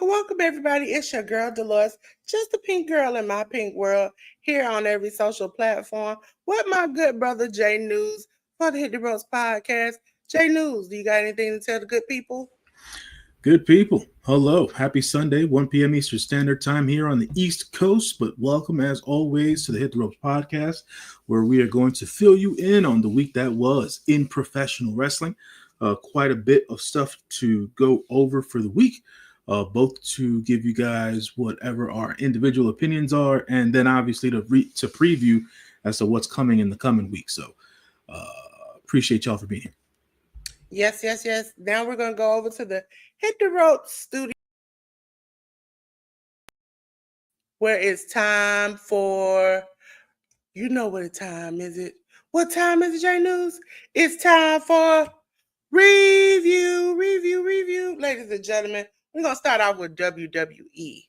Welcome, everybody. It's your girl, Delores, just the pink girl in my pink world, here on every social platform with my good brother, J News, for the Hit the Ropes podcast. J News, do you got anything to tell the good people? Good people, hello. Happy Sunday, 1 p.m. Eastern Standard Time here on the East Coast. But welcome, as always, to the Hit the Ropes podcast, where we are going to fill you in on the week that was in professional wrestling. Quite a bit of stuff to go over for the week. Both to give you guys whatever our individual opinions are, and then obviously to preview as to what's coming in the coming week. So appreciate y'all for being here. Yes. Now we're going to go over to the Hit the Ropes studio, where it's time for, you know what time is it? What time is it, J News? It's time for review. Ladies and gentlemen, we're going to start off with WWE.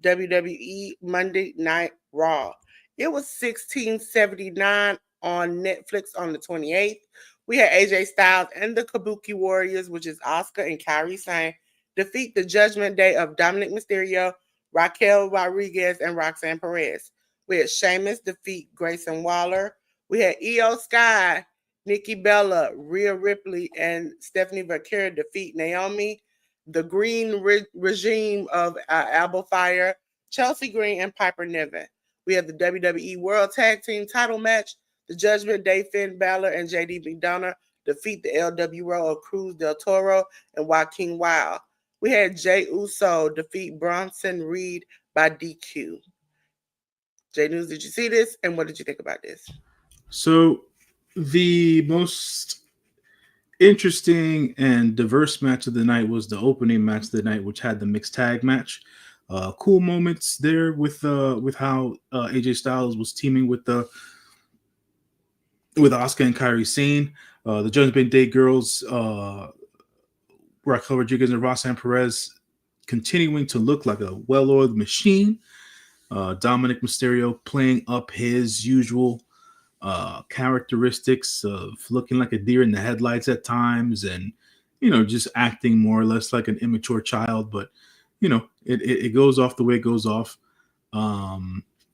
WWE Monday Night Raw. It was 1679 on Netflix on the 28th. We had AJ Styles and the Kabuki Warriors, which is Asuka and Kairi Sane, defeat the Judgment Day of Dominic Mysterio, Raquel Rodriguez, and Roxanne Perez. We had Sheamus defeat Grayson Waller. We had Io Sky, Nikki Bella, Rhea Ripley, and Stephanie Vaquer defeat Naomi. The Green Regime of Alba Fire, Chelsea Green, and Piper Niven. We have the WWE World Tag Team title match. The Judgment Day, Finn Balor and JD McDonough defeat the LWO of Cruz del Toro and Joaquin Wilde. We had Jey Uso defeat Bronson Reed by DQ. J News, did you see this? And what did you think about this? So the most interesting and diverse match of the night was the opening match of the night, which had the mixed tag match. Cool moments there with how AJ Styles was teaming with Asuka and Kairi Sane. The Judgment Day girls, Raquel Rodriguez and Roxanne Perez, continuing to look like a well-oiled machine. Dominic Mysterio playing up his usual characteristics of looking like a deer in the headlights at times, and just acting more or less like an immature child. But it goes off the way it goes off.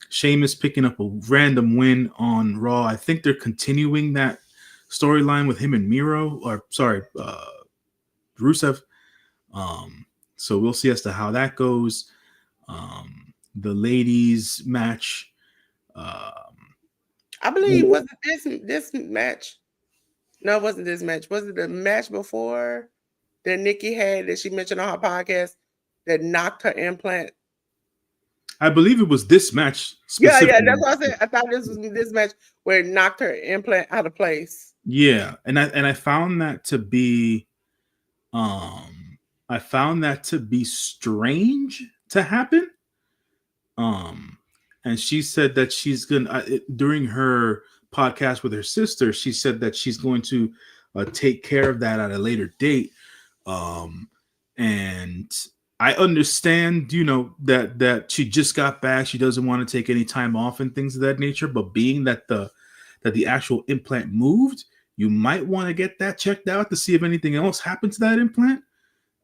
Sheamus picking up a random win on Raw. I think they're continuing that storyline with him and Rusev. So we'll see as to how that goes. The ladies match. I believe, was it this match? No, it wasn't this match. Was it the match before that Nikki had that she mentioned on her podcast that knocked her implant? I believe it was this match. Yeah, that's what I said. I thought this was this match where it knocked her implant out of place. Yeah, and I found that to be, strange to happen. And she said that she's gonna during her podcast with her sister, she said that she's going to take care of that at a later date. And I understand, that she just got back. She doesn't want to take any time off and things of that nature. But being that the actual implant moved, you might want to get that checked out to see if anything else happened to that implant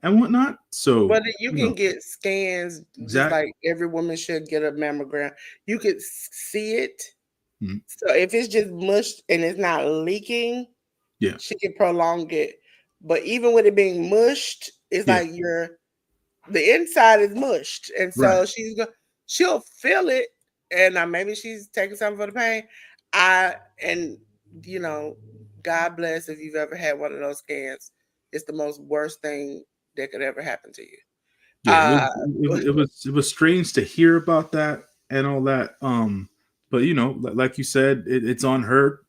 and whatnot. So, but you can get scans, just like every woman should get a mammogram. You could see it. Mm-hmm. So if it's just mushed and it's not leaking, she can prolong it. But even with it being mushed, it's like the inside is mushed, and so she'll feel it, and maybe she's taking something for the pain. God bless if you've ever had one of those scans. It's the most worst thing that could ever happen to you. Yeah, it was strange to hear about that and all that. But like you said, it's on her,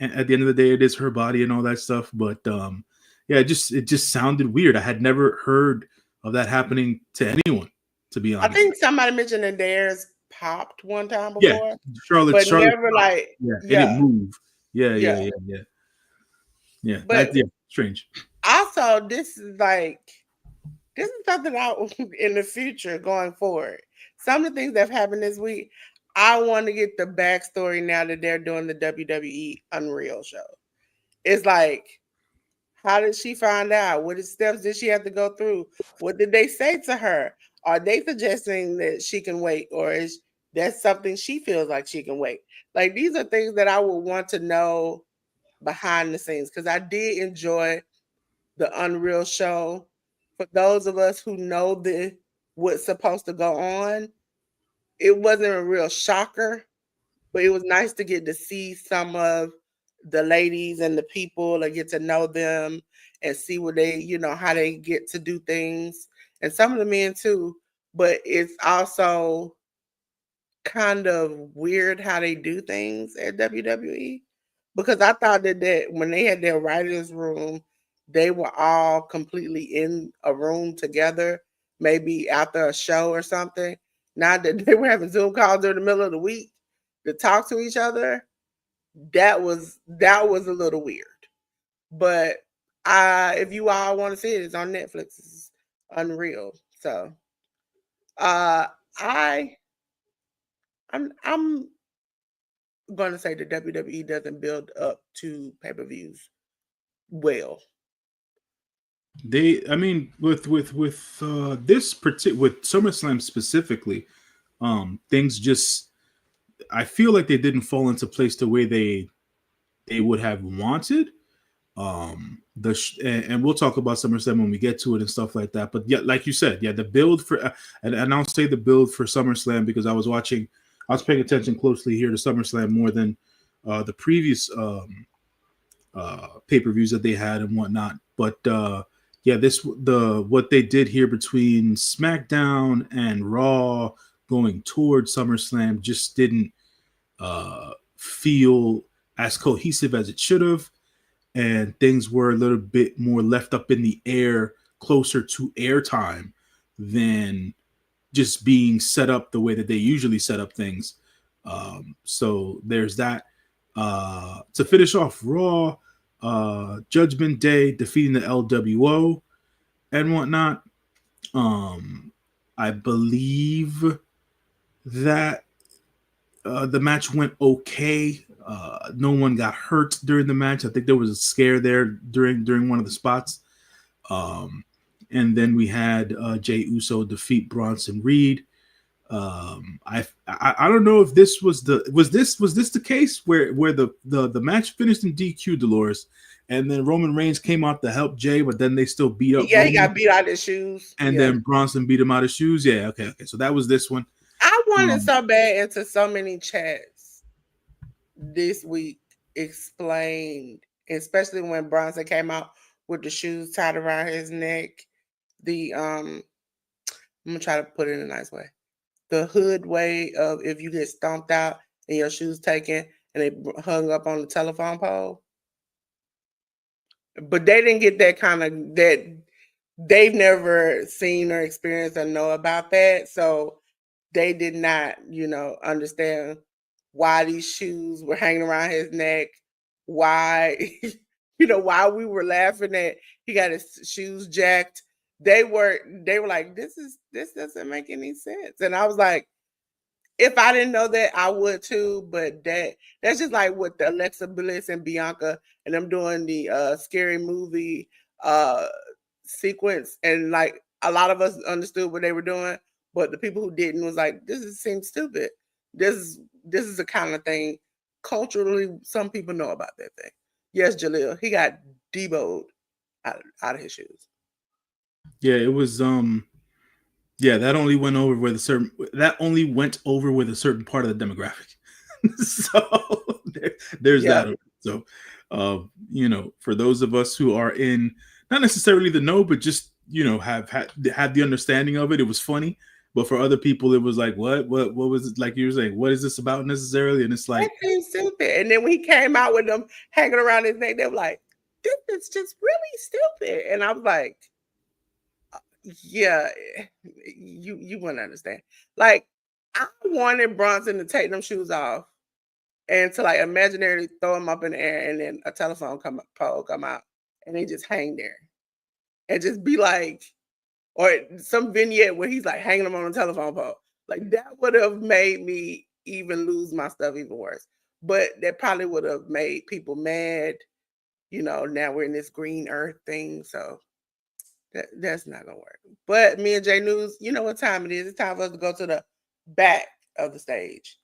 and at the end of the day, it is her body and all that stuff. But it just sounded weird. I had never heard that happening to anyone, to be I honest. think somebody mentioned that theirs popped one time Yeah, before, Charlotte, but Charlotte, never like, yeah, it didn't yeah, move. Yeah, yeah, yeah. yeah, yeah, yeah. But Strange. also, this is something out in the future going forward. Some of the things that have happened this week, I want to get the backstory now that they're doing the WWE Unreal show. It's like, how did she find out? What steps did she have to go through? What did they say to her? Are they suggesting that she can wait, or is that something she feels like she can wait? Like, these are things that I would want to know behind the scenes, because I did enjoy the Unreal show. For those of us who know what's supposed to go on, it wasn't a real shocker, but it was nice to get to see some of the ladies and the people and get to know them and see what they, how they get to do things. And some of the men too. But it's also kind of weird how they do things at WWE, because I thought that when they had their writers' room, they were all completely in a room together, maybe after a show or something. Not that they were having Zoom calls during the middle of the week to talk to each other. That was a little weird. But if you all want to see it, it's on Netflix. It's Unreal. So I I'm going to say the WWE doesn't build up to pay-per-views well. I mean, with this particular, with SummerSlam specifically, things just, I feel like they didn't fall into place the way they would have wanted. And we'll talk about SummerSlam when we get to it and stuff like that. But yeah, like you said, yeah, the build for and I'll say the build for SummerSlam because I was paying attention closely here to SummerSlam more than the previous pay-per-views that they had and whatnot. But yeah, what they did here between SmackDown and Raw going towards SummerSlam just didn't feel as cohesive as it should have, and things were a little bit more left up in the air, closer to airtime than just being set up the way that they usually set up things. So there's that. To finish off Raw, Judgment Day defeating the LWO and whatnot. I believe that the match went okay. No one got hurt during the match. I think there was a scare there during one of the spots. And then we had Jey Uso defeat Bronson Reed. I don't know if this was this the case where the match finished in DQ, Dolores, and then Roman Reigns came out to help Jey, but then they still beat up. Yeah, Roman, he got beat out of his shoes, and then Bronson beat him out of his shoes. Yeah, okay. So that was this one. I wanted so bad into so many chats this week explained, especially when Bronson came out with the shoes tied around his neck. I'm gonna try to put it in a nice way. The hood way of if you get stomped out and your shoes taken and they hung up on the telephone pole. But they didn't get that they've never seen or experienced or know about that. So they did not, understand why these shoes were hanging around his neck, why, why we were laughing at he got his shoes jacked. They were like, this doesn't make any sense. And I was like, if I didn't know that, I would too. But that's just like with the Alexa Bliss and Bianca and them doing the scary movie sequence, and like a lot of us understood what they were doing, but the people who didn't was like, seems stupid. This is the kind of thing culturally some people know about that thing. Yes, Jaleel, he got deboed out of his shoes. Yeah, it was yeah, that only went over with a certain part of the demographic. So there's that. So for those of us who are in not necessarily the know, but just have had the understanding of it, it was funny. But for other people, it was like, what was it, like you were saying? What is this about necessarily? And it's like, that seems stupid. And then when he came out with them hanging around his neck, they were like, this is just really stupid. And I was like, yeah, you wouldn't understand. Like, I wanted Bronson to take them shoes off and to like imaginarily throw them up in the air, and then a telephone pole come out, and they just hang there, and just be like, or some vignette where he's like hanging them on a telephone pole. Like that would have made me even lose my stuff even worse. But that probably would have made people mad. Now we're in this green earth thing, so that's not gonna work. But me and J News, you know what time it is. It's time for us to go to the back of the stage.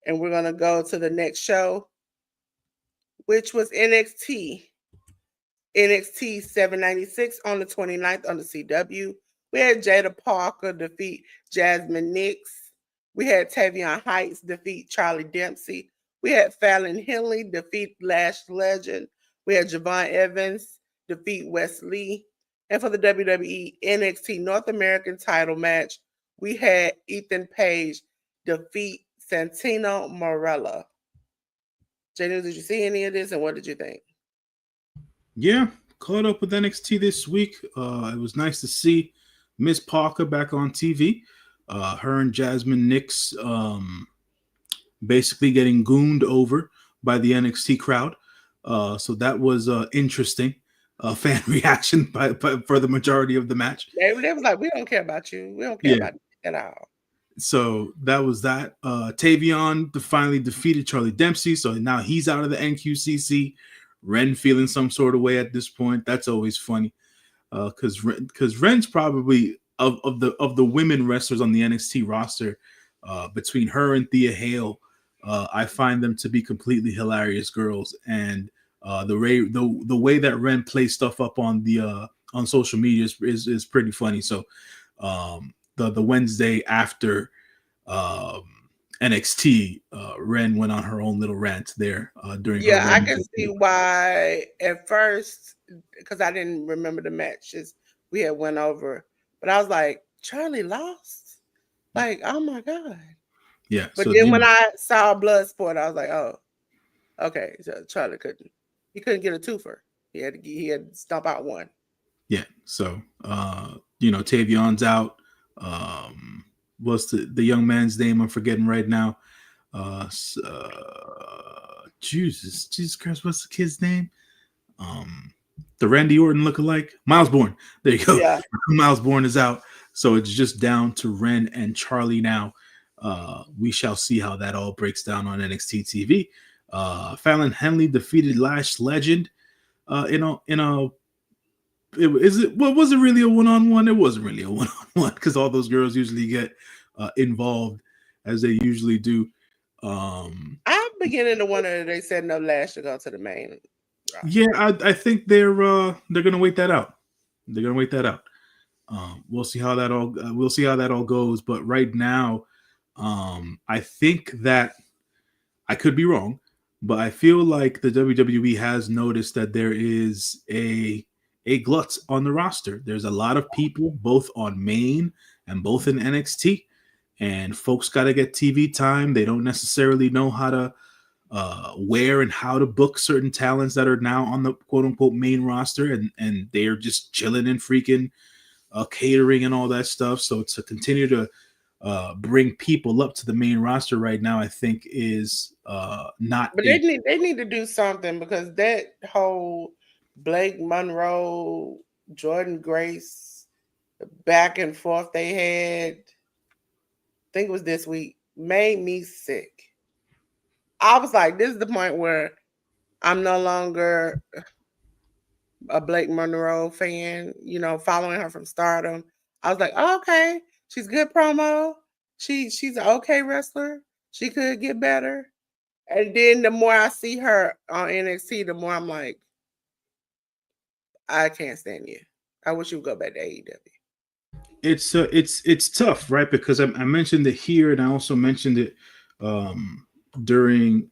And we're gonna go to the next show, which was NXT 796 on the 29th on the CW. We had Jada Parker defeat Jasmine Nix. We had Tavion Heights defeat Charlie Dempsey. We had Fallon Henley defeat Lash Legend. We had Javon Evans defeat Wes Lee. And for the WWE NXT North American title match, we had Ethan Page defeat Santino Marella. Jay, did you see any of this, and what did you think? Yeah, caught up with NXT this week. It was nice to see Miss Parker back on TV. Her and Jasmine Nix basically getting gooned over by the NXT crowd. So that was interesting. Fan reaction for the majority of the match. They was like, we don't care about you. We don't care about it at all. So that was that. Tavion finally defeated Charlie Dempsey. So now he's out of the NQCC. Ren feeling some sort of way at this point. That's always funny. Because Ren's probably of the women wrestlers on the NXT roster, between her and Thea Hale, I find them to be completely hilarious girls. And the way that Ren plays stuff up on the on social media is pretty funny. So the Wednesday after NXT, Ren went on her own little rant there during. Yeah, I can see why at first, because I didn't remember the matches we had went over, but I was like, Charlie lost? Like, oh my God. Yeah. But so, then when I saw Bloodsport, I was like, oh, okay. So Charlie couldn't get a twofer. He had to stomp out one. Yeah. So Tavion's out. What's the young man's name? I'm forgetting right now. Jesus Christ, what's the kid's name? The Randy Orton lookalike, Miles Bourne. There you go. Yeah. Miles Bourne is out, so it's just down to Ren and Charlie now. We shall see how that all breaks down on NXT TV. Fallon Henley defeated Lash Legend. Was it really a one-on-one? It wasn't really a one-on-one because all those girls usually get involved as they usually do. I'm beginning to wonder if they said no Lash to go to the main. Yeah, I think they're gonna wait that out. They're gonna wait that out. We'll see how that all goes. But right now, I think that I could be wrong, but I feel like the WWE has noticed that there is a glut on the roster. There's a lot of people both on main and both in NXT, and folks got to get TV time. They don't necessarily know how to where and how to book certain talents that are now on the quote unquote main roster, and they're just chilling and freaking catering and all that stuff. So to continue to bring people up to the main roster right now, I think is not. But they need to do something, because that whole Blake Monroe, Jordan Grace back and forth they had, I think it was this week, made me sick. I was like, this is the point where I'm no longer a Blake Monroe fan, following her from Stardom. I was like, oh, okay, she's good promo. She's an okay wrestler. She could get better. And then the more I see her on NXT, the more I'm like, I can't stand you. I wish you would go back to AEW. It's tough, right? Because I mentioned it here, and I also mentioned it during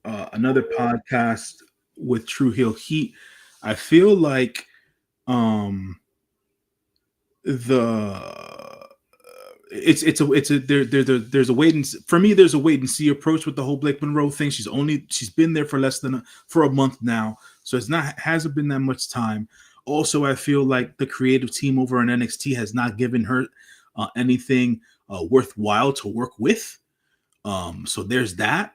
another podcast with True Heel Heat. I feel like there's a wait and for me there's a wait and see approach with the whole Blake Monroe thing. She's been there for a month now, so hasn't been that much time. Also, I feel like the creative team over on NXT has not given her anything worthwhile to work with. So there's that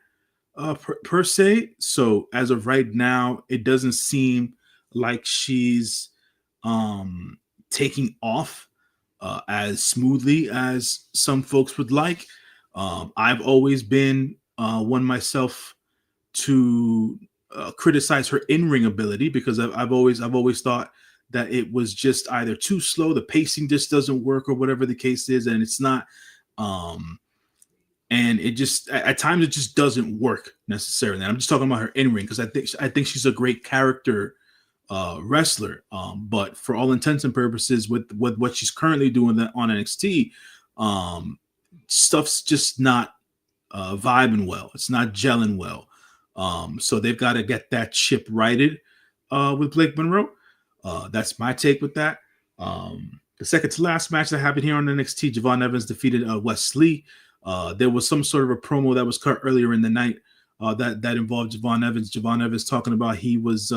per se. So as of right now, it doesn't seem like she's um, taking off as smoothly as some folks would like. I've always been one myself to criticize her in-ring ability because I've always thought that it was just either too slow, the pacing just doesn't work, or whatever the case is, and it's not. And it just at times it just doesn't work necessarily. And I'm just talking about her in-ring because I think she's a great character wrestler. But for all intents and purposes, with what she's currently doing on NXT, stuff's just not vibing well. It's not gelling well. So they've got to get that ship righted with Blake Monroe. That's my take with that. The second to last match that happened here on NXT, Javon Evans defeated Wes Lee. There was some sort of a promo that was cut earlier in the night that involved Javon Evans. Javon Evans talking about he was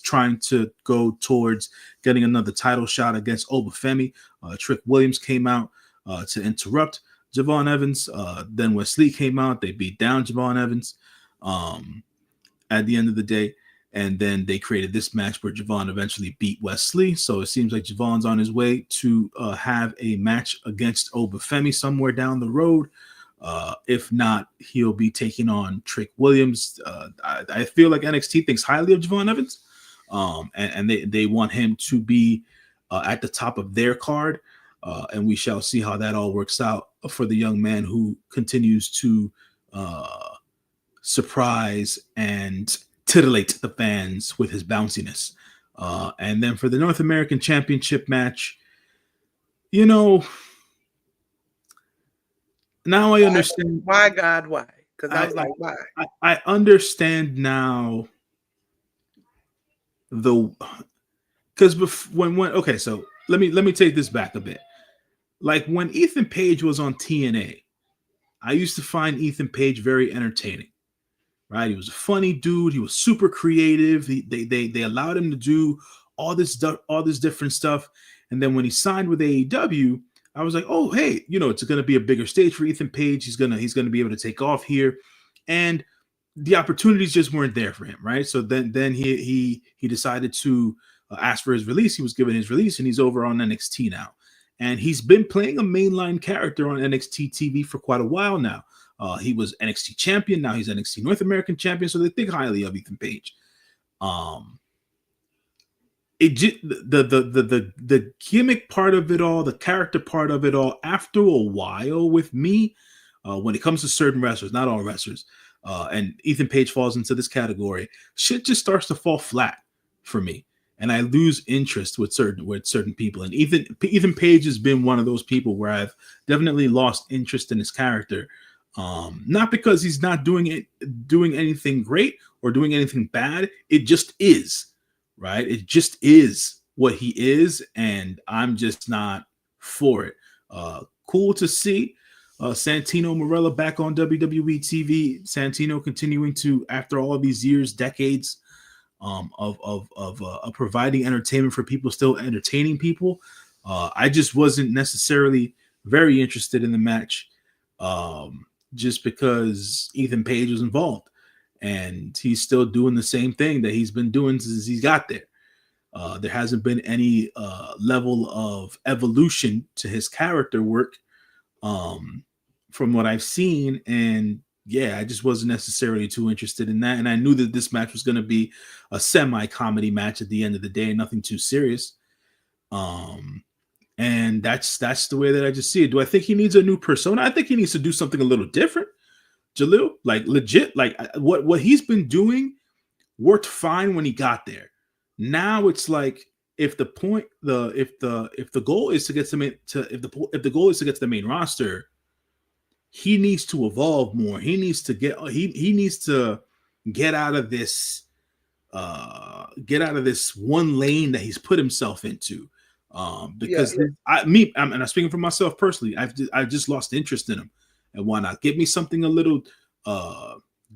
trying to go towards getting another title shot against Obafemi. Trick Williams came out to interrupt Javon Evans. Then Wes Lee came out. They beat down Javon Evans at the end of the day. And then they created this match where Javon eventually beat Wes Lee. So it seems like Javon's on his way to have a match against Obafemi somewhere down the road. If not, he'll be taking on Trick Williams. I feel like NXT thinks highly of Javon Evans. And they want him to be at the top of their card. And we shall see how that all works out for the young man who continues to surprise and titillate the fans with his bounciness. And then for the North American Championship match, now I understand. Why, God, why? Because I was like, why? I understand now because okay, so let me take this back a bit. Like when Ethan Page was on TNA, I used to find Ethan Page very entertaining. Right, he was a funny dude. He was super creative. They allowed him to do all this different stuff. And then when he signed with AEW, I was like, oh hey, it's going to be a bigger stage for Ethan Page. He's gonna be able to take off here, and the opportunities just weren't there for him. Right, so then he decided to ask for his release. He was given his release, and he's over on NXT now, and he's been playing a mainline character on NXT TV for quite a while now. He was NXT champion. Now he's NXT North American champion. So they think highly of Ethan Page. The gimmick part of it all, the character part of it all, after a while with me, when it comes to certain wrestlers, not all wrestlers, and Ethan Page falls into this category, shit just starts to fall flat for me. And I lose interest with certain people. And Ethan Page has been one of those people where I've definitely lost interest in his character. Not because he's not doing anything great or doing anything bad. It just is, right? It just is what he is, and I'm just not for it. Cool to see Santino Marella back on WWE TV. Santino continuing to, after all of these years, decades of providing entertainment for people, still entertaining people. I just wasn't necessarily very interested in the match. Just because Ethan Page was involved, and he's still doing the same thing that he's been doing since he got there. There hasn't been any level of evolution to his character work from what I've seen, and I just wasn't necessarily too interested in that. And I knew that this match was going to be a semi-comedy match at the end of the day, nothing too serious. And that's the way that I just see it. Do I think he needs a new persona? I think he needs to do something a little different. Jalil, like legit, like what he's been doing worked fine when he got there. Now it's like if the goal is to get the goal is to get to the main roster, he needs to evolve more. He needs to get out of this one lane that he's put himself into. Because I'm speaking for myself personally. I've just lost interest in him, and why not give me something a little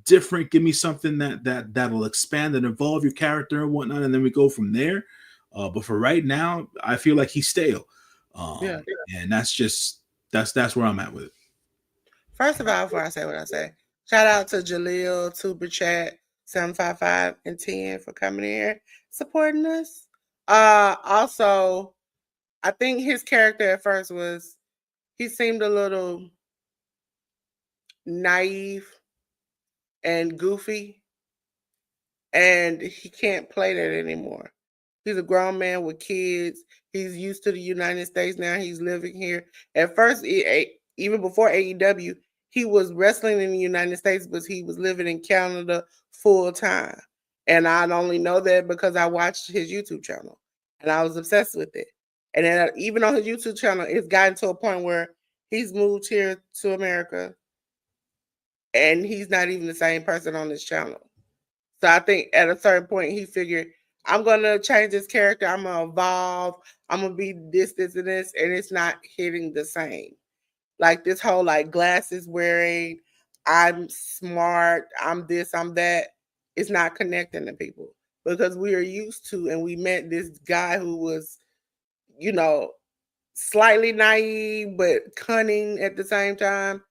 different? Give me something that'll expand and evolve your character and whatnot, and then we go from there. But for right now, I feel like he's stale. Yeah. And that's where I'm at with it. First of all, before I say what I say, shout out to Jaleel, Super Chat, 755 and 10 for coming here, supporting us. Also, I think his character at first he seemed a little naive and goofy, and he can't play that anymore. He's a grown man with kids. He's used to the United States now. He's living here. At first, even before AEW, he was wrestling in the United States, but he was living in Canada full time. And I only know that because I watched his YouTube channel and I was obsessed with it. And then even on his YouTube channel, it's gotten to a point where he's moved here to America and he's not even the same person on this channel. So I think at a certain point he figured, I'm gonna change this character, I'm gonna evolve, I'm gonna be this, and this, and it's not hitting the same. Like this whole like glasses wearing, I'm smart, I'm this, I'm that, it's not connecting to people because we are used to, and we met this guy who was, slightly naive but cunning at the same time.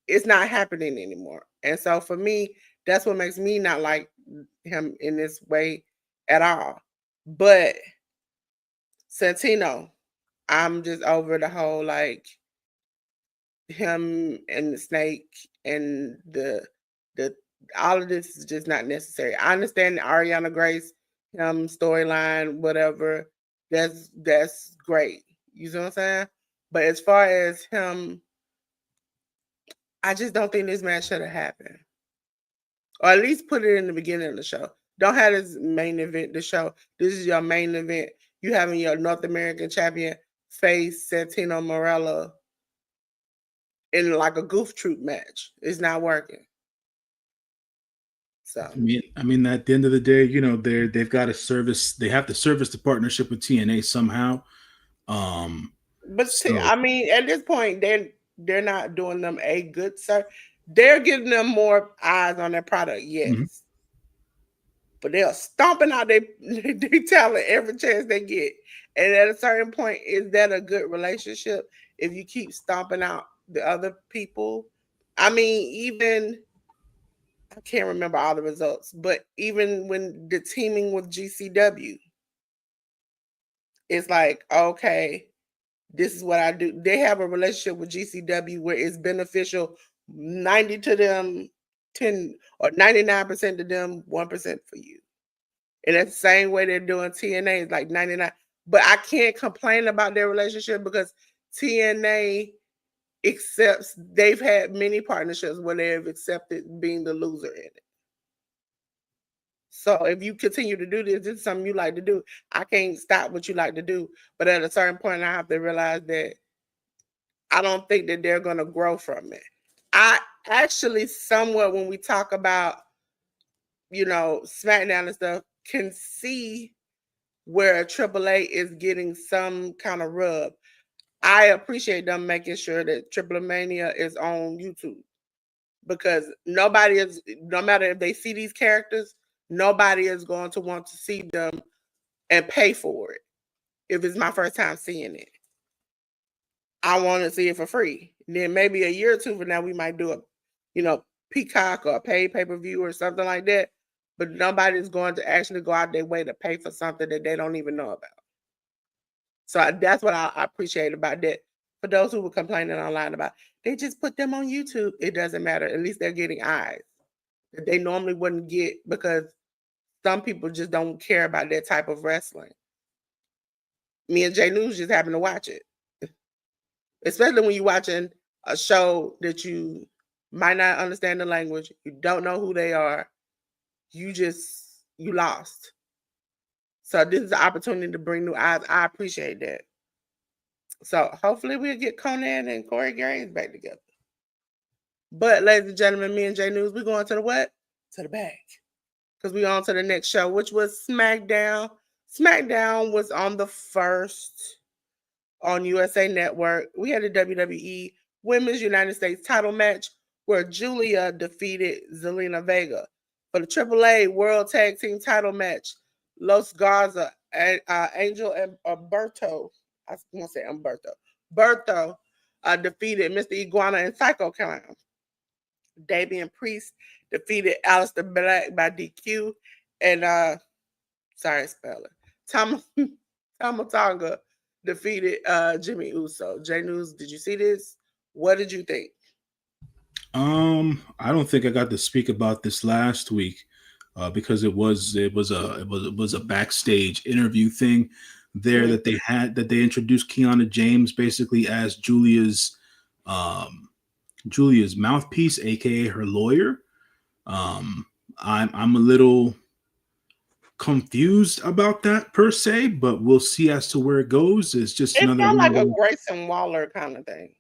It's not happening anymore. And so for me, that's what makes me not like him in this way at all. But Santino, I'm just over the whole like him and the snake and the all of this is just not necessary. I understand the Ariana Grace storyline, whatever. That's great. You know what I'm saying? But as far as him, I just don't think this match should have happened. Or at least put it in the beginning of the show. Don't have this main event the show. This is your main event. You having your North American champion face Santino Marella in like a goof troop match. It's not working. So I mean, at the end of the day, they've got to service. They have to service the partnership with TNA somehow. But I mean, at this point, they're not doing them a good service. They're giving them more eyes on their product, yes. Mm-hmm. But they're stomping out their talent every chance they get. And at a certain point, is that a good relationship if you keep stomping out the other people? I mean, even I can't remember all the results, but even when the teaming with GCW, it's like, okay, this is what I do. They have a relationship with GCW where it's beneficial 90 to them, 10 or 99% to them, 1% for you. And that's the same way they're doing TNA. It's like 99. But I can't complain about their relationship because TNA accepts, they've had many partnerships where they have accepted being the loser in it. So if you continue to do this is something you like to do. I can't stop what you like to do. But at a certain point, I have to realize that I don't think that they're going to grow from it. I actually somewhat, when we talk about, SmackDown and stuff, can see where AAA is getting some kind of rub. I appreciate them making sure that Triple Mania is on YouTube because no matter if they see these characters, nobody is going to want to see them and pay for it. If it's my first time seeing it, I want to see it for free. And then maybe a year or two from now, we might do a, Peacock or a paid pay-per-view or something like that. But nobody's going to actually go out their way to pay for something that they don't even know about. So that's what I appreciate about that. For those who were complaining online about, they just put them on YouTube. It doesn't matter. At least they're getting eyes that they normally wouldn't get because some people just don't care about that type of wrestling. Me and Jay News just happen to watch it. Especially when you're watching a show that you might not understand the language, you don't know who they are, you lost. So this is an opportunity to bring new eyes. I appreciate that. So hopefully we'll get Conan and Corey Graves back together. But ladies and gentlemen, me and Jay News, we're going to the what? To the back. Because we're on to the next show, which was SmackDown. SmackDown was on the 1st on USA Network. We had a WWE Women's United States title match where Julia defeated Zelina Vega. For the AAA World Tag Team title match, Los Garza and Angel and Berto. I was gonna say Umberto. Berto defeated Mr. Iguana and Psycho Clown. Damian Priest defeated Alistair Black by DQ, and sorry speller. Tom Tomatonga defeated Jimmy Uso. J News, did you see this? What did you think? I don't think I got to speak about this last week because it was a backstage interview thing there Mm-hmm. that they introduced Kiana James basically as um, Julia's mouthpiece, aka her lawyer. Um, I'm a little confused about that per se, but we'll see as to where it goes. It's just It another felt one of like a those. Grayson Waller kind of thing.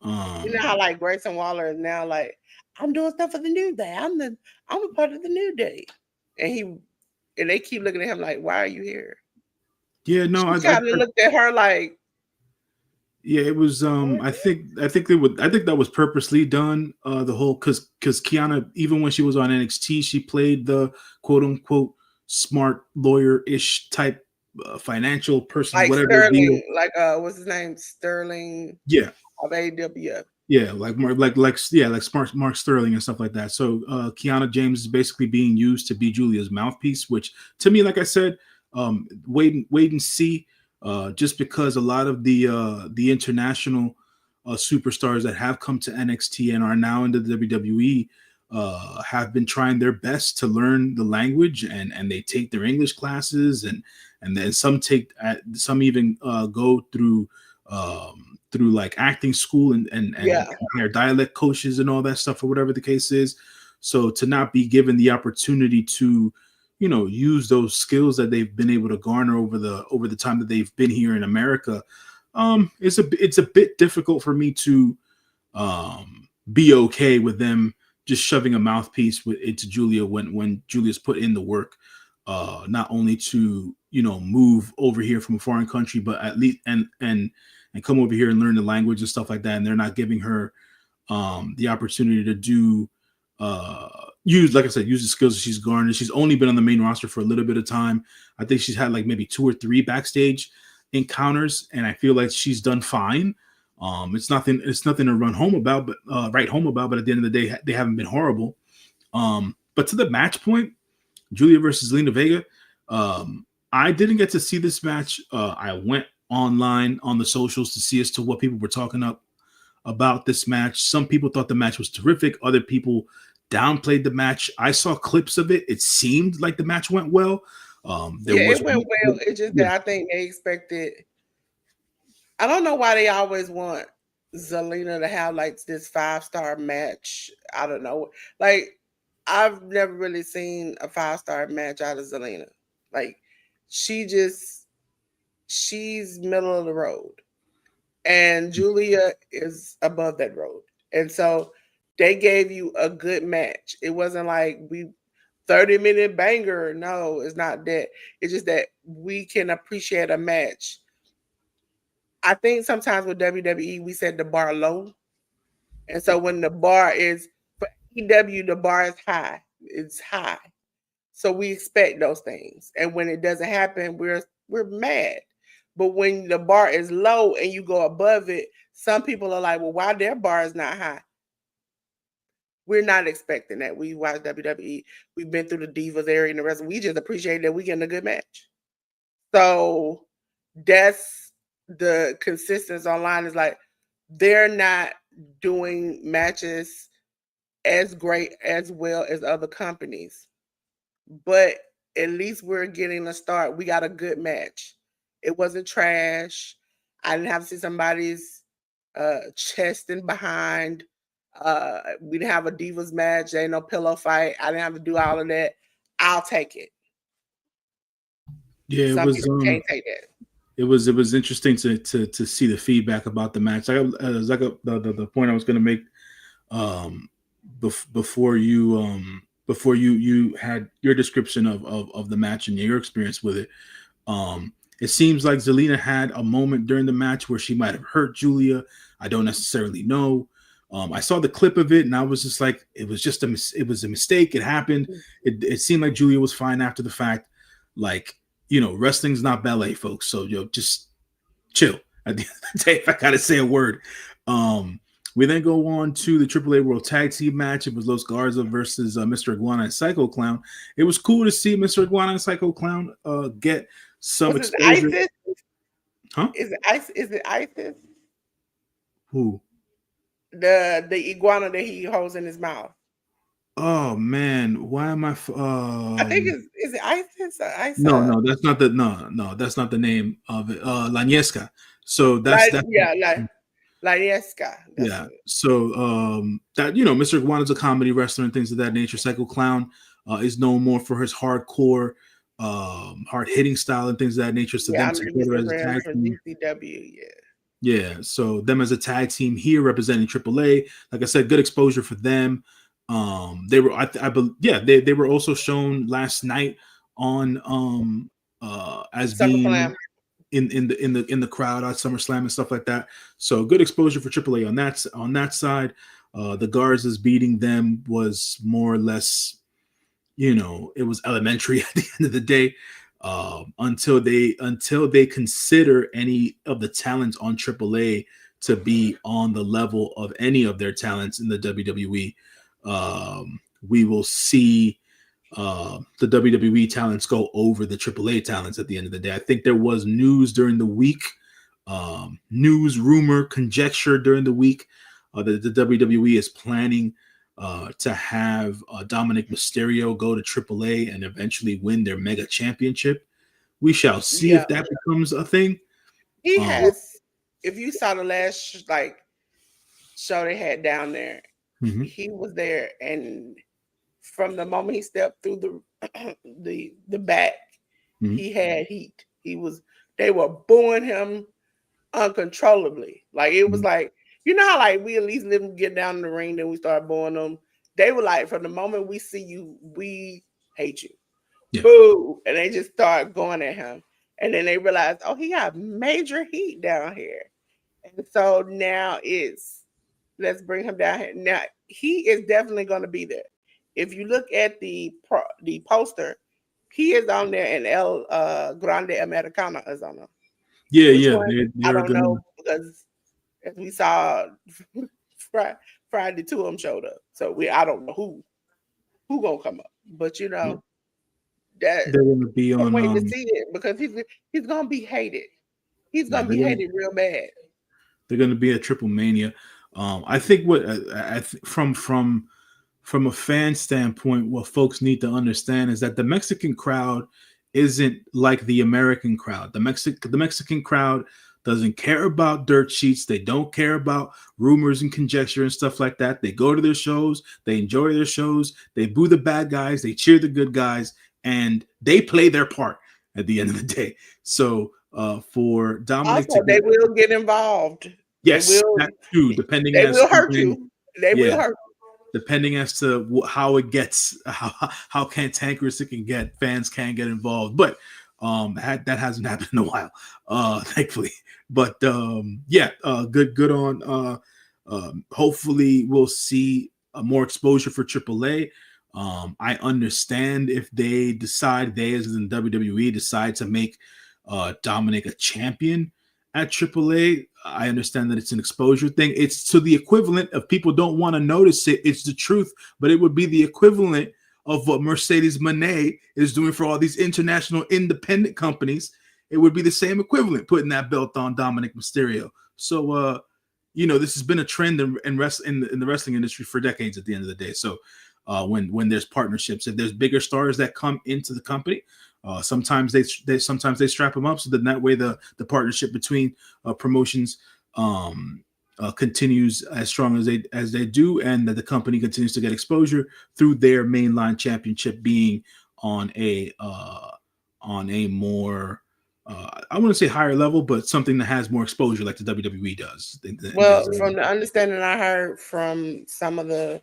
You know Um, how like Grayson Waller is now like, I'm doing stuff for the New Day. I'm a part of the New Day, and they keep looking at him like, why are you here? yeah, no, She kind of looked at her like, yeah, it was. what? I think that was purposely done. The whole because Kiana, even when she was on NXT, she played the quote unquote smart lawyer ish type financial person, Like whatever deal. Sterling, like what's his name? Sterling Yeah, of AW. yeah, like smart Mark Sterling and stuff like that. So Kiana James is basically being used to be Julia's mouthpiece, which to me, like I said, wait and see. Just because a lot of the international superstars that have come to NXT and are now in the WWE have been trying their best to learn the language, and they take their English classes, and then some even go through like acting school and Yeah, hire dialect coaches and all that stuff or whatever the case is. So to not be given the opportunity to, use those skills that they've been able to garner over the time that they've been here in America, it's a bit difficult for me to be okay with them just shoving a mouthpiece into Julia when Julia's put in the work, not only to move over here from a foreign country, but at least and come over here and learn the language and stuff like that. And they're not giving her the opportunity to do use, like I said, use the skills that she's garnered. She's only been on the main roster for a little bit of time. I think she's had like maybe 2 or 3 backstage encounters, and I feel like she's done fine. It's nothing to run home about, but write home about. But at the end of the day, they haven't been horrible. But to the match point, Julia versus Zelina Vega. I didn't get to see this match. I went online on the socials to see as to what people were talking up about this match. Some people thought the match was terrific. Other people downplayed the match. I saw clips of it. It seemed like the match went well. There yeah, was it went well. It's just yeah, that I think they expected. I don't know why they always want Zelina to have like this 5-star match. I don't know. Like I've never really seen a 5-star match out of Zelina. Like she just she's middle of the road. And Julia is above that road. And so they gave you a good match. It wasn't like we 30-minute banger. No, it's not that. It's just that we can appreciate a match. I think sometimes with WWE we set the bar low. And so when the bar is for EW, the bar is high. It's high. So we expect those things. And when it doesn't happen, we're mad. But when the bar is low and you go above it, some people are like, well, why their bar is not high? We're not expecting that. We watch WWE. We've been through the Divas area and the rest. We just appreciate that we getting a good match. So that's the consistency online is like they're not doing matches as great as well as other companies. But at least we're getting a start. We got a good match. It wasn't trash. I didn't have to see somebody's chest and behind. We didn't have a divas match. There ain't no pillow fight. I didn't have to do all of that. I'll take it. yeah. Some people can't take that. It was interesting to see the feedback about the match. The point I was going to make um, before you had your description of the match and your experience with it. It seems like Zelina had a moment during the match where she might have hurt Julia. I don't necessarily know. I saw the clip of it and I was just like, it was a mistake. It happened. It seemed like Julia was fine after the fact. Like wrestling's not ballet, folks. So just chill. At the end of the day, if I gotta say a word. We then go on to the AAA World Tag Team match. It was Los Garza versus Mr. Iguana and Psycho Clown. It was cool to see Mr. Iguana and Psycho Clown get some Was it exposure. ISIS? Huh? Is it ISIS? Is it ISIS? Who? The iguana that he holds in his mouth. Oh man, why am I? I think is it ISIS? No, that's not that's not the name of it. Laniesca. So that's Lieska. Yeah. So that Mr. Iguana's a comedy wrestler and things of that nature. Psycho Clown is known more for his hardcore, hard hitting style and things of that nature. So them together as a tag team. DCW, Yeah. So them as a tag team here representing AAA. Like I said, good exposure for them. They were they were also shown last night on as being in the crowd at SummerSlam and stuff like that. So good exposure for AAA on that side. The Garzas beating them was more or less, it was elementary at the end of the day. Until they consider any of the talents on AAA to be on the level of any of their talents in the WWE. We will see the WWE talents go over the AAA talents at the end of the day. I think there was news during the week, news, rumor, conjecture during the week that the WWE is planning to have Dominic Mysterio go to AAA and eventually win their mega championship. We shall see if that becomes a thing. He has, if you saw the last show they had down there, he was there, and from the moment he stepped through the back, he had heat. They were booing him uncontrollably. Like it was like, how we at least let him get down in the ring, then we start booing them. They were like, from the moment we see you, we hate you. Yeah. Boo. And they just start going at him. And then they realized, oh, he got major heat down here. And so now let's bring him down here. Now he is definitely going to be there. If you look at the poster, he is on there, and El Grande Americana is on there. Yeah. I don't know, because as we saw, Friday 2 of them showed up. So I don't know who gonna come up, but that they're gonna be on. I'm waiting to see it, because he's gonna be hated. He's gonna be hated real bad. They're gonna be at Triple Mania. I think from a fan standpoint, what folks need to understand is that the Mexican crowd isn't like the American crowd. The Mexican crowd doesn't care about dirt sheets. They don't care about rumors and conjecture and stuff like that. They go to their shows. They enjoy their shows. They boo the bad guys. They cheer the good guys, and they play their part at the end of the day. So for Dominic, also, they will get involved. Yes, that too. Depending, they will hurt you. They will hurt you. Depending as to how it gets, how cantankerous it can get, fans can get involved. But that hasn't happened in a while, thankfully. But good on. Hopefully, we'll see more exposure for AAA. I understand if they decide, as in WWE decide to make Dominic a champion at AAA. I understand that it's an exposure thing. It's to the equivalent of, people don't want to notice it. It's the truth, but it would be the equivalent of what Mercedes Moné is doing for all these international independent companies. It would be the same equivalent, putting that belt on Dominic Mysterio. So, this has been a trend in the wrestling industry for decades at the end of the day. So when there's partnerships, if there's bigger stars that come into the company, sometimes they strap them up, so that way the partnership between promotions continues as strong as they do, and that the company continues to get exposure through their mainline championship being on a more I want to say higher level, but something that has more exposure, like the WWE does. From the understanding I heard from some of the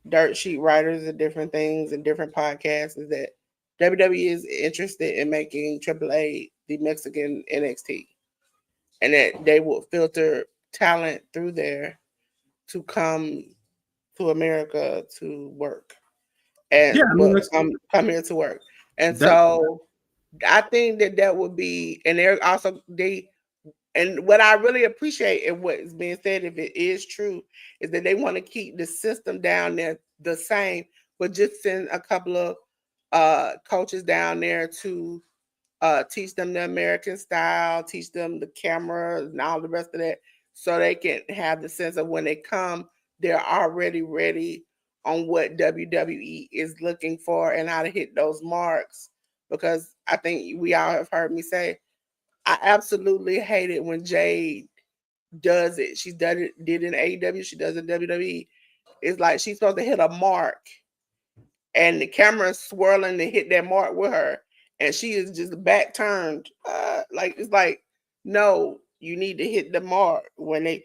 dirt sheet writers of different things and different podcasts, is that WWE is interested in making AAA the Mexican NXT, and that they will filter talent through there to come to America to work, and come here to work. And so I think that would be, and they're also and what I really appreciate and what is being said, if it is true, is that they want to keep the system down there the same, but just send a couple of coaches down there to teach them the American style, teach them the camera and all the rest of that, so they can have the sense of when they come, they're already ready on what WWE is looking for and how to hit those marks. Because I think we all have heard me say, I absolutely hate it when Jade does it. She did in AEW, she does in WWE. It's like she's supposed to hit a mark and the camera's swirling to hit that mark with her, and she is just back turned. Like it's like, no, you need to hit the mark when they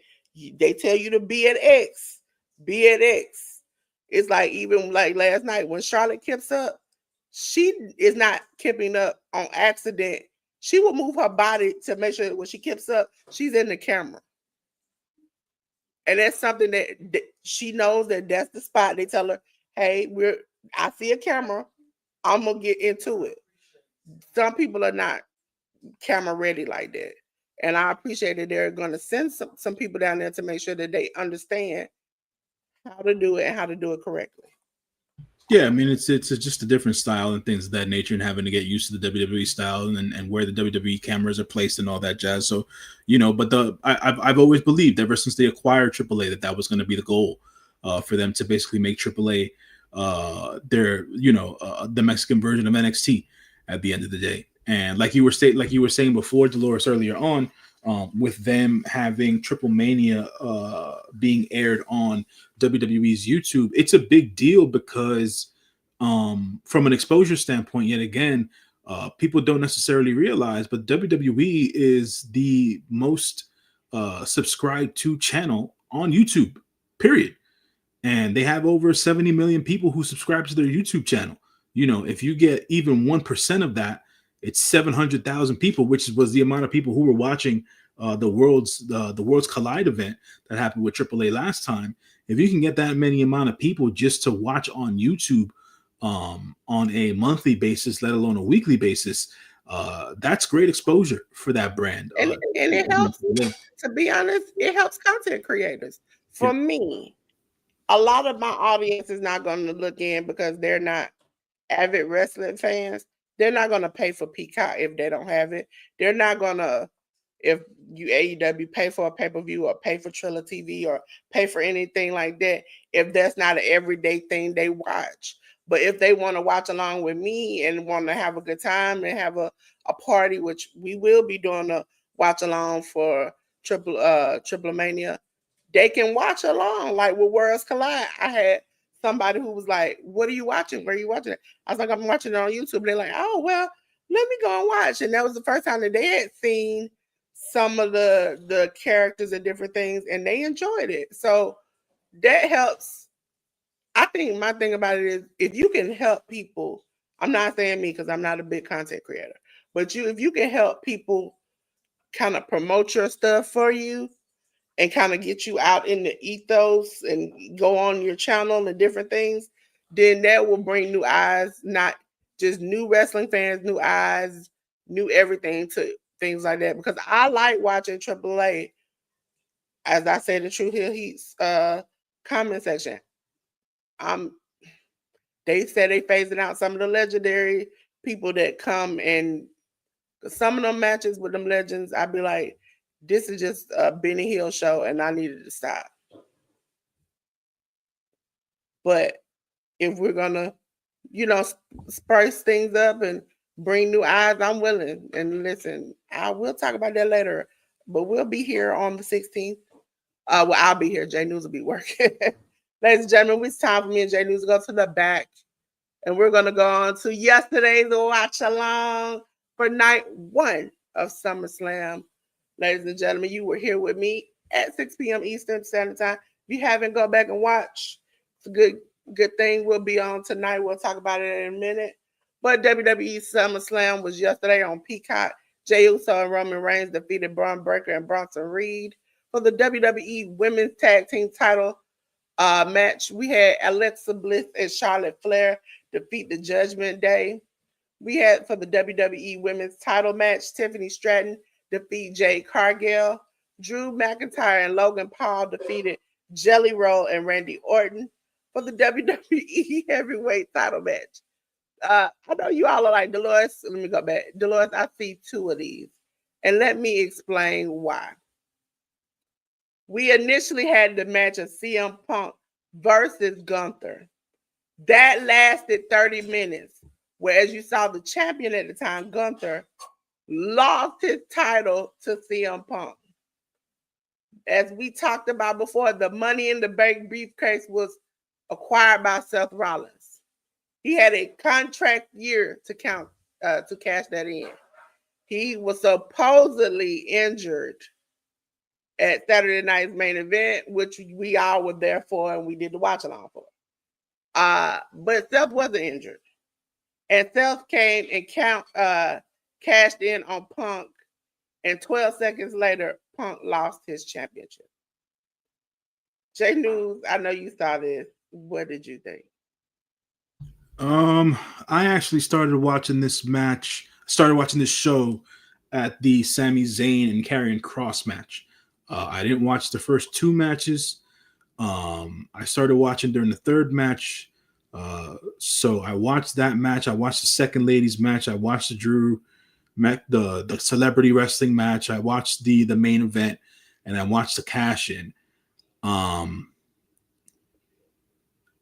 tell you to be at X, be at X. It's like even like last night when Charlotte kips up, she is not kipping up on accident. She will move her body to make sure that when she kips up, she's in the camera. And that's something that she knows that that's the spot. They tell her, hey, I see a camera. I'm gonna get into it. Some people are not camera ready like that. And I appreciate that they're gonna send some people down there to make sure that they understand how to do it and how to do it correctly. Yeah, I mean it's just a different style and things of that nature, and having to get used to the WWE style and where the WWE cameras are placed and all that jazz. So, but I've always believed ever since they acquired AAA that was going to be the goal, for them to basically make AAA their the Mexican version of NXT at the end of the day. And like you were saying before, Dolores, earlier on, with them having Triple Mania being aired on WWE's YouTube, it's a big deal because from an exposure standpoint, yet again, people don't necessarily realize, but WWE is the most subscribed to channel on YouTube, period. And they have over 70 million people who subscribe to their YouTube channel. If you get even 1% of that, it's 700,000 people, which was the amount of people who were watching the Worlds Collide event that happened with AAA last time. If you can get that many amount of people just to watch on YouTube on a monthly basis, let alone a weekly basis, that's great exposure for that brand. And it helps, to be honest, it helps content creators. For me, a lot of my audience is not going to look in because they're not avid wrestling fans. They're not going to pay for Peacock if they don't have it. They're not going to, if you AEW, pay for a pay-per-view or pay for Trilla TV or pay for anything like that if that's not an everyday thing they watch. But if they want to watch along with me and want to have a good time and have a party, which we will be doing a watch along for Triple Mania, they can watch along. Like with Worlds Collide, I had somebody who was like, what are you watching? Where are you watching it? I was like, I'm watching it on YouTube. They're like, oh, well, let me go and watch. And that was the first time that they had seen some of the characters and different things, and they enjoyed it. So that helps. I think my thing about it is, if you can help people, I'm not saying me because I'm not a big content creator, but if you can help people kind of promote your stuff for you and kind of get you out in the ethos and go on your channel and different things, then that will bring new eyes, not just new wrestling fans, new eyes, new everything to things like that. Because I like watching AAA, as I say, the True Hill Heat's comment section. They said they phasing out some of the legendary people that come, and some of them matches with them legends, I'd be like, this is just a Benny Hill show and I needed to stop. But if we're gonna, spice things up and bring new eyes, I'm willing. And listen, I will talk about that later. But we'll be here on the 16th. Well, I'll be here. J News will be working. Ladies and gentlemen, it's time for me and J News to go to the back. And we're going to go on to yesterday's watch along for night 1 of SummerSlam. Ladies and gentlemen, you were here with me at 6 p.m. Eastern Standard Time. If you haven't, go back and watch. It's a good thing. We'll be on tonight. We'll talk about it in a minute. But WWE SummerSlam was yesterday on Peacock. Jey Uso and Roman Reigns defeated Braun Breaker and Bronson Reed for the WWE Women's Tag Team title match. We had Alexa Bliss and Charlotte Flair defeat the Judgment Day. We had for the WWE Women's Title match, Tiffany Stratton defeat Jade Cargill. Drew McIntyre and Logan Paul defeated Jelly Roll and Randy Orton for the WWE Heavyweight Title match. I know you all are like, Dolores, let me go back. Dolores, I see two of these. And let me explain why. We initially had the match of CM Punk versus Gunther. That lasted 30 minutes. Whereas you saw the champion at the time, Gunther, lost his title to CM Punk. As we talked about before, the Money in the Bank briefcase was acquired by Seth Rollins. He had a contract year to cash that in. He was supposedly injured at Saturday night's main event, which we all were there for and we did the watch along for. But Seth wasn't injured. And Seth came and cashed in on Punk, and 12 seconds later, Punk lost his championship. J News, I know you saw this. What did you think? I actually started watching this show at the Sami Zayn and Karrion Kross match. I didn't watch the first two matches. I started watching during the third match. So I watched that match. I watched the second ladies match. I watched the celebrity wrestling match. I watched the main event, and I watched the cash in.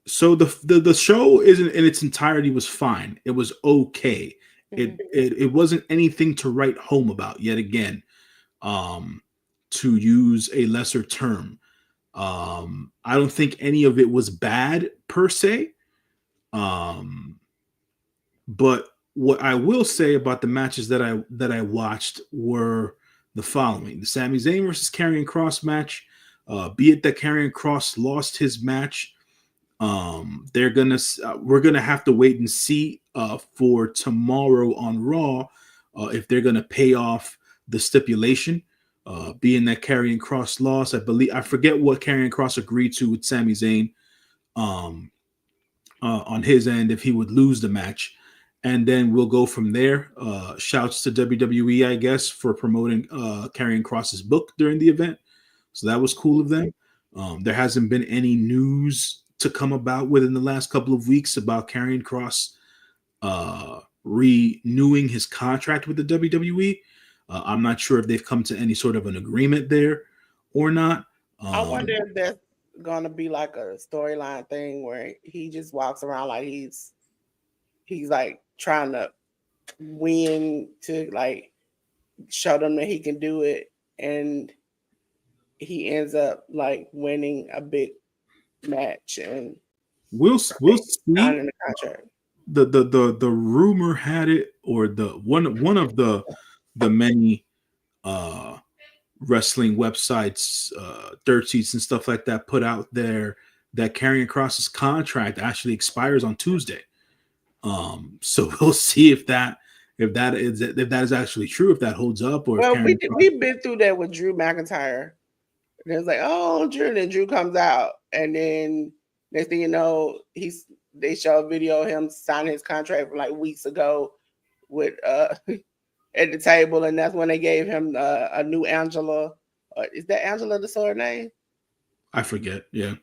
So the show isn't in its entirety was fine. It was okay. It wasn't anything to write home about yet again, to use a lesser term. I don't think any of it was bad per se. But what I will say about the matches that I watched were the following: the Sami Zayn versus Karrion Kross match. Be it that Karrion Kross lost his match, we're gonna have to wait and see for tomorrow on Raw if they're gonna pay off the stipulation. Being that Karrion Kross lost, I forget what Karrion Kross agreed to with Sami Zayn on his end if he would lose the match, and then we'll go from there. Shouts to WWE, I guess, for promoting Karrion Kross's book during the event. So that was cool of them. There hasn't been any news to come about within the last couple of weeks about Karrion Kross renewing his contract with the WWE. I'm not sure if they've come to any sort of an agreement there or not. I wonder if that's gonna be like a storyline thing where he just walks around like he's like trying to win to like show them that he can do it, and he ends up like winning a big match and we'll see. Signing the contract. The rumor had it, or the one of the many wrestling websites, dirt sheets and stuff like that put out there that Karrion Kross's contract actually expires on Tuesday. So we'll see if that is actually true, if that holds up, or well, we've been through that with Drew McIntyre. And it's like, oh, Drew, and then Drew comes out, and then next thing you know, they show a video of him signing his contract from like weeks ago with at the table, and that's when they gave him a new Angela. Is that Angela the sword name? I forget. Yeah.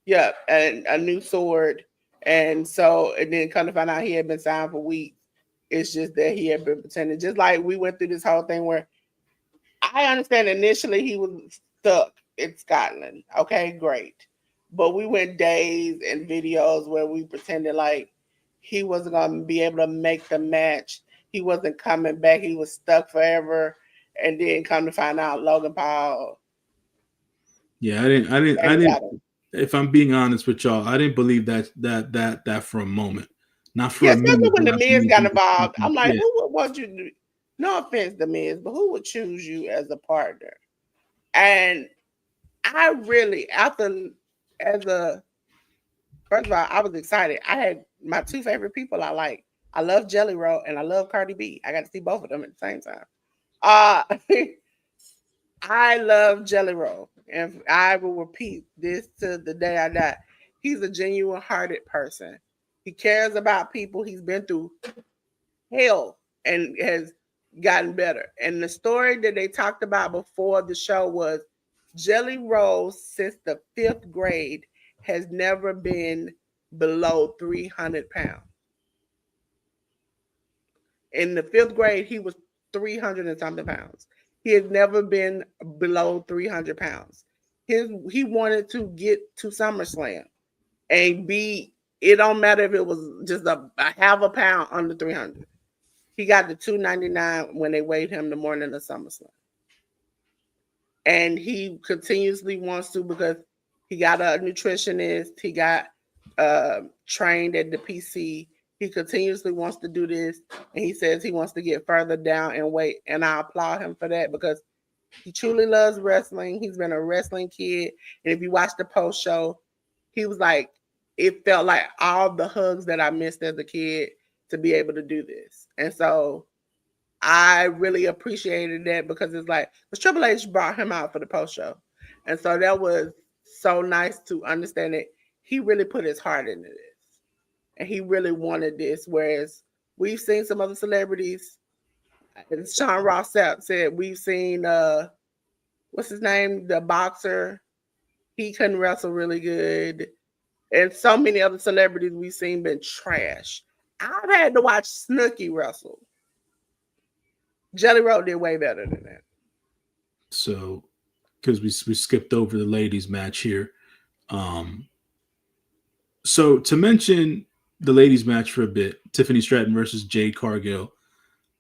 Yeah, and a new sword. And so, and then come to find out he had been signed for weeks. It's just that he had been pretending. Just like we went through this whole thing where I understand initially he was stuck in Scotland. Okay, great. But we went days and videos where we pretended like he wasn't going to be able to make the match. He wasn't coming back. He was stuck forever. And then come to find out Logan Paul. Yeah, I didn't. If I'm being honest with y'all, I didn't believe that for a moment. Not for a minute. Especially when the Miz got involved. I'm like, who would want you to do? No offense, the Miz, but who would choose you as a partner? And I really, first of all, I was excited. I had my two favorite people I like. I love Jelly Roll and I love Cardi B. I got to see both of them at the same time. I love Jelly Roll. And I will repeat this to the day I die. He's a genuine hearted person. He cares about people. He's been through hell and has gotten better. And the story that they talked about before the show was Jelly Rolls since the 5th grade has never been below 300 pounds. In the 5th grade, he was 300 and something pounds. He had never been below 300 pounds. He wanted to get to SummerSlam and be. It don't matter if it was just a half a pound under 300. He got to 299 when they weighed him the morning of SummerSlam, and he continuously wants to because he got a nutritionist. He got trained at the PC. He continuously wants to do this, and he says he wants to get further down in weight. And I applaud him for that because he truly loves wrestling. He's been a wrestling kid, and if you watch the post show, he was like, it felt like all the hugs that I missed as a kid to be able to do this. And so I really appreciated that because it's like, because Triple H brought him out for the post show. And so that was so nice to understand that he really put his heart into this. And he really wanted this. Whereas we've seen some other celebrities, as Sean Ross said, we've seen, what's his name? The boxer. He couldn't wrestle really good. And so many other celebrities we've seen been trash. I've had to watch Snooki wrestle. Jelly Roll did way better than that. So, because we skipped over the ladies match here. So to mention the ladies match for a bit, Tiffany Stratton versus Jade Cargill.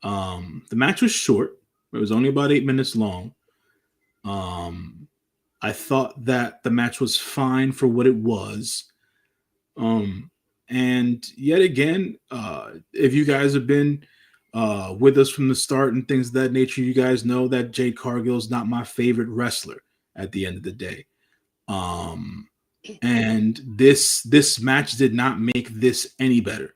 The match was short. It was only about 8 minutes long. I thought that the match was fine for what it was. And yet again, if you guys have been with us from the start and things of that nature, you guys know that Jade Cargill is not my favorite wrestler at the end of the day. And this match did not make this any better.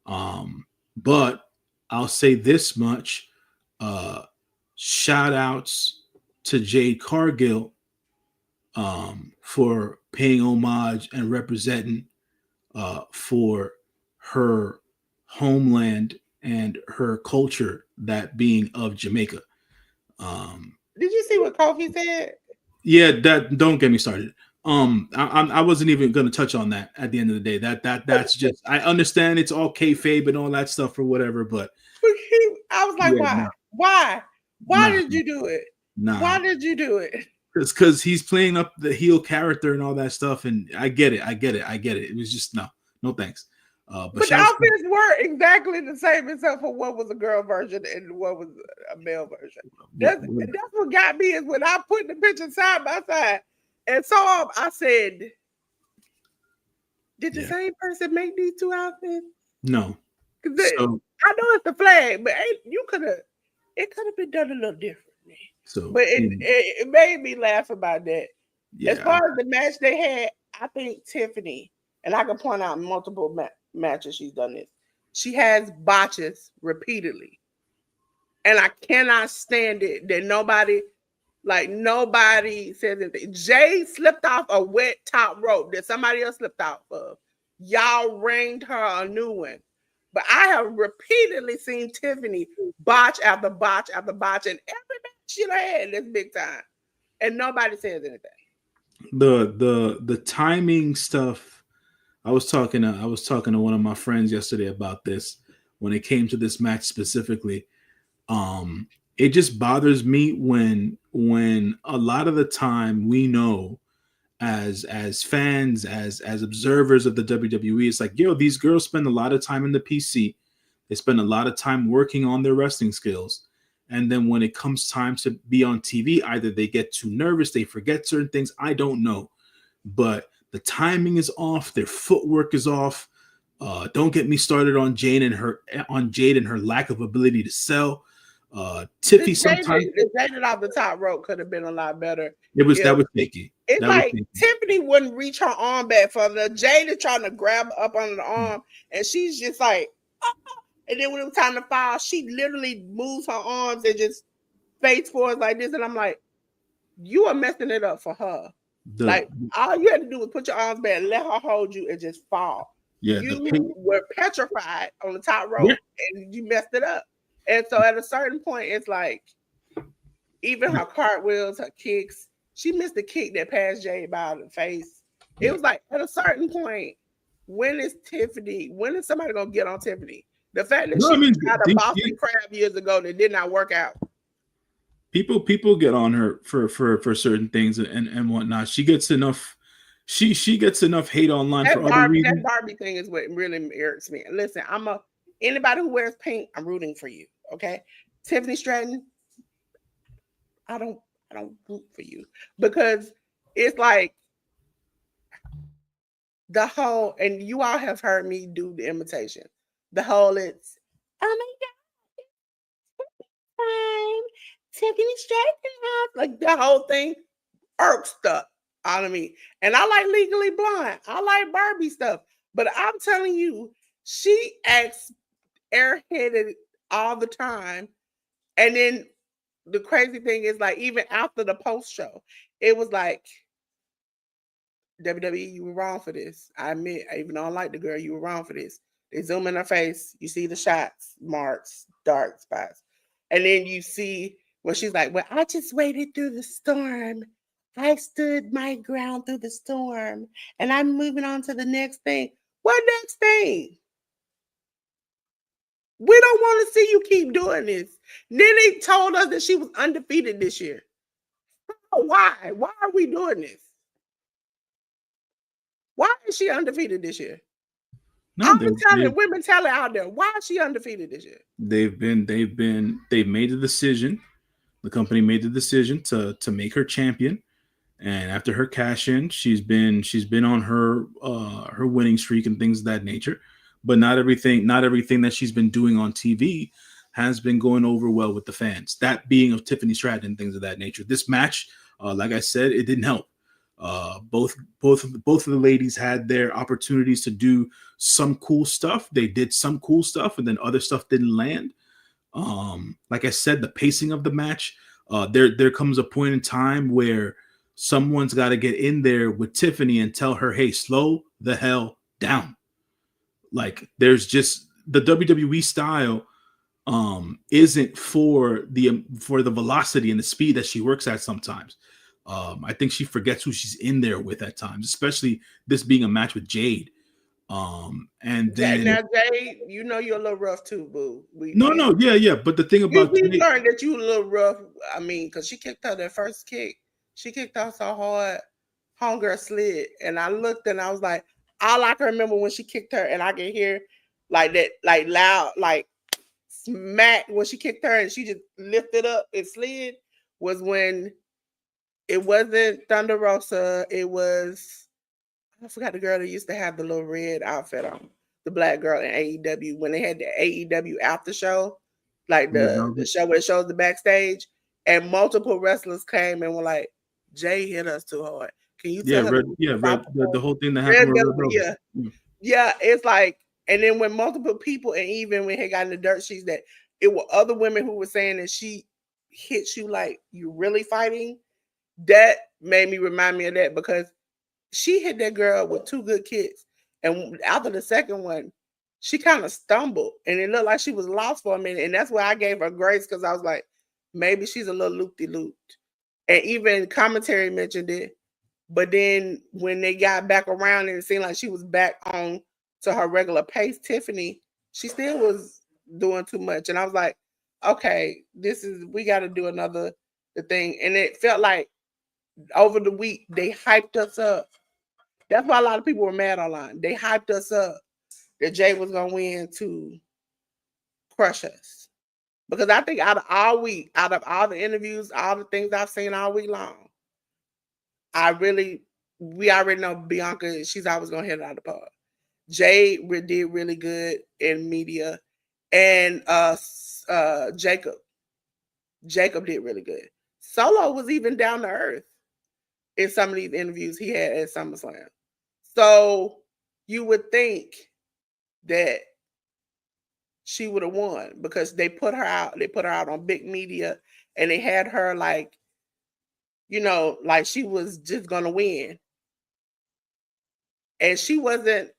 But I'll say this much, shout outs to Jade Cargill for paying homage and representing for her homeland and her culture, that being of Jamaica. Did you see what Kofi said? Yeah, that don't get me started. I wasn't even going to touch on that at the end of the day. That's just, I understand it's all kayfabe and all that stuff or whatever, but I was like, yeah, why did you do it? Why did you do it? Because he's playing up the heel character and all that stuff, and I get it. It was just no thanks. But the outfits were exactly the same except for what was a girl version and what was a male version. That's what got me is when I put the picture side by side and saw them, I said, did the same person make these two outfits? No. So, I know it's the flag, but it could have been done a little differently. So, but it made me laugh about that. Yeah. As far as the match they had, I think Tiffany, and I can point out multiple matches she's done this. She has botches repeatedly. And I cannot stand it that nobody says anything. Jay slipped off a wet top rope that somebody else slipped off of. Y'all ringed her a new one. But I have repeatedly seen Tiffany botch after botch after botch, and every match she had this big time, and nobody says anything. The timing stuff. I was talking to one of my friends yesterday about this when it came to this match specifically. It just bothers me when a lot of the time we know as fans, as observers of the WWE, it's like, yo, these girls spend a lot of time in the PC. They spend a lot of time working on their wrestling skills. And then when it comes time to be on TV, either they get too nervous, they forget certain things. I don't know. But the timing is off. Their footwork is off. Don't get me started on Jade and her lack of ability to sell. Tiffy sometimes the Jade off the top rope could have been a lot better. That was shaky. It's like Tiffany wouldn't reach her arm back further. Jade is trying to grab her up under the arm, and she's just like, and then when it was time to fall, she literally moves her arms and just face forward like this. And I'm like, you are messing it up for her. Like all you had to do was put your arms back and let her hold you and just fall. Yeah, You were petrified on the top yeah. rope and you messed it up. And so at a certain point, it's like even her cartwheels, her kicks, she missed the kick that passed Jay by the face. It was like at a certain point, when is somebody gonna get on Tiffany? The fact that No, I she mean, tried a Boston Crab years ago that did not work out. people get on her for certain things and whatnot. She gets enough. She gets enough hate online for other That reasons. Barbie thing is what really irrits me. Listen, anybody who wears pink, I'm rooting for you. Okay, Tiffany Stratton, I don't root for you because it's like the whole, and you all have heard me do the imitation. The whole it's oh my god, time Tiffany Stratton house, like the whole thing irks stuff out of me. And I like Legally Blonde. I like Barbie stuff, but I'm telling you, she acts airheaded all the time. And then the crazy thing is, like, even after the post show, it was like, WWE, you were wrong for this. I admit, even though I like the girl, you were wrong for this. They zoom in her face, you see the shots, marks, dark spots. And then you see when she's like, well, I just waited through the storm. I stood my ground through the storm. And I'm moving on to the next thing. What next thing? We don't want to see you keep doing this. Then they told us that she was undefeated this year. Why? Why are we doing this? Why is she undefeated this year? No, Women tell it out there. Why is she undefeated this year? they've made the decision. The company made the decision to make her champion. And after her cash in, she's been on her winning streak and things of that nature. But not everything that she's been doing on TV has been going over well with the fans. That being of Tiffany Stratton and things of that nature. This match, like I said, it didn't help. Both of the ladies had their opportunities to do some cool stuff. They did some cool stuff, and then other stuff didn't land. Like I said, the pacing of the match. There comes a point in time where someone's got to get in there with Tiffany and tell her, hey, slow the hell down. Like, there's just the WWE style isn't for the velocity and the speed that she works at sometimes. I think she forgets who she's in there with at times, especially this being a match with Jade. And then now, Jade, you know you're a little rough too, boo. Yeah. But the thing about we learned that you a little rough. I mean, because she kicked her that first kick. She kicked her so hard, homegirl slid, and I looked and I was like, all I can remember when she kicked her, and I can hear like that, like loud, like smack when she kicked her, and she just lifted up and slid. Was when it wasn't Thunder Rosa. It was, I forgot the girl that used to have the little red outfit on. The black girl in AEW when they had the AEW after show, like the show where it shows the backstage, and multiple wrestlers came and were like, "Jay hit us too hard. Can you tell her?" The whole thing that happened with Red yeah. It's like, and then when multiple people, and even when he got in the dirt sheets, that it were other women who were saying that she hits you like you really fighting. That made me remind me of that because she hit that girl with two good kicks. And after the second one, she kind of stumbled and it looked like she was lost for a minute. And that's why I gave her grace because I was like, maybe she's a little loop-de-looped. And even commentary mentioned it. But then when they got back around and it seemed like she was back on to her regular pace, Tiffany, she still was doing too much. And I was like, okay, we got to do the thing. And it felt like over the week, they hyped us up. That's why a lot of people were mad online. They hyped us up that Jay was going to win to crush us. Because I think out of all the interviews, all the things I've seen all week long, we already know Bianca, she's always going to hit it out of the park. Jay did really good in media. And Jacob did really good. Solo was even down to earth in some of these interviews he had at SummerSlam. So you would think that she would have won because they put her out. They put her out on big media and they had her like, like she was just going to win. And she wasn't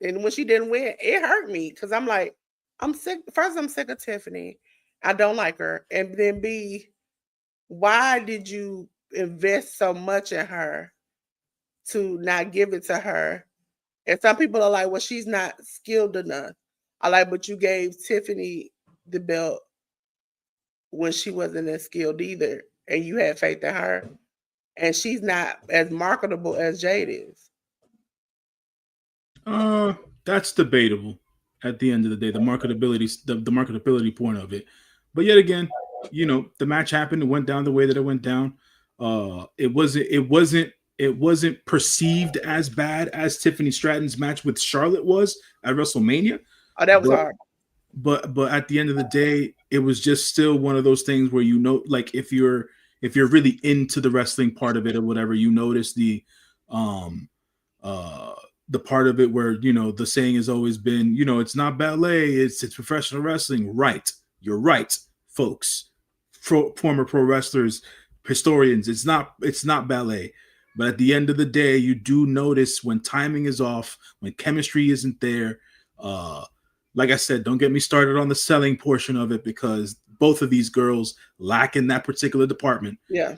And when she didn't win, it hurt me because I'm like, I'm sick. First, I'm sick of Tiffany. I don't like her. And then B, why did you invest so much in her to not give it to her? And some people are like, well, she's not skilled enough. I like, but you gave Tiffany the belt when she wasn't as skilled either, and you had faith in her, and she's not as marketable as Jade is. That's debatable. At the end of the day, the marketability point of it. But yet again, the match happened. It went down the way that it went down. It wasn't perceived as bad as Tiffany Stratton's match with Charlotte was at WrestleMania. Oh, that was But hard. but at the end of the day, it was just still one of those things where like if you're really into the wrestling part of it or whatever, you notice um the part of it where the saying has always been, it's not ballet, it's professional wrestling. Right, you're right, folks. Former pro wrestlers, historians, it's not ballet. But at the end of the day, you do notice when timing is off, when chemistry isn't there. Like I said, don't get me started on the selling portion of it, because both of these girls lack in that particular department. Yeah.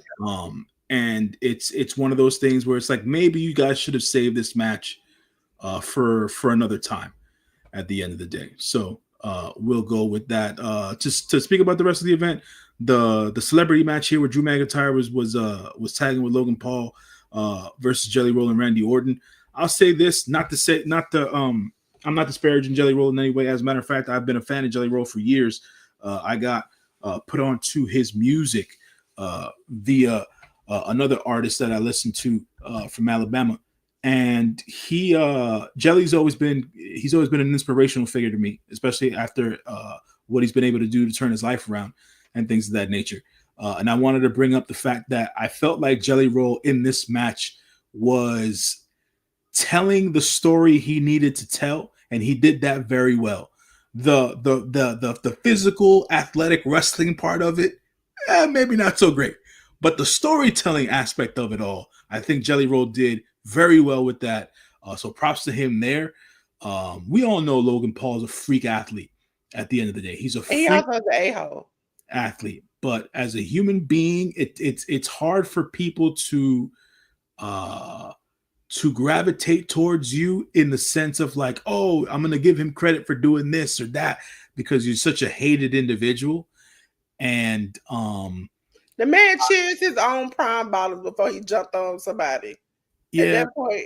And it's one of those things where it's like, maybe you guys should have saved this match for another time at the end of the day. So we'll go with that. Just to speak about the rest of the event, the celebrity match here where Drew McIntyre was tagging with Logan Paul versus Jelly Roll and Randy Orton. I'll say this, I'm not disparaging Jelly Roll in any way. As a matter of fact, I've been a fan of Jelly Roll for years. I got put on to his music via another artist that I listened to from Alabama. And Jelly's always been an inspirational figure to me, especially after what he's been able to do to turn his life around and things of that nature. And I wanted to bring up the fact that I felt like Jelly Roll in this match was telling the story he needed to tell, and he did that very well. The physical, athletic wrestling part of it, maybe not so great, but the storytelling aspect of it all, I think Jelly Roll did very well with that. So props to him there. We all know Logan Paul is a freak athlete. At the end of the day, he's a And he freak also is an a-hole. athlete. But as a human being, it's hard for people to gravitate towards you in the sense of like, oh, I'm gonna give him credit for doing this or that because you're such a hated individual. And The man cheers his own prime bottles before he jumped on somebody. At yeah, that point,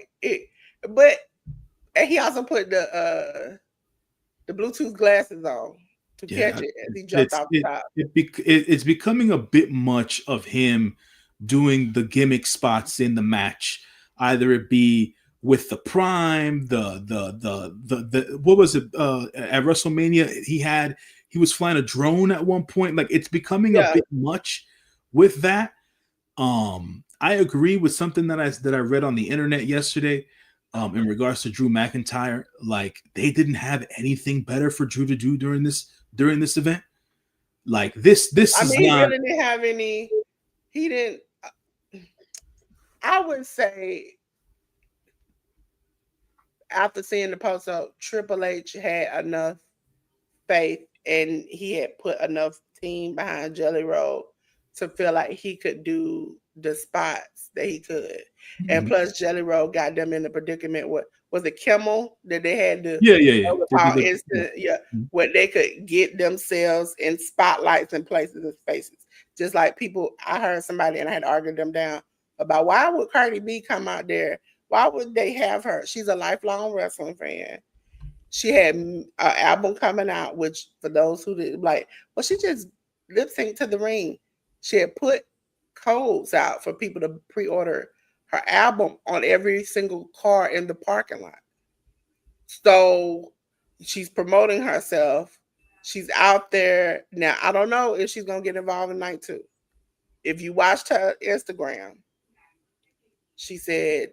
and he also put the Bluetooth glasses on to catch yeah, it as he jumped off the top. it's becoming a bit much of him doing the gimmick spots in the match, either it be with the Prime, the what was it at WrestleMania? He was flying a drone at one point. Like, it's becoming a bit much with that. I agree with something that I read on the internet yesterday. In regards to Drew McIntyre, like, they didn't have anything better for Drew to do during this event. Like, this I is mean, he not. really didn't have any. He didn't. I would say after seeing the post up, Triple H had enough faith and he had put enough team behind Jelly Roll to feel like he could do the spots that he could. And plus, Jelly Roll got them in the predicament. What was it, Kimmel, that they had to Yeah. where they could get themselves in spotlights and places and spaces. Just like people, I heard somebody and I had argued them down about why would Cardi B come out there? Why would they have her? She's a lifelong wrestling fan. She had an album coming out, which for those who did like, well, she just lip synced to the ring. She had put codes out for people to pre-order her album on every single car in the parking lot. So she's promoting herself. She's out there. Now, I don't know if she's going to get involved in night two. If you watched her Instagram, she said,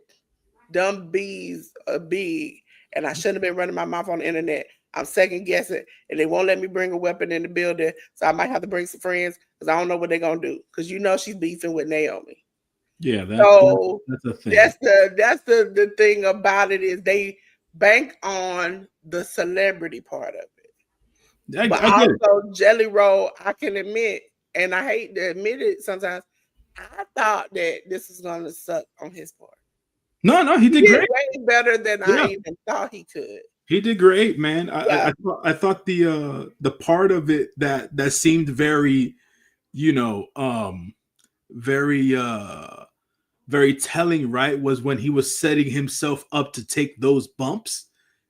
dumb bees are big, and I shouldn't have been running my mouth on the internet. I'm second guessing, and they won't let me bring a weapon in the building, so I might have to bring some friends because I don't know what they're gonna do. Because she's beefing with Naomi. Yeah, So that's a thing. that's the thing about it is they bank on the celebrity part of it. But I get it. also Jelly Roll, I can admit, and I hate to admit it sometimes, I thought that this was gonna suck on his part. No, he He did did great. way better than I Yeah, even thought he could. he did great, man. Yeah, I thought the part of it that seemed very, you know, very very telling, right, was when he was setting himself up to take those bumps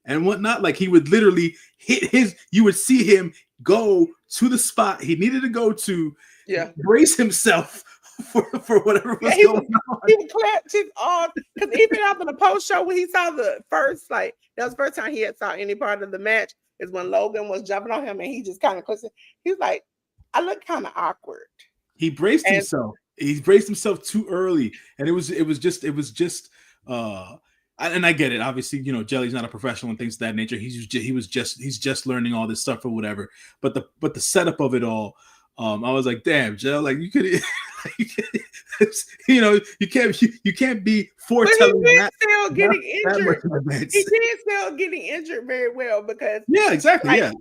and whatnot. Like he would literally hit his, you would see him go to the spot he needed to go to, yeah. brace himself for whatever Yeah, was going on. he would clench his arm because even after the post show when he saw the first, like that was the first time he had saw any part of the match is when Logan was jumping on him and he just kind of clicks it. He's like, I look kind of awkward. He braced And himself. He braced himself too early, and it was just. And I get it. Obviously, you know, Jelly's not a professional and things of that nature. He's just learning all this stuff or whatever. But the setup of it all, I was like, damn, Jell, like you could, you know, you can't be foretelling but he did still getting injured. that He did still getting injured very well because yeah, exactly. like Yeah,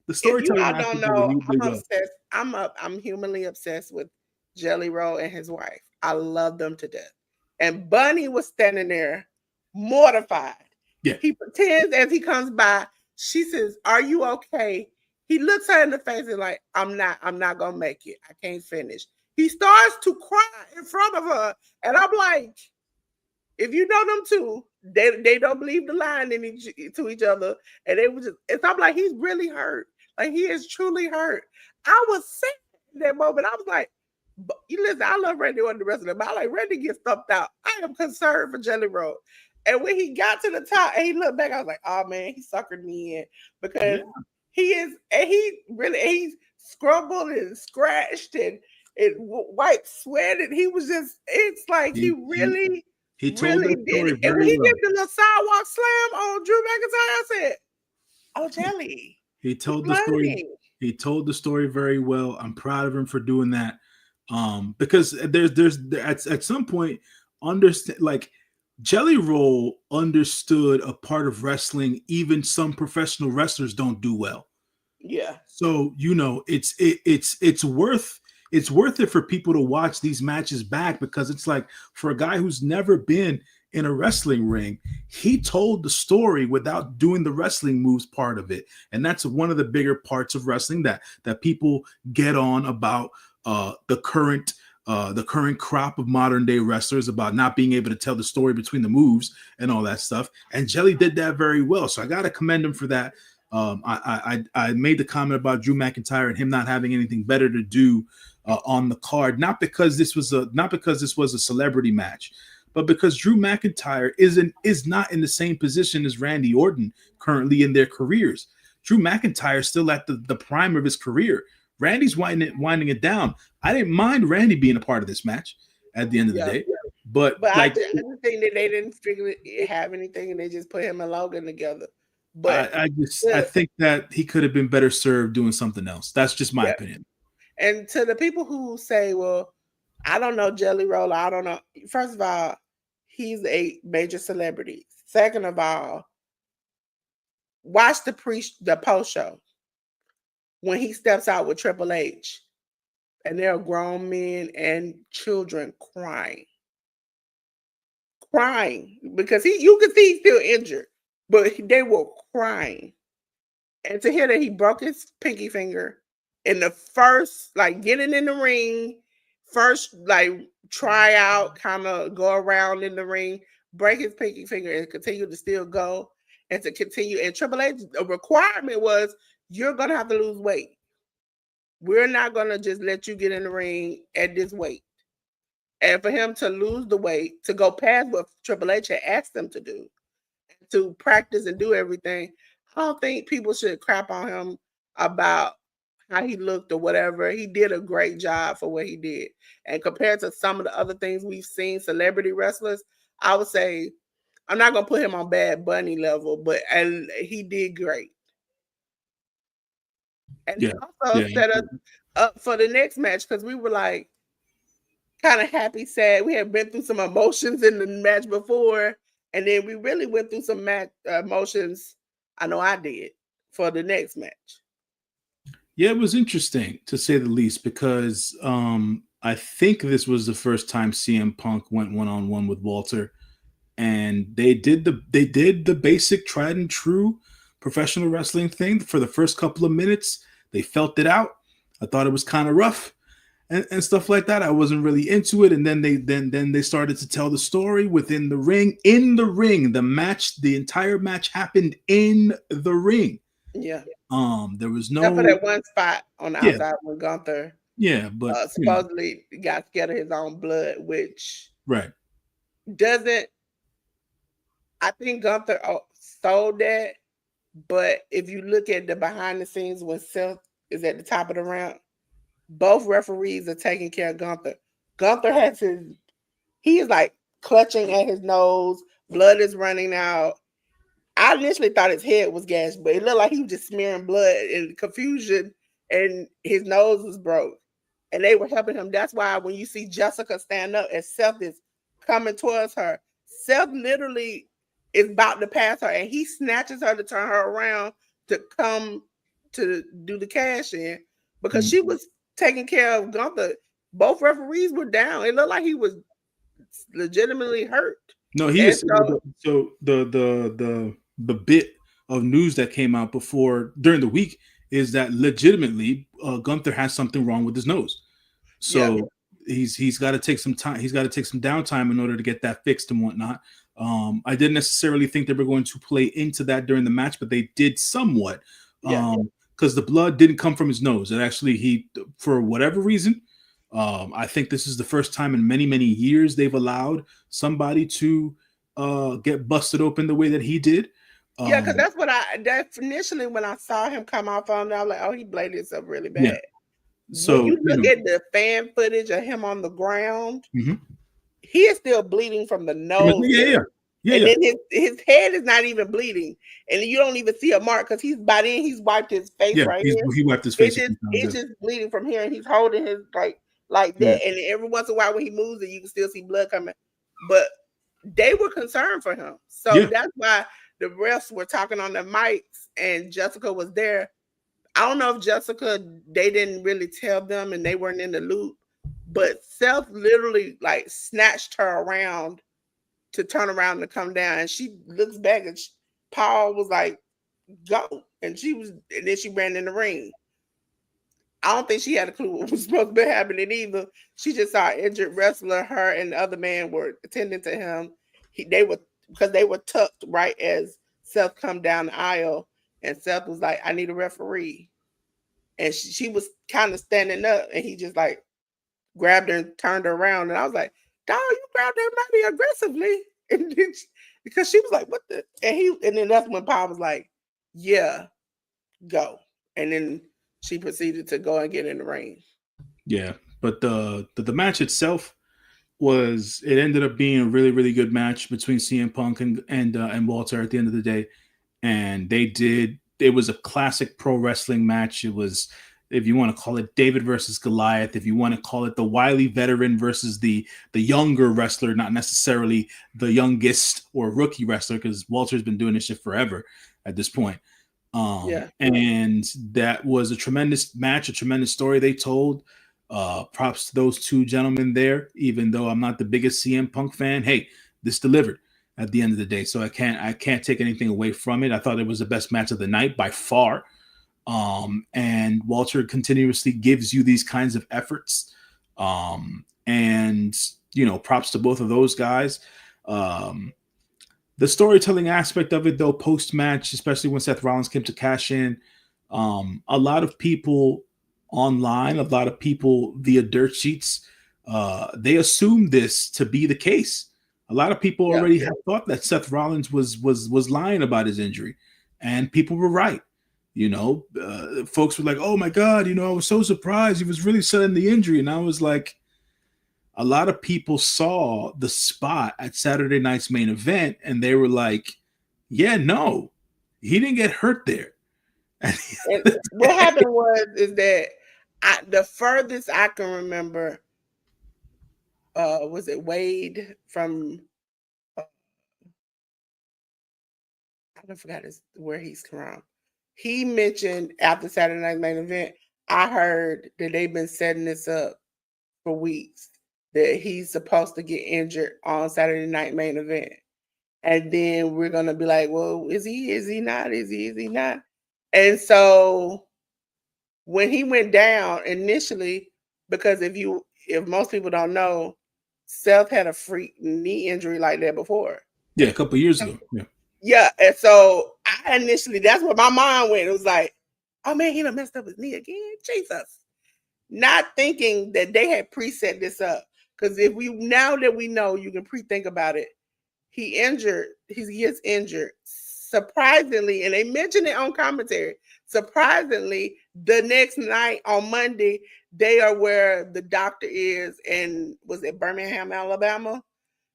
the if you storytelling all don't aspect of it, know, he I'm did well. obsessed. I'm humanly obsessed with Jelly Roll and his wife. I love them to death. And Bunny was standing there mortified. Yeah. He pretends as he comes by. She says, "Are you okay?" He looks her in the face and like, I'm not gonna make it. I can't finish. He starts to cry in front of her. And I'm like, if you know them two, they don't believe the line to each other. And they was just, it's I'm like, he's really hurt. Like he is truly hurt. I was sick in that moment. I was like, you listen, I love Randy on the rest of them. I like Randy gets stumped out. I am concerned for Jelly Roll. And when he got to the top and he looked back, I was like, oh man, he suckered me in because he is, and he's scrumbled and scratched and wiped sweat. And he was just, it's like he really told that did story it. And very when he well. did the little sidewalk slam on Drew McIntyre, I said, oh, Jelly. He told the story. He told the story very well. I'm proud of him for doing that. Because there's at some point, understand, like Jelly Roll understood a part of wrestling even some professional wrestlers don't do well. Yeah. So you know it's worth it for people to watch these matches back, because it's like, for a guy who's never been in a wrestling ring, he told the story without doing the wrestling moves part of it. And that's one of the bigger parts of wrestling that people get on about the current crop of modern day wrestlers, about not being able to tell the story between the moves and all that stuff. And Jelly did that very well. So I got to commend him for that. I made the comment about Drew McIntyre and him not having anything better to do on the card, not because this was a celebrity match, but because Drew McIntyre is not in the same position as Randy Orton currently in their careers. Drew McIntyre is still at the prime of his career. Randy's winding it down. I didn't mind Randy being a part of this match at the end of the day, but like, I just think that they didn't have anything and they just put him and Logan together. But I think that he could have been better served doing something else. That's just my opinion. And to the people who say, well, I don't know Jelly Roll, I don't know. First of all, he's a major celebrity. Second of all, watch the post show when he steps out with Triple H and there are grown men and children crying because you could see he's still injured, but they were crying. And to hear that he broke his pinky finger in the first, like getting in the ring, first like try out, kind of go around in the ring, break his pinky finger and continue to still go and to continue. And Triple H, the requirement was you're going to have to lose weight. We're not going to just let you get in the ring at this weight. And for him to lose the weight, to go past what Triple H had asked him to do, to practice and do everything, I don't think people should crap on him about how he looked or whatever. He did a great job for what he did. And compared to some of the other things we've seen, celebrity wrestlers, I would say, I'm not going to put him on Bad Bunny level, but he did great. And he also set us up for the next match because we were like kind of happy, sad. We had been through some emotions in the match before. And then we really went through some match emotions. I know I did for the next match. Yeah, it was interesting to say the least because I think this was the first time CM Punk went one on one with Walter, and they did the basic tried and true professional wrestling thing for the first couple of minutes. They felt it out. I thought it was kind of rough and stuff like that. I wasn't really into it, and then they started to tell the story within the ring. In the ring, the entire match happened in the ring. Yeah. There was Except for no that one spot on the yeah outside when Gunther but supposedly got scared of his own blood, which right. doesn't. I think Gunther sold that, but if you look at the behind the scenes when Seth is at the top of the ramp, both referees are taking care of Gunther. Gunther he is like clutching at his nose, blood is running out. I initially thought his head was gashed, but it looked like he was just smearing blood and confusion, and his nose was broke. And they were helping him. That's why when you see Jessica stand up and Seth is coming towards her, Seth literally is about to pass her, and he snatches her to turn her around to come to do the cash in because she was taking care of Gunther. Both referees were down. It looked like he was legitimately hurt. No, he And is. So the bit of news that came out before during the week is that legitimately Gunther has something wrong with his nose. So he's got to take some time. He's got to take some downtime in order to get that fixed and whatnot. I didn't necessarily think they were going to play into that during the match, but they did somewhat. Because the blood didn't come from his nose. It actually, for whatever reason, I think this is the first time in many, many years they've allowed somebody to get busted open the way that he did. Because that's what initially when I saw him come off on, I was like, oh, he bladed himself really bad. Yeah. So when you look at the fan footage of him on the ground, mm-hmm. he is still bleeding from the nose. And then his head is not even bleeding, and you don't even see a mark because he's wiped his face right here. He wiped his face. It's just bleeding from here, and he's holding his like that. And every once in a while when he moves it, you can still see blood coming. But they were concerned for him, so that's why the refs were talking on the mics, and Jessica was there. I don't know if Jessica, they didn't really tell them and they weren't in the loop, but Seth literally like snatched her around to turn around and come down. And she looks back and Paul was like, go. And then she ran in the ring. I don't think she had a clue what was supposed to be happening either. She just saw an injured wrestler. Her and the other man were attending to him. They were tucked right as Seth come down the aisle. And Seth was like, I need a referee. And she was kind of standing up, and he just like grabbed her and turned her around. And I was like, dog, you grabbed her mighty aggressively. And then because she was like, what the? And then that's when Paul was like, yeah, go. And then she proceeded to go and get in the ring. Yeah. But the match itself it ended up being a really, really good match between CM Punk and Walter at the end of the day. And it was a classic pro wrestling match. It was, if you want to call it David versus Goliath, if you want to call it the wily veteran versus the younger wrestler, not necessarily the youngest or rookie wrestler, because Walter's been doing this shit forever at this point. And that was a tremendous match, a tremendous story they told. Props to those two gentlemen there, even though I'm not the biggest CM Punk fan. Hey, this delivered at the end of the day, so I can't take anything away from it. I thought it was the best match of the night by far. And Walter continuously gives you these kinds of efforts. And props to both of those guys. The storytelling aspect of it, though, post-match, especially when Seth Rollins came to cash in, a lot of people online, a lot of people via dirt sheets, they assumed this to be the case. A lot of people already had thought that Seth Rollins was lying about his injury, and people were right. Folks were like, "Oh my God, I was so surprised he was really selling the injury," and I was like, a lot of people saw the spot at Saturday night's main event, and they were like, "Yeah, no, he didn't get hurt there." What happened is that the furthest I can remember, was it Wade from I forgot where he's from. He mentioned after Saturday Night's Main Event, I heard that they've been setting this up for weeks, that he's supposed to get injured on Saturday Night Main Event. And then we're gonna be like, well, is he not? Is he not? And so when he went down initially, because if most people don't know, Seth had a freak knee injury like that before. Yeah, a couple years ago. Yeah. Yeah, and so I initially, that's where my mind went. It was like, oh man, he done messed up his knee again. Jesus. Not thinking that they had preset this up. Because now that we know, you can pre-think about it. He gets injured. Surprisingly, and they mentioned it on commentary, surprisingly, the next night on Monday, they are where the doctor is, and was it Birmingham, Alabama?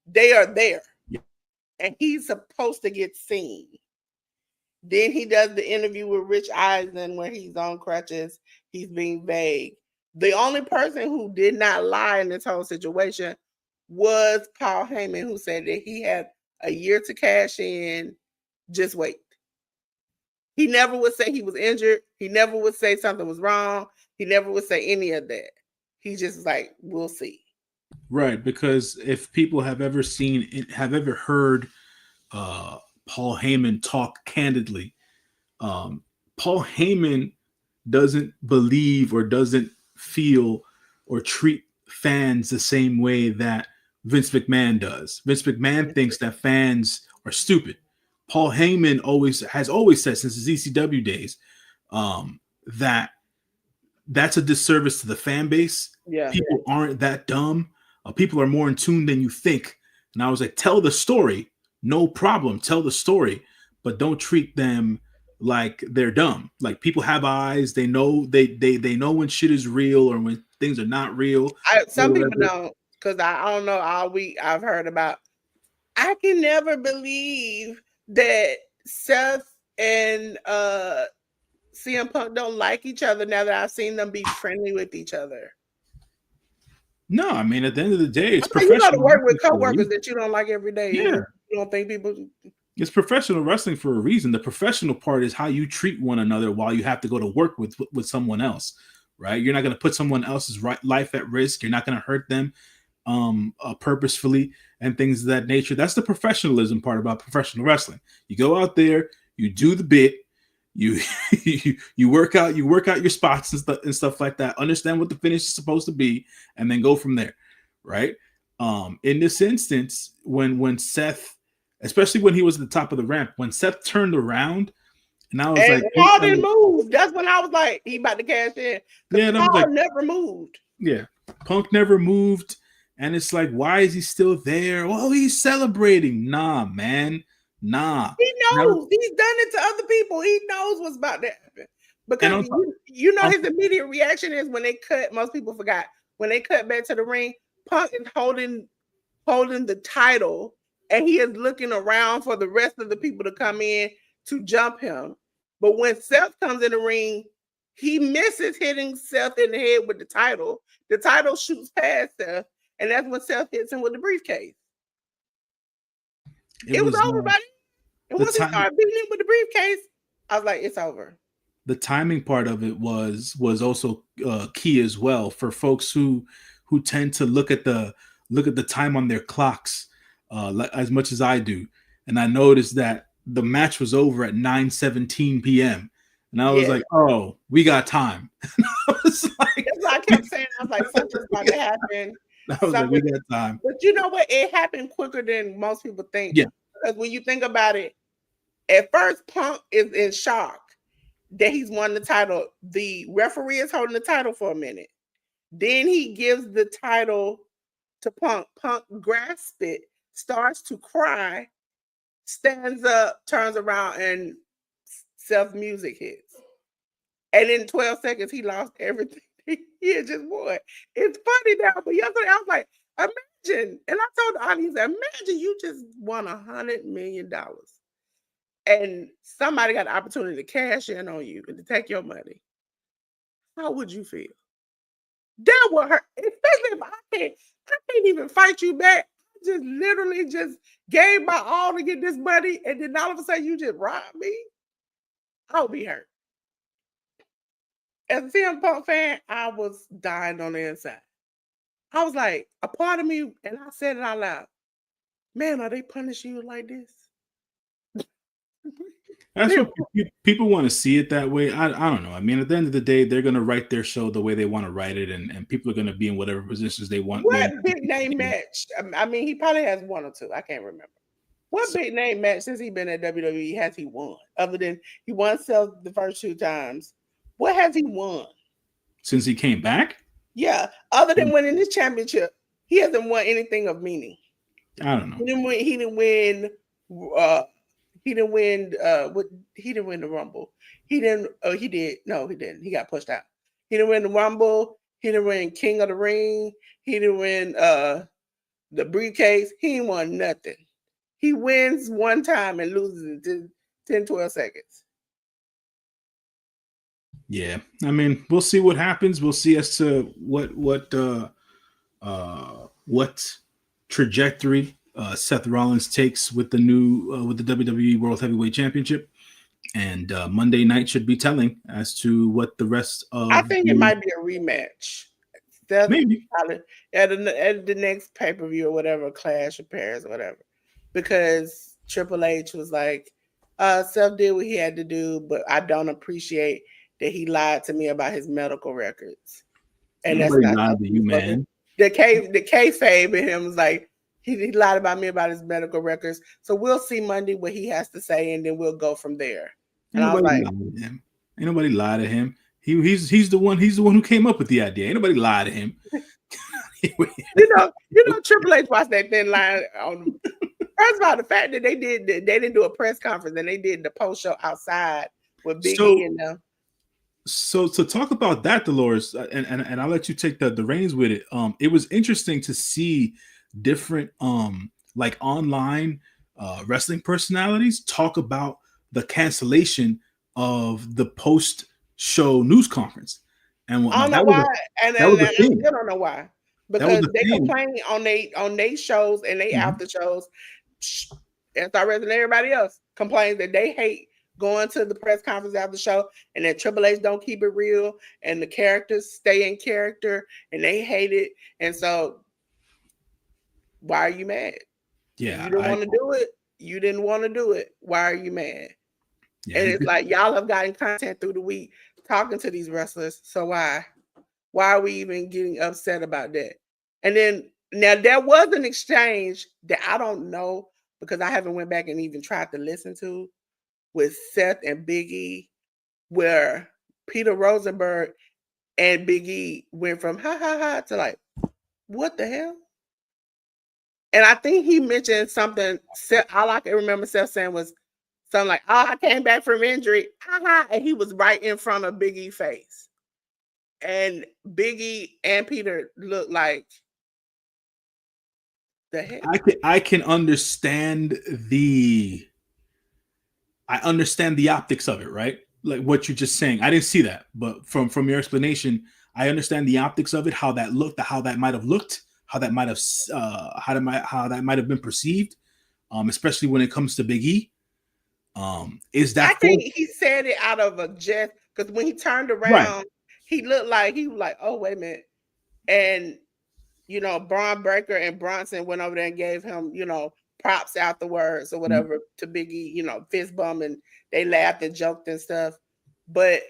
They are there. Yeah. And he's supposed to get seen. Then he does the interview with Rich Eisen where he's on crutches. He's being vague. The only person who did not lie in this whole situation was Paul Heyman, who said that he had a year to cash in. Just wait. He never would say he was injured. He never would say something was wrong. He never would say any of that. He just was like, we'll see. Right, because if people have ever heard Paul Heyman talk candidly, Paul Heyman doesn't believe or doesn't feel or treat fans the same way that Vince McMahon does. Vince McMahon thinks that fans are stupid. Paul Heyman has always said since his ECW days that that's a disservice to the fan base. Yeah. People aren't that dumb. People are more in tune than you think. And I was like, tell the story. No problem. Tell the story. But don't treat them like they're dumb. Like, people have eyes. They know they know when shit is real or when things are not real. Some people don't, because I don't know, all week I've heard about, I can never believe that Seth and CM Punk don't like each other now that I've seen them be friendly with each other. No, I mean, at the end of the day, it's professional. You got to work with coworkers that you don't like every day. Yeah. You don't think people... It's professional wrestling for a reason. The professional part is how you treat one another while you have to go to work with someone else, right? You're not going to put someone else's life at risk. You're not going to hurt them purposefully and things of that nature. That's the professionalism part about professional wrestling. You go out there, you do the bit, you you work out your spots and stuff like that. Understand what the finish is supposed to be, and then go from there, right? In this instance, when Seth, especially when he was at the top of the ramp, when Seth turned around, and I was like, Paul didn't move. That's when I was like, he about to cash in. Yeah, Paul never moved. Yeah, Punk never moved, and it's like, why is he still there? Oh, he's celebrating. Nah, man. Nah. He knows. He's done it to other people. He knows what's about to happen. Because you know his immediate reaction is when they cut, most people forgot, when they cut back to the ring, Punk is holding the title, and he is looking around for the rest of the people to come in to jump him. But when Seth comes in the ring, he misses hitting Seth in the head with the title. The title shoots past Seth, and that's when Seth hits him with the briefcase. It was over, buddy. And once he started beating him with the briefcase, I was like, it's over. The timing part of it was also key as well for folks who tend to look at the time on their clocks as much as I do. And I noticed that the match was over at 9:17 p.m. And I was like, oh, we got time. I was like, that's what I kept saying. I was like, something's about to happen. I was like, we got time. But you know what? It happened quicker than most people think. Yeah. Because when you think about it, at first, Punk is in shock that he's won the title. The referee is holding the title for a minute. Then he gives the title to Punk. Punk grasps it, starts to cry, stands up, turns around, and Seth's music hits. And in 12 seconds, he lost everything he had just won. It's funny now, but yesterday I was like, imagine, and I told the audience, imagine you just won $100 million. And somebody got the opportunity to cash in on you and to take your money. How would you feel? That would hurt, especially if I can't even fight you back. I just literally just gave my all to get this money, and then all of a sudden you just rob me. I'll be hurt. As a CM Punk fan, I was dying on the inside. I was like, a part of me, and I said it out loud, man, are they punishing you like this? That's what people want to see it that way. I don't know. I mean, at the end of the day, they're going to write their show the way they want to write it, and people are going to be in whatever positions they want. What big name match? I mean, he probably has one or two. I can't remember. What big name match since he been at WWE has he won? Other than he won Seth the first 2 times. What has he won? Since he came back? Yeah. Other than winning his championship, he hasn't won anything of meaning. I don't know. He didn't win. He didn't win the Rumble. He didn't. Oh, he did. No, he didn't. He got pushed out. He didn't win the Rumble. He didn't win King of the Ring. He didn't win the briefcase. He ain't won nothing. He wins one time and loses in 10, 12 seconds. Yeah, I mean, we'll see what happens. We'll see as to what trajectory Seth Rollins takes with the new with the WWE World Heavyweight Championship, and Monday night should be telling as to what the rest of. I think it might be a rematch. Maybe at the next pay-per-view or whatever, Clash of Paris or whatever, because Triple H was like, Seth did what he had to do, but I don't appreciate that he lied to me about his medical records. And nobody that's not lied to you, man. The kayfabe in him was like, he lied about me about his medical records. So we'll see Monday what he has to say, and then we'll go from there. And I was like, ain't nobody lied to him. He's the one who came up with the idea. Ain't nobody lied to him. you know, Triple H watched that thin line on. First of all, the fact that they didn't do a press conference and they did the post show outside with Big E and them. So to talk about that, Delores, and I'll let you take the reins with it. It was interesting to see different like online wrestling personalities talk about the cancellation of the post show news conference and whatnot. I don't know why, and I still don't know why, because they complain on they shows and they after shows. And SRS and everybody else complains that they hate going to the press conference after the show, and that Triple H don't keep it real, and the characters stay in character, and they hate it. And so, why are you mad? Yeah, you didn't want to do it. You didn't want to do it. Why are you mad? Yeah, and it's like y'all have gotten content through the week talking to these wrestlers. So why are we even getting upset about that? And then now there was an exchange that I don't know because I haven't went back and even tried to listen to with Seth and Big E, where Peter Rosenberg and Big E went from ha ha ha to like, what the hell? And I think he mentioned something. All I can remember Seth saying was something like, "Oh, I came back from injury," and he was right in front of Big E's face, and Big E and Peter looked like the heck. I can understand the optics of it, right? Like what you're just saying. I didn't see that, but from your explanation, I understand the optics of it, how that looked, how that might have looked, how that might have been perceived, especially when it comes to Big E. Is that? I think he said it out of a jest, because when he turned around, he looked like he was like, "Oh, wait a minute," and Braun Breaker and Bronson went over there and gave him, props afterwards or whatever to Big E, fist bump, and they laughed and joked and stuff. But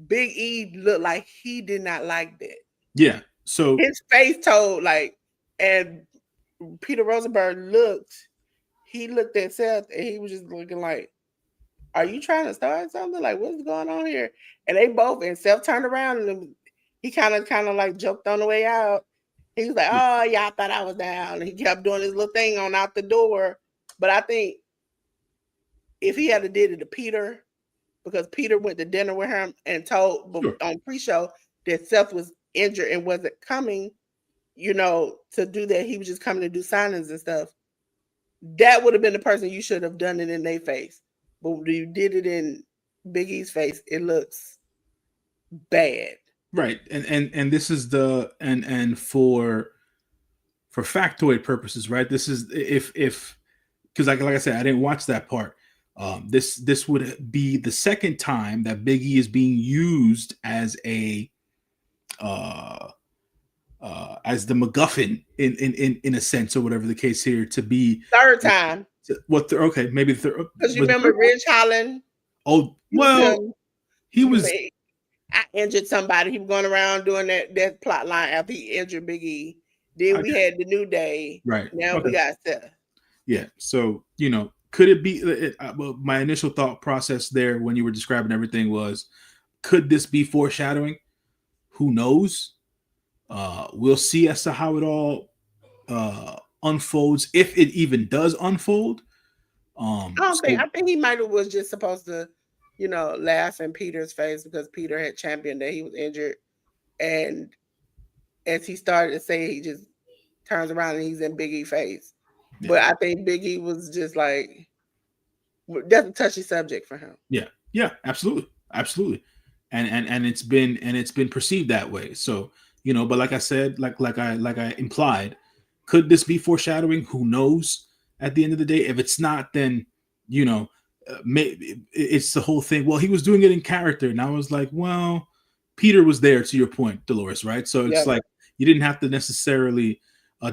Big E looked like he did not like that. Yeah. So his face told and Peter Rosenberg looked at Seth and he was just looking like, are you trying to start something? Like, what's going on here? And they both, and Seth turned around and he kind of like joked on the way out. He was like, "Oh, yeah, I thought I was down." And he kept doing his little thing on out the door. But I think if he had did it to Peter, because Peter went to dinner with him and told on pre-show that Seth was injured and wasn't coming, to do that. He was just coming to do signings and stuff. That would have been the person you should have done it in their face. But when you did it in Big E's face, it looks bad. Right. And this is and for for factoid purposes, right? This is if because like I said, I didn't watch that part. This would be the second time that Big E is being used as a as the MacGuffin in a sense, or whatever the case here, to be Third time. okay, maybe the Because you remember Ridge Holland? Oh, well, he was. I injured somebody. He was going around doing that plot line after he injured Big E. Then we had the New Day. Right. Now we got Seth. Yeah. So, could it be? Well, my initial thought process there when you were describing everything was, could this be foreshadowing? Who knows? We'll see as to how it all unfolds, if it even does unfold. I think he might have was just supposed to, laugh in Peter's face because Peter had championed that he was injured, and as he started to say, he just turns around and he's in Big E's face. Yeah. But I think Big E was just like, that's a touchy subject for him. Yeah, absolutely, and it's been perceived that way. So but like I said, like I implied, could this be foreshadowing? Who knows? At the end of the day, if it's not, then maybe it's the whole thing. Well, he was doing it in character, and I was like, well, Peter was there, to your point, Dolores, right? So it's like you didn't have to necessarily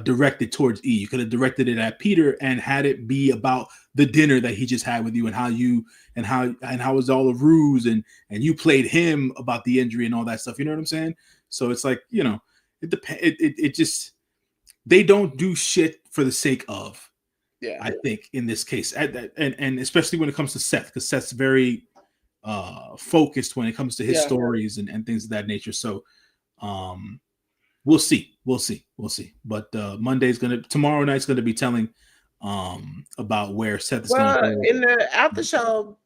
direct it towards E. You could have directed it at Peter and had it be about the dinner that he just had with you, and how it was all a ruse, and you played him about the injury and all that stuff. You know what I'm saying? So it's like, it depends. It just, they don't do shit for the sake of. Yeah, I think in this case, and especially when it comes to Seth, because Seth's very focused when it comes to his stories and things of that nature. So we'll see. But tomorrow night's gonna be telling about where Seth is going to go. In the after show,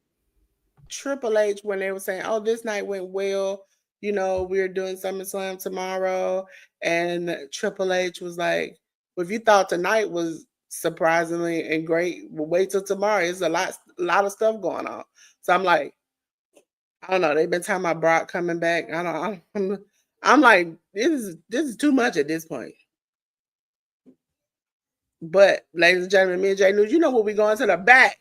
Triple H, when they were saying, "Oh, this night went well, we're doing SummerSlam tomorrow," and Triple H was like, "Well, if you thought tonight was surprisingly and great, we'll wait till tomorrow. There's a lot of stuff going on." So I'm like, I don't know. They've been talking about Brock coming back. I'm like, this is too much at this point. But, ladies and gentlemen, me and Jay News, we're going to the back.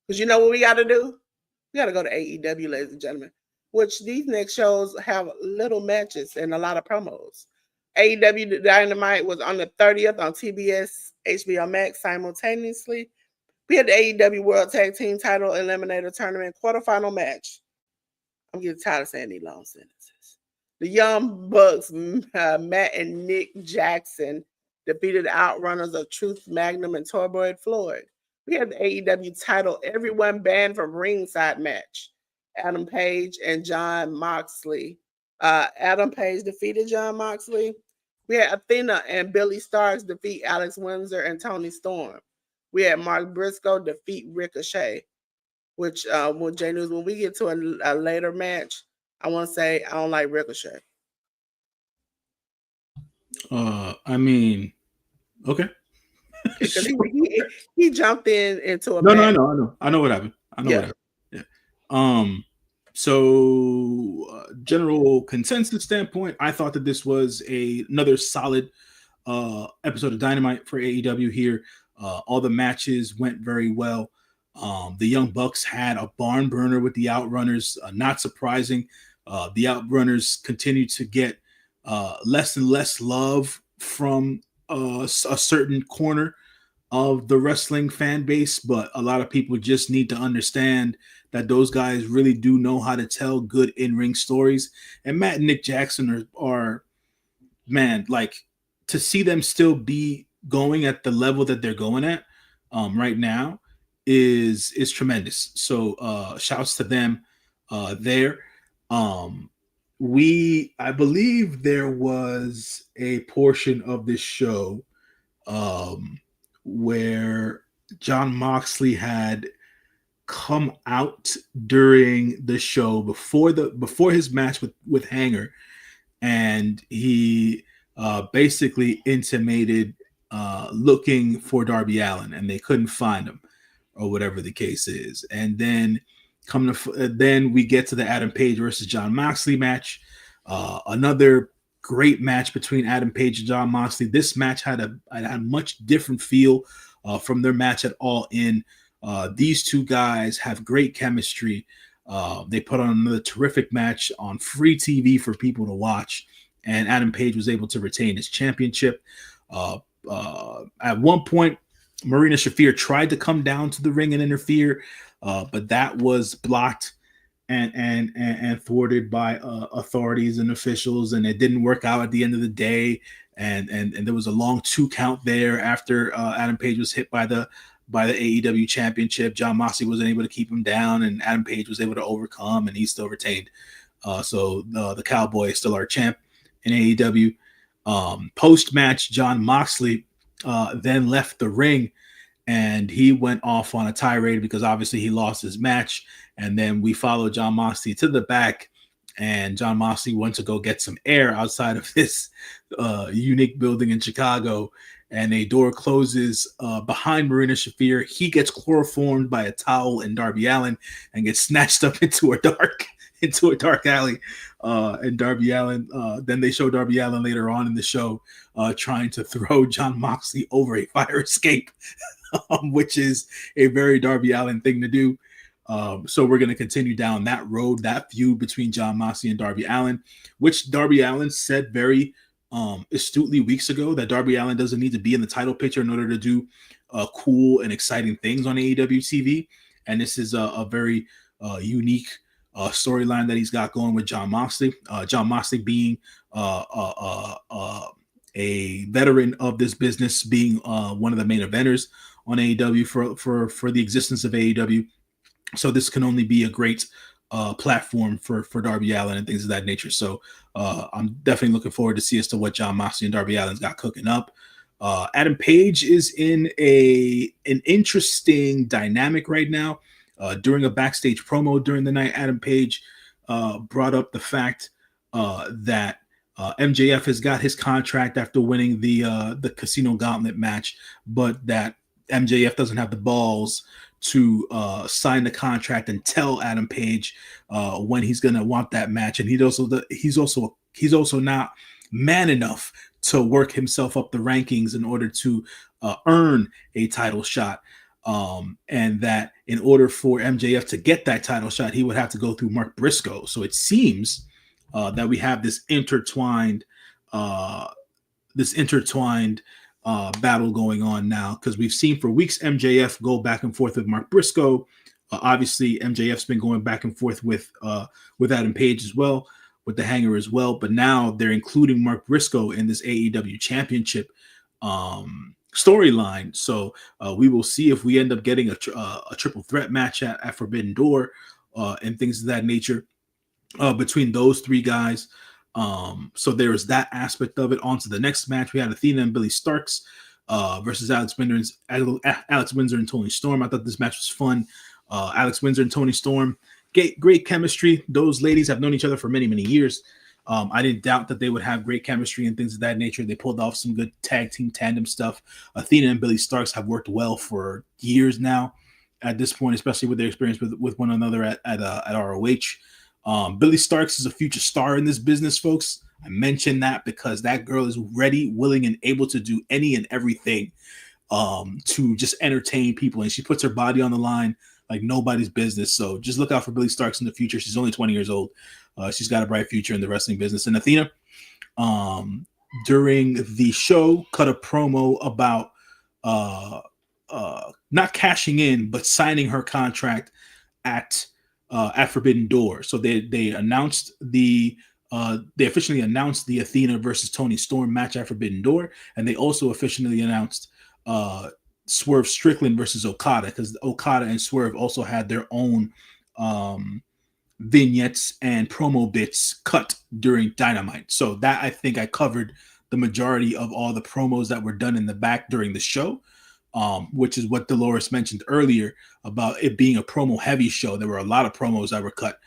Because you know what we got to do? We got to go to AEW, ladies and gentlemen. Which these next shows have little matches and a lot of promos. AEW Dynamite was on the 30th on TBS, HBO Max simultaneously. We had the AEW World Tag Team Title Eliminator Tournament quarterfinal match. I'm getting tired of saying these long sentences. The Young Bucks, Matt and Nick Jackson, defeated the Outrunners of Truth Magnum and Torboy Floyd. We had the AEW title everyone banned from ringside match. Adam Page and Jon Moxley. Adam Page defeated Jon Moxley. We had Athena and Billy Starks defeat Alex Windsor and Tony Storm. We had Mark Briscoe defeat Ricochet, which with J News, when we get to a later match, I want to say I don't like Ricochet. I mean, okay. Because he jumped into a match. I know what happened. What happened. Yeah. So general consensus standpoint, I thought that this was another solid episode of Dynamite for AEW here. All the matches went very well. The Young Bucks had a barn burner with the Outrunners. Not surprising. The Outrunners continue to get less and less love from a certain corner of the wrestling fan base, but a lot of people just need to understand that those guys really do know how to tell good in-ring stories. And Matt and Nick Jackson are man, like, to see them still be going at the level that they're going at right now is tremendous. So shouts to them there. I believe there was a portion of this show where Jon Moxley had come out during the show before his match with Hanger, and he basically intimated looking for Darby Allin, and they couldn't find him, or whatever the case is. And then then we get to the Adam Page versus Jon Moxley match, another great match between Adam Page and Jon Moxley. This match had a much different feel from their match at All In. These two guys have great chemistry. They put on another terrific match on free TV for people to watch, and Adam Page was able to retain his championship. At one point, Marina Shafir tried to come down to the ring and interfere, but that was blocked and thwarted by authorities and officials, and it didn't work out at the end of the day. And there was a long 2 count there after Adam Page was hit by the AEW championship. Jon Moxley wasn't able to keep him down, and Adam Page was able to overcome, and he still retained. So the Cowboy is still our champ in AEW. Post-match, Jon Moxley then left the ring, and he went off on a tirade because obviously he lost his match. And then we followed Jon Moxley to the back, and Jon Moxley went to go get some air outside of this unique building in Chicago, and a door closes behind Marina Shafir. He gets chloroformed by a towel and Darby Allin and gets snatched up into a dark alley. And Darby Allin, then they show Darby Allin later on in the show trying to throw Jon Moxley over a fire escape, which is a very Darby Allin thing to do. So we're going to continue down that road, that feud between Jon Moxley and Darby Allin, which Darby Allin said very astutely weeks ago that Darby Allin doesn't need to be in the title picture in order to do cool and exciting things on AEW TV. And this is a very unique storyline that he's got going with Jon Moxley. Jon Moxley being a veteran of this business, being one of the main eventers on AEW for the existence of AEW. So this can only be a great platform for Darby Allin and things of that nature. So I'm definitely looking forward to see as to what Jon Moxley and Darby Allin's got cooking up. Adam Page is in an interesting dynamic right now. During a backstage promo during the night, Adam Page brought up the fact that MJF has got his contract after winning the Casino Gauntlet match, but that MJF doesn't have the balls to sign the contract and tell Adam Page when he's going to want that match. And he's also not man enough to work himself up the rankings in order to earn a title shot. And that in order for MJF to get that title shot, he would have to go through Mark Briscoe. So it seems that we have this intertwined battle going on now, because we've seen for weeks MJF go back and forth with Mark Briscoe. Obviously, MJF's been going back and forth with Adam Page as well, with the Hanger as well. But now they're including Mark Briscoe in this AEW Championship storyline. So we will see if we end up getting a triple threat match at Forbidden Door and things of that nature between those three guys. So there is that aspect of it. On to the next match. We had Athena and Billy Starks versus Alex Windsor and Tony Storm. I thought this match was fun. Alex Windsor and Tony Storm, great chemistry. Those ladies have known each other for many, many years. I didn't doubt that they would have great chemistry and things of that nature. They pulled off some good tag team tandem stuff. Athena and Billy Starks have worked well for years now at this point, especially with their experience with one another at ROH. Billy Starks is a future star in this business, folks. I mention that because that girl is ready, willing, and able to do any and everything to just entertain people. And she puts her body on the line like nobody's business. So just look out for Billy Starks in the future. She's only 20 years old. She's got a bright future in the wrestling business. And Athena, during the show, cut a promo about not cashing in, but signing her contract at Forbidden Door. So they announced they officially announced the Athena versus Tony Storm match at Forbidden Door, and they also officially announced Swerve Strickland versus Okada, because Okada and Swerve also had their own vignettes and promo bits cut during Dynamite. So that, I think, I covered the majority of all the promos that were done in the back during the show. Which is what Delores mentioned earlier about it being a promo-heavy show. There were a lot of promos that were cut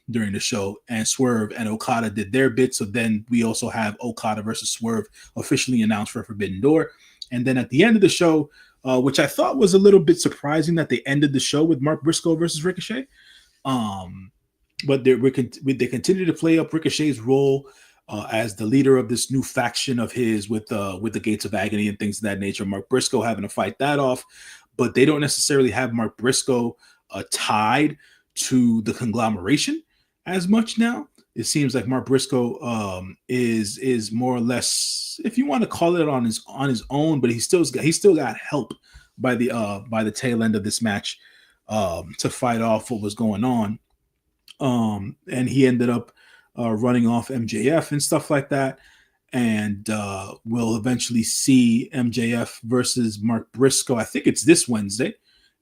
during the show, and Swerve and Okada did their bit. So then we also have Okada versus Swerve officially announced for Forbidden Door. And then at the end of the show, which I thought was a little bit surprising that they ended the show with Mark Briscoe versus Ricochet. But they continue to play up Ricochet's role as the leader of this new faction of his with the Gates of Agony and things of that nature. Mark Briscoe having to fight that off, but they don't necessarily have Mark Briscoe tied to the conglomeration as much now. It seems like Mark Briscoe is more or less, if you want to call it on his own, but he still got help by the tail end of this match to fight off what was going on. And he ended up running off MJF and stuff like that. And we'll eventually see MJF versus Mark Briscoe. I think it's this Wednesday,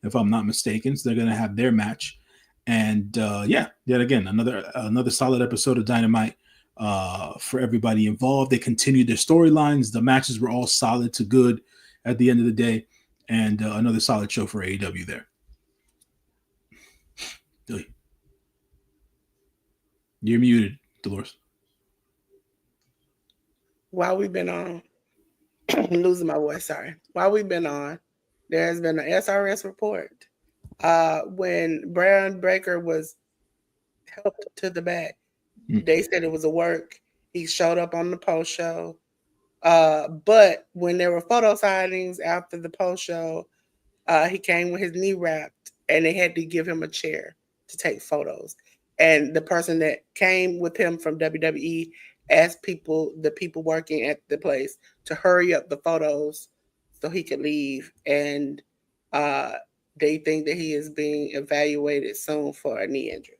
if I'm not mistaken. So they're going to have their match. And yet again, another solid episode of Dynamite for everybody involved. They continued their storylines. The matches were all solid to good at the end of the day. And another solid show for AEW there. You're muted, Delores. While we've been on, I'm losing my voice, sorry. While we've been on, there has been an SRS report. When Braun Breaker was helped to the back, they said it was a work. He showed up on the post show. But when there were photo signings after the post show, he came with his knee wrapped and they had to give him a chair to take photos. And the person that came with him from WWE asked the people working at the place to hurry up the photos so he could leave. And they think that he is being evaluated soon for a knee injury.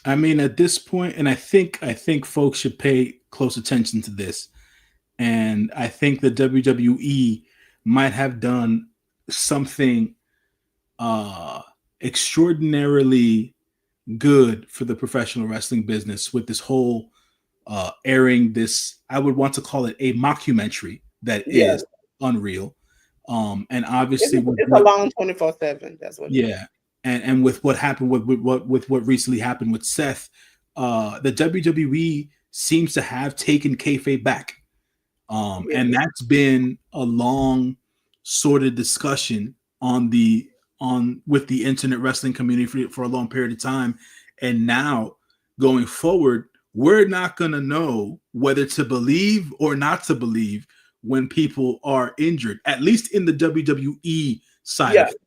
I mean, at this point, and I think folks should pay close attention to this. And I think the WWE might have done something extraordinarily good for the professional wrestling business with this whole airing this, I would want to call it a mockumentary that is unreal. And obviously it's a long 24/7. That's what. Yeah, and with what happened with what recently happened with Seth, the WWE seems to have taken kayfabe back, and that's been a long sort of discussion with the internet wrestling community for a long period of time. And now going forward, we're not going to know whether to believe or not to believe when people are injured, at least in the WWE side of things,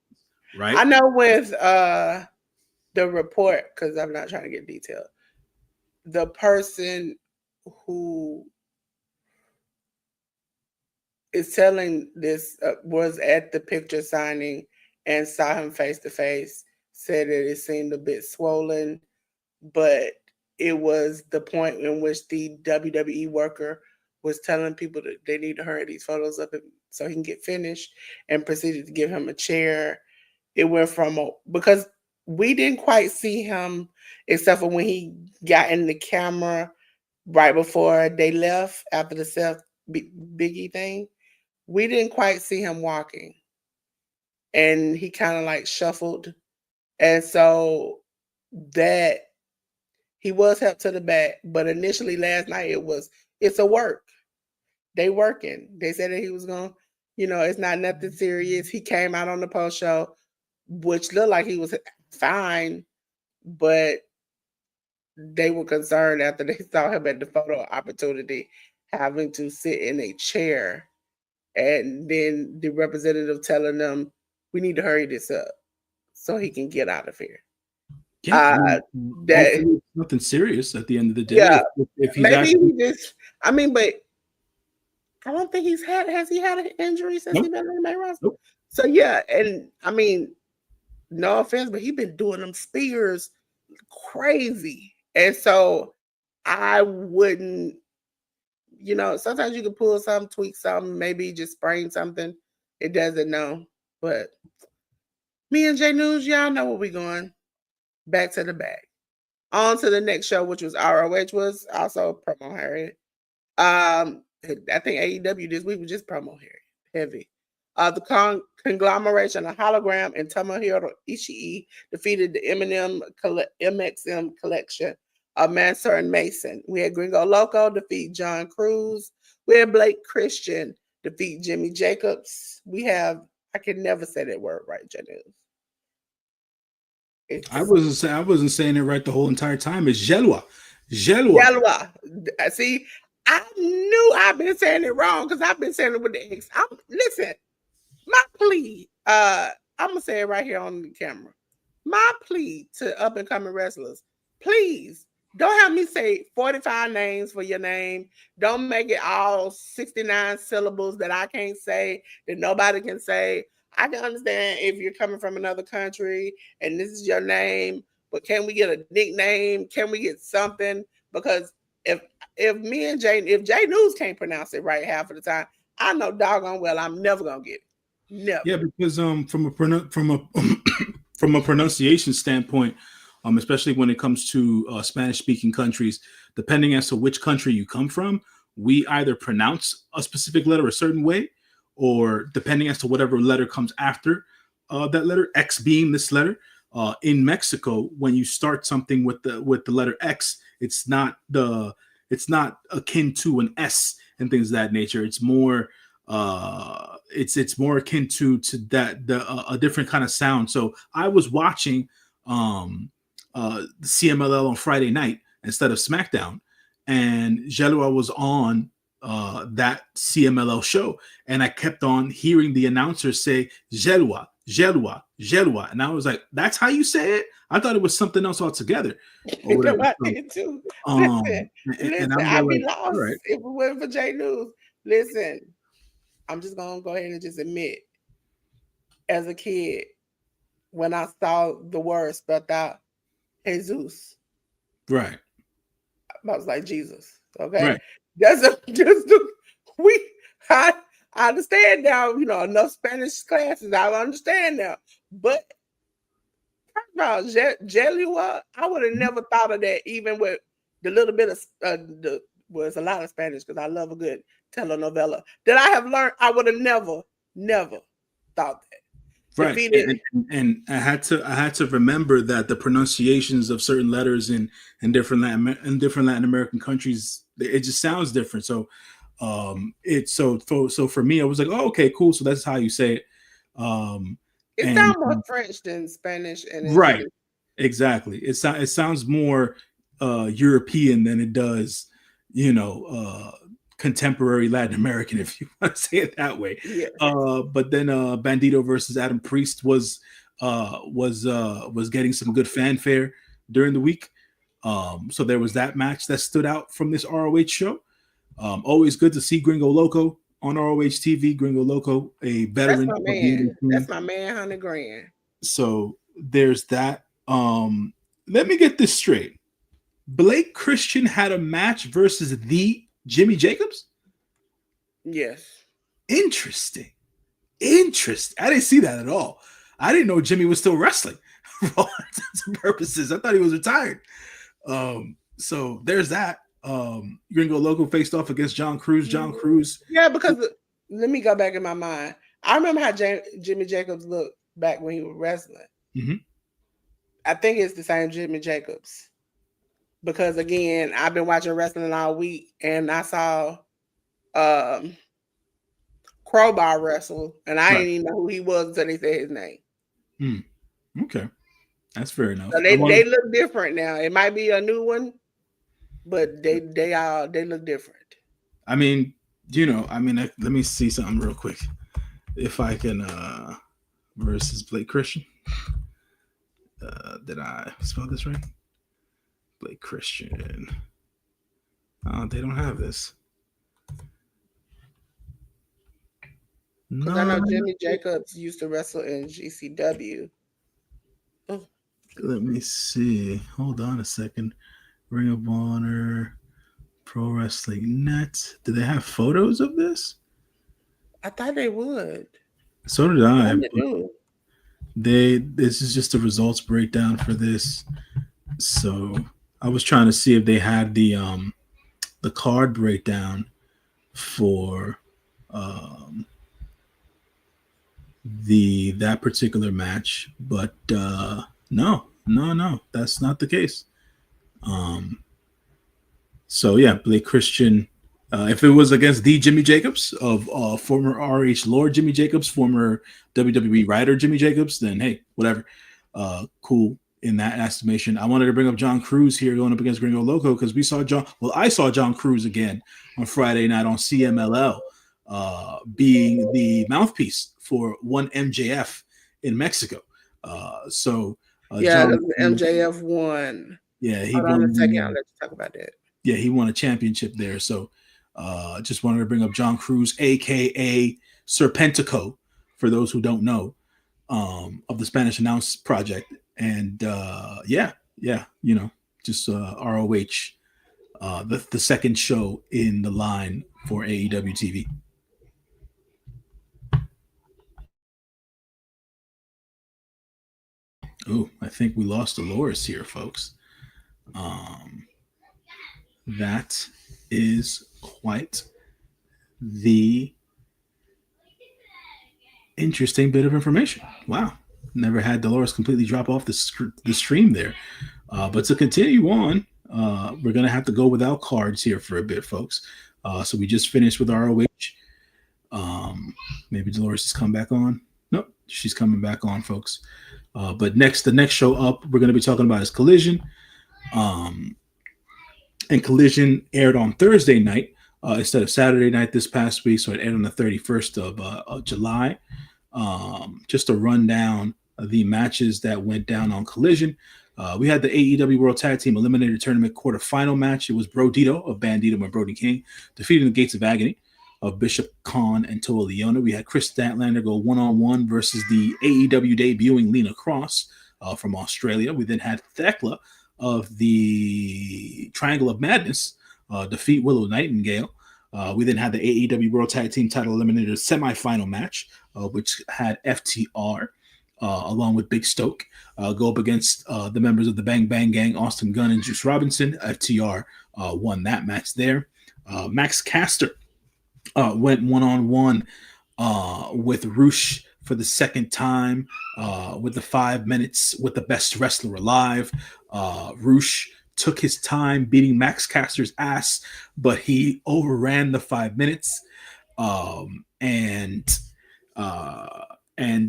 right? I know with the report, because I'm not trying to get detailed, the person who is telling this was at the picture signing and saw him face to face, said that it seemed a bit swollen, but it was the point in which the WWE worker was telling people that they need to hurry these photos up so he can get finished, and proceeded to give him a chair. It went from because we didn't quite see him except for when he got in the camera right before they left after the Seth Biggie thing. We didn't quite see him walking. And he kind of like shuffled. And so that he was helped to the back. But initially last night it's a work. They working. They said that he was going, it's not nothing serious. He came out on the post show, which looked like he was fine, but they were concerned after they saw him at the photo opportunity having to sit in a chair. And then the representative telling them, we need to hurry this up so he can get out of here. Yeah, nothing serious at the end of the day. Yeah, if he's maybe actually, he just, but I don't think has he had an injury since he's been on the main roster? Nope. So yeah, and no offense, but he's been doing them spears crazy. And so I wouldn't, sometimes you can pull something, tweak something, maybe just sprain something. It doesn't know. But me and J News, y'all know where we're going. Back to the bag. On to the next show, which was ROH, was also promo Harriet. I think AEW this week was just promo heavy. The conglomeration of Hologram and Tomohiro Ishii defeated the MXM collection of Mansoor and Mason. We had Gringo Loco defeat John Cruz. We had Blake Christian defeat Jimmy Jacobs. We have, I can never say that word right, Janelle. I wasn't saying it right the whole entire time. It's Jelwa. Jelwa. Yalwa. See, I knew I've been saying it wrong because I've been saying it with the X. Listen, my plea, I'm gonna say it right here on the camera. My plea to up and coming wrestlers, please don't have me say 45 names for your name. Don't make it all 69 syllables that I can't say, that nobody can say. I can understand if you're coming from another country and this is your name, but can we get a nickname? Can we get something? Because if me and Jay, if Jay News can't pronounce it right half of the time, I know doggone well I'm never gonna get it. Never. Yeah, because from a pronunciation standpoint, especially when it comes to Spanish speaking countries, depending as to which country you come from, we either pronounce a specific letter a certain way, or depending as to whatever letter comes after that letter, X being this letter. In Mexico, when you start something with the letter X, it's not akin to an S and things of that nature. It's more it's more akin to that a different kind of sound. So I was watching the CMLL on Friday night instead of SmackDown, and Jelua was on that CMLL show, and I kept on hearing the announcer say Jelua, Jelua, Jelua, and I was like, "That's how you say it?" I thought it was something else altogether. I did too. Listen, I'd be like, lost right. if it wasn't for J News. Listen, I'm just gonna go ahead and just admit, as a kid, when I saw the word spelled out, Jesus, Right. I was like, Jesus. Okay, Right. that's I understand now. You know, enough Spanish classes. I understand now, but first of all, Jelua, I would have never thought of that, even with the little bit of it's a lot of Spanish because I love a good telenovela that I have learned. I would have never thought that. Right, and I had to remember that the pronunciations of certain letters in different Latin American countries, it just sounds different. So, so for me, I was like, oh, okay, cool. So that's how you say it. It sounds more French than Spanish, and right, exactly. It sounds more European than it does, contemporary Latin American, if you want to say it that way. Yeah. But then Bandito versus Adam Priest was getting some good fanfare during the week. So there was that match that stood out from this ROH show. Always good to see Gringo Loco on ROH TV. Gringo Loco, a veteran. That's my man. That's my man, 100 grand. So there's that. Let me get this straight. Blake Christian had a match versus the Jimmy Jacobs? Yes. Interesting. I didn't see that at all. I didn't know Jimmy was still wrestling for all intents and purposes. I thought he was retired. So there's that. Gringo Loco faced off against John Cruz. Yeah, because let me go back in my mind. I remember how Jimmy Jacobs looked back when he was wrestling. Mm-hmm. I think it's the same Jimmy Jacobs. Because again, I've been watching wrestling all week, and I saw Crowbar wrestle, and I didn't even know who he was until they said his name. Okay, that's fair enough. So they look different now. It might be a new one, but they look different. I mean, let me see something real quick. If I can versus Blake Christian. Did I spell this right? Blake Christian. Oh, they don't have this. No. I know Jimmy Jacobs used to wrestle in GCW. Oh. Let me see. Hold on a second. Ring of Honor, Pro Wrestling Net. Do they have photos of this? I thought they would. So did I. They this is just the results breakdown for this. So I was trying to see if they had the card breakdown for that particular match, but no, that's not the case. So yeah, Blake Christian. If it was against the Jimmy Jacobs of former RH Lord Jimmy Jacobs, former WWE writer Jimmy Jacobs, then hey, whatever, cool. in that estimation. I wanted to bring up John Cruz here going up against Gringo Loco because I saw John Cruz again on Friday night on CMLL, being the mouthpiece for one MJF in Mexico. John MJF won. Yeah, he Hold on a won. second. I'll let you talk about that. Yeah, he won a championship there. So just wanted to bring up John Cruz, aka Serpentico, for those who don't know, of the Spanish Announce Project. And just ROH, the second show in the line for AEW TV. Oh, I think we lost Delores here, folks. That is quite the interesting bit of information. Wow. Never had Delores completely drop off the stream there. But to continue on, we're going to have to go without cards here for a bit, folks. So we just finished with ROH. Maybe Delores has come back on. Nope, she's coming back on, folks. But the next show up, we're going to be talking about is Collision. And Collision aired on Thursday night instead of Saturday night this past week. So it aired on the 31st of July. Just to run down the matches that went down on Collision. We had the AEW World Tag Team Eliminator Tournament quarterfinal match. It was Brodito of Bandito and Brody King defeating the Gates of Agony of Bishop Khan and Toa Leona. We had Chris Statlander go one-on-one versus the AEW debuting Lena Cross from Australia. We then had Thekla of the Triangle of Madness defeat Willow Nightingale. We then had the AEW World Tag Team Title Eliminator semifinal match, which had FTR along with Big Stoke go up against the members of the Bang Bang Gang, Austin Gunn and Juice Robinson. FTR won that match there. Max Caster went one-on-one with Roosh for the second time with the 5 minutes with the best wrestler alive. Roosh took his time beating Max Caster's ass, but he overran the 5 minutes, and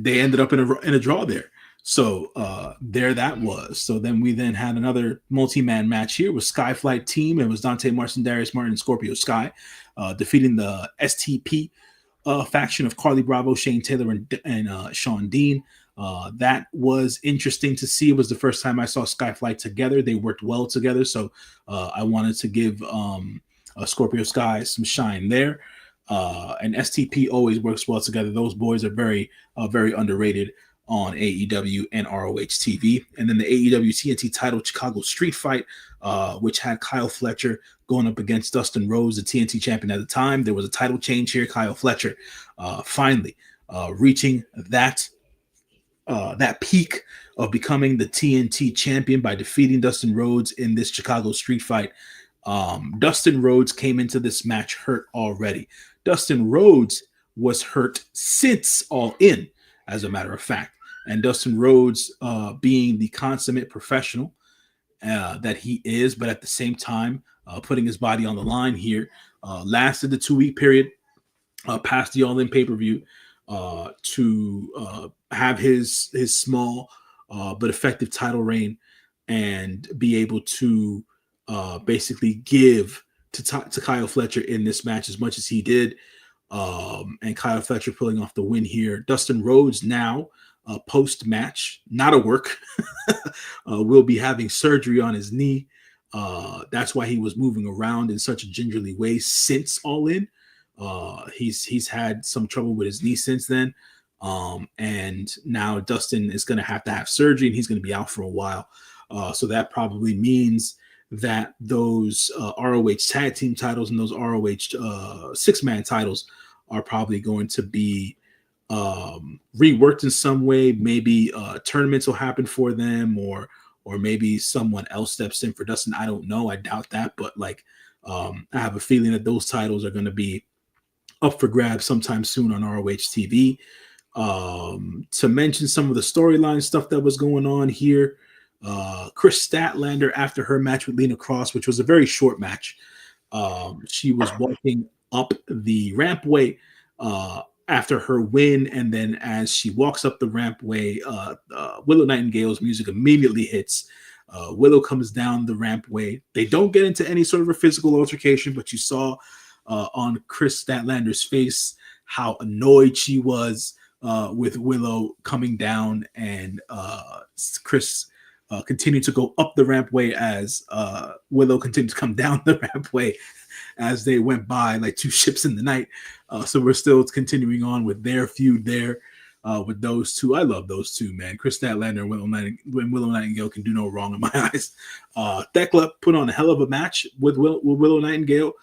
they ended up in a draw there. So there that was. So then we had another multi-man match here with Skyflight Team. It was Dante Martin, Darius Martin, and Scorpio Sky defeating the STP faction of Carly Bravo, Shane Taylor, and Sean Dean. That was interesting to see. It was the first time I saw Skyflight together. They worked well together. So I wanted to give Scorpio Sky some shine there. And STP always works well together. Those boys are very, very underrated on AEW and ROH TV. And then the AEW TNT title Chicago Street Fight, which had Kyle Fletcher going up against Dustin Rhodes, the TNT champion at the time. There was a title change here. Kyle Fletcher finally reaching that peak of becoming the TNT champion by defeating Dustin Rhodes in this Chicago Street Fight. Dustin Rhodes came into this match hurt already. Dustin Rhodes was hurt since All In, as a matter of fact. And Dustin Rhodes, being the consummate professional that he is, but at the same time putting his body on the line here, lasted the 2-week period past the All In pay-per-view to have his small but effective title reign and be able to basically give to Kyle Fletcher in this match as much as he did. And Kyle Fletcher pulling off the win here. Dustin Rhodes now post-match, not a work, will be having surgery on his knee. That's why he was moving around in such a gingerly way since All In. He's had some trouble with his knee since then. And now Dustin is going to have surgery, and he's going to be out for a while. So that probably means that those ROH tag team titles and those ROH 6-man titles are probably going to be reworked in some way. Maybe tournaments will happen for them, or maybe someone else steps in for Dustin. I don't know. I doubt that, but I have a feeling that those titles are going to be up for grabs sometime soon on ROH TV. To mention some of the storyline stuff that was going on here, Chris Statlander, after her match with Lena Cross, which was a very short match, she was walking up the rampway after her win, and then as she walks up the rampway, Willow Nightingale's music immediately hits. Willow comes down the rampway. They don't get into any sort of a physical altercation, but you saw on Chris Statlander's face how annoyed she was with Willow coming down, and Chris continued to go up the rampway as Willow continued to come down the rampway as they went by like two ships in the night. So we're still continuing on with their feud there with those two. I love those two, man. Chris Statlander and Willow Nightingale can do no wrong in my eyes. Thekla put on a hell of a match with Willow Nightingale.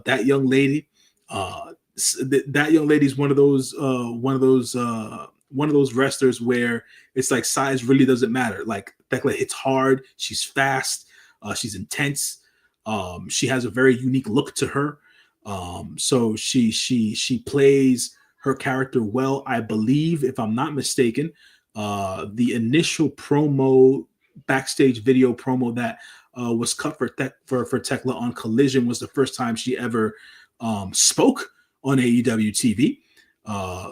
That young lady, that young lady's one of those wrestlers where it's like size really doesn't matter. Like Thekla hits hard, she's fast, she's intense. She has a very unique look to her. So she plays her character well, I believe, if I'm not mistaken. The initial promo, backstage video promo that was cut for Thekla on Collision was the first time she ever spoke on AEW TV.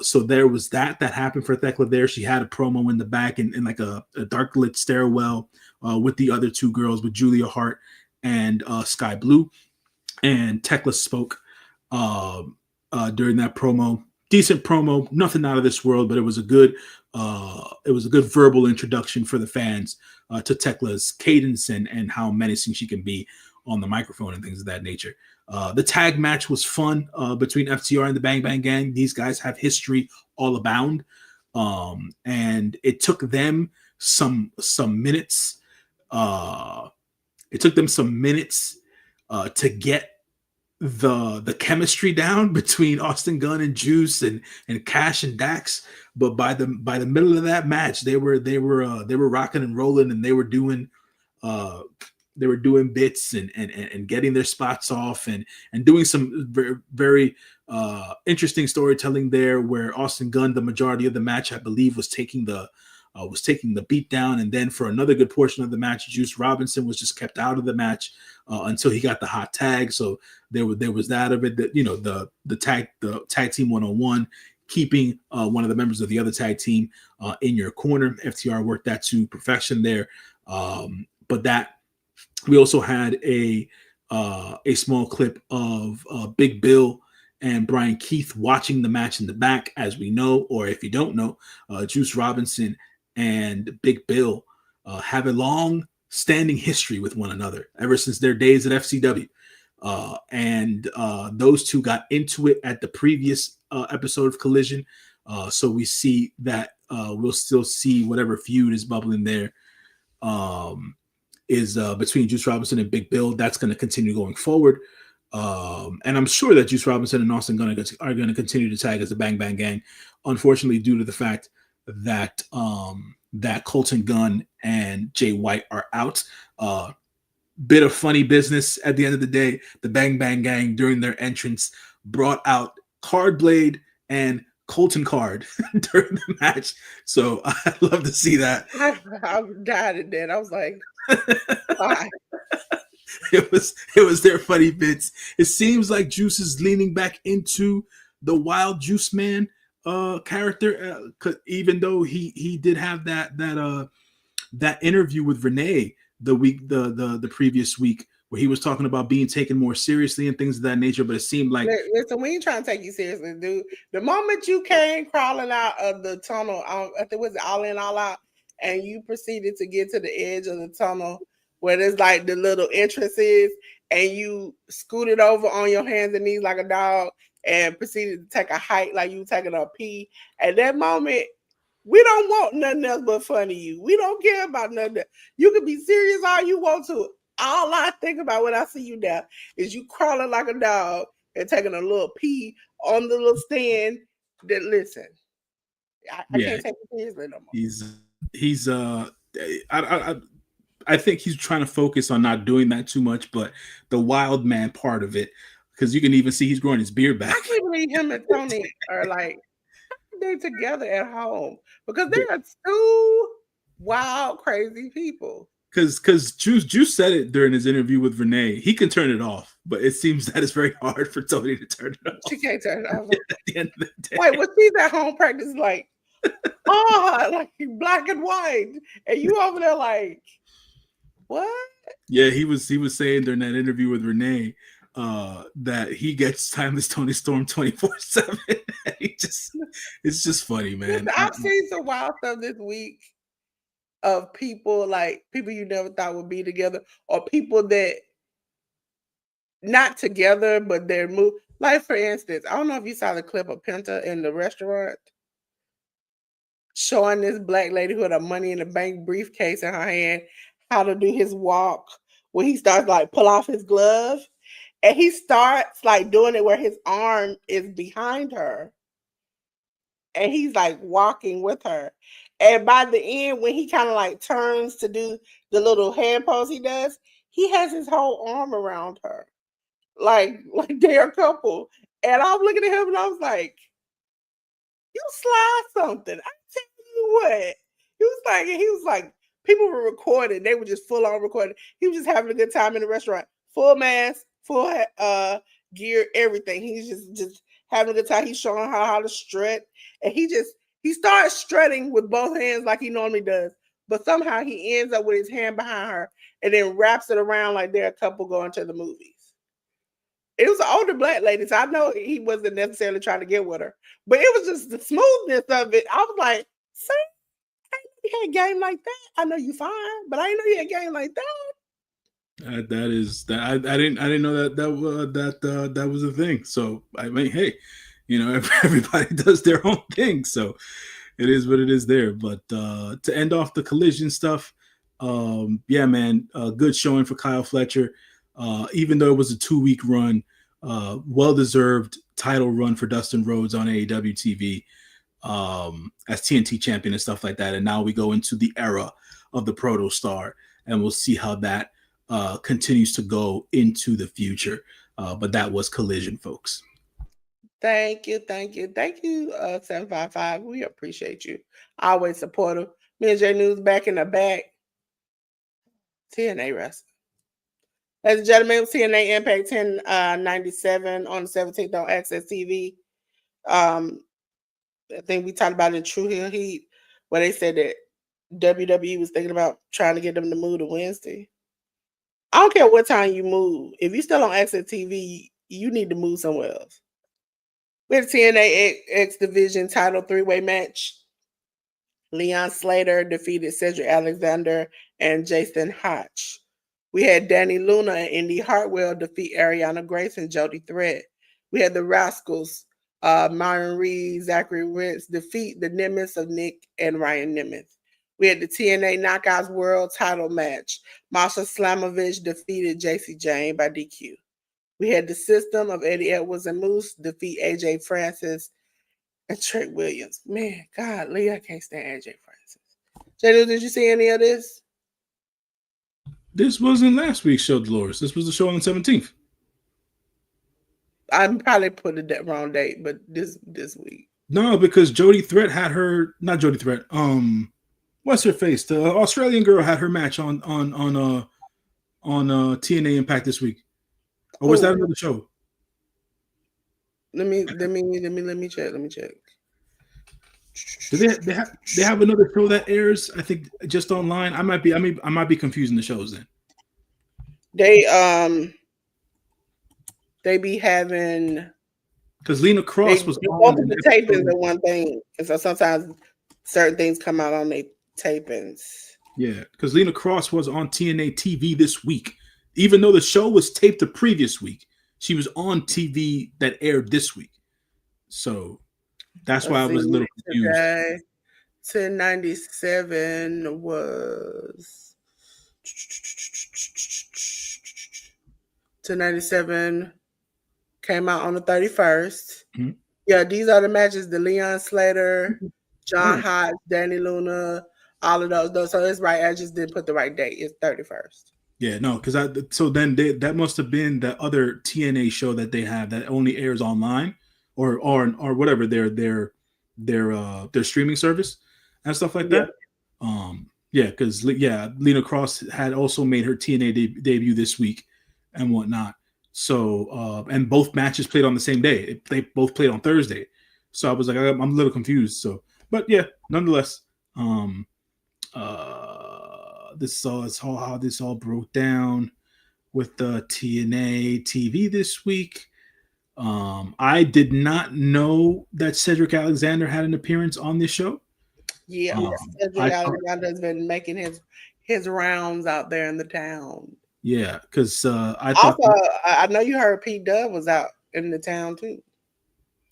So there was that happened for Thekla there. She had a promo in the back in like a dark lit stairwell with the other two girls, with Julia Hart and Sky Blue. And Thekla spoke during that promo. Decent promo, nothing out of this world, but it was a good verbal introduction for the fans to Tekla's cadence and how menacing she can be on the microphone and things of that nature. The tag match was fun between FTR and the Bang Bang Gang. These guys have history all abound, and it took them some minutes. It took them some minutes to get the chemistry down between Austin Gunn and Juice and Cash and Dax. But by the middle of that match, they were rocking and rolling, and they were doing bits and getting their spots off and doing some very, very interesting storytelling there, where Austin Gunn, the majority of the match, I believe, was taking the beat down, and then for another good portion of the match, Juice Robinson was just kept out of the match until he got the hot tag. So there was that of it, that, you know, the tag team 101, keeping one of the members of the other tag team in your corner. FTR worked that to perfection there. But that we also had a small clip of Big Bill and Brian Keith watching the match in the back. As we know, or if you don't know, Juice Robinson and Big Bill have a long-standing history with one another ever since their days at FCW. And those two got into it at the previous episode of Collision. So we see that we'll still see whatever feud is bubbling there is between Juice Robinson and Big Bill. That's going to continue going forward. And I'm sure that Juice Robinson and Austin Gunn are going to continue to tag as the Bang Bang Gang. Unfortunately, due to the fact that that Colton Gunn and Jay White are out. Bit of funny business at the end of the day. The Bang Bang Gang, during their entrance, brought out Card Blade and Colton Card during the match. So I'd love to see that. I died in that. I was like, why? It was their funny bits. It seems like Juice is leaning back into the Wild Juice Man character, even though he did have that interview with Renee the previous week, where he was talking about being taken more seriously and things of that nature. But it seemed like, listen, we ain't trying to take you seriously, dude. The moment you came crawling out of the tunnel, I think it was All In All Out, and you proceeded to get to the edge of the tunnel where there's like the little entrance is, and you scooted over on your hands and knees like a dog and proceeded to take a hike like you taking a pee. At that moment, we don't want nothing else but fun of you. We don't care about nothing. You can be serious all you want to. All I think about when I see you now is you crawling like a dog and taking a little pee on the little stand. That, listen, I can't take it seriously no more. I think he's trying to focus on not doing that too much, but the wild man part of it, because you can even see he's growing his beard back. I can't believe him and Tony are like, they together at home, because they are two wild, crazy people. because Juice said it during his interview with Renee. He can turn it off, but it seems that it's very hard for Tony to turn it off. She can't turn it off. At the end of the day. Like when she's at home practice, like, like black and white, and you over there like, what? Yeah, he was saying during that interview with Renee that he gets timeless Tony Storm 24/7. It's just funny, man. I've seen some wild stuff this week of people you never thought would be together, or people that not together but they're moved. Like for instance, I don't know if you saw the clip of Penta in the restaurant showing this black lady who had a money in the bank briefcase in her hand how to do his walk, when he starts like pull off his glove, and he starts like doing it where his arm is behind her and he's like walking with her. And by the end, when he kind of like turns to do the little hand pose he does, he has his whole arm around her. Like they're a couple. And I'm looking at him and I was like, you slide something. I tell you what. He was like, people were recording. They were just full on recording. He was just having a good time in the restaurant. Full mask, full gear, everything. He's just having a good time. He's showing her how to strut. And he starts strutting with both hands like he normally does. But somehow he ends up with his hand behind her and then wraps it around like they're a couple going to the movies. It was an older black lady, so I know he wasn't necessarily trying to get with her. But it was just the smoothness of it. I was like, see, I didn't know you had game like that. I know you fine, but I didn't know you had game like that. That is that I didn't know that was a thing. So I mean, hey, you know, everybody does their own thing, so it is what it is there. But to end off the collision stuff, yeah, man, good showing for Kyle Fletcher. Even though it was a 2-week run, well-deserved title run for Dustin Rhodes on AEW TV as TNT champion and stuff like that. And now we go into the era of the Proto Star, and we'll see how that continues to go into the future. But that was Collision, folks. Thank you, 755. We appreciate you. I always support him. Me and J News back in the back. TNA wrestling. Ladies and gentlemen, TNA Impact 1097 on the 17th on Access TV. I think we talked about it in True Hill Heat, where they said that WWE was thinking about trying to get them to move to Wednesday. I don't care what time you move. If you're still on Access TV, you need to move somewhere else. We had a TNA X Division title 3-way match. Leon Slater defeated Cedric Alexander and Jason Hotch. We had Danny Luna and Indy Hartwell defeat Ariana Grace and Jody Threat. We had the Rascals, Myron Reed, Zachary Wentz defeat the Nimitz of Nick and Ryan Nimitz. We had the TNA Knockouts World title match. Masha Slamovich defeated JC Jane by DQ. We had the System of Eddie Edwards and Moose defeat AJ Francis and Trent Williams. Man, God, Lee, I can't stand AJ Francis. Jado, did you see any of this? This wasn't last week's show, Delores. This was the show on the 17th. I probably put the wrong date, but this week. No, because Jody Threat had her, not Jody Threat. What's her face? The Australian girl had her match on TNA Impact this week. Or was that another show? Let me check. Do they have another show that airs? I think just online. I might be confusing the shows then. They be having, because Lena Cross was on the tapings of one thing, and so sometimes certain things come out on their tapings. Yeah, because Lena Cross was on TNA TV this week, even though the show was taped the previous week. She was on TV that aired this week, so that's why I was a little confused. 1097 was 1097 came out on the 31st. Mm-hmm. Yeah, these are the matches: the Leon Slater, John Hodge, Danny Luna, all of those. So it's right. I just didn't put the right date. It's 31st. Yeah, no, because that must have been the other TNA show that they have that only airs online or whatever their streaming service and stuff like that. Yeah, because Lena Cross had also made her TNA debut this week and whatnot. So and both matches played on the same day. They both played on Thursday. So I was like, I'm a little confused. So, but yeah, nonetheless, this is all how this all broke down with the TNA TV this week. I did not know that Cedric Alexander had an appearance on this show. Yeah, Cedric Alexander has been making his rounds out there in the town. Yeah, because I also thought. I know you heard Pete Dunne was out in the town too.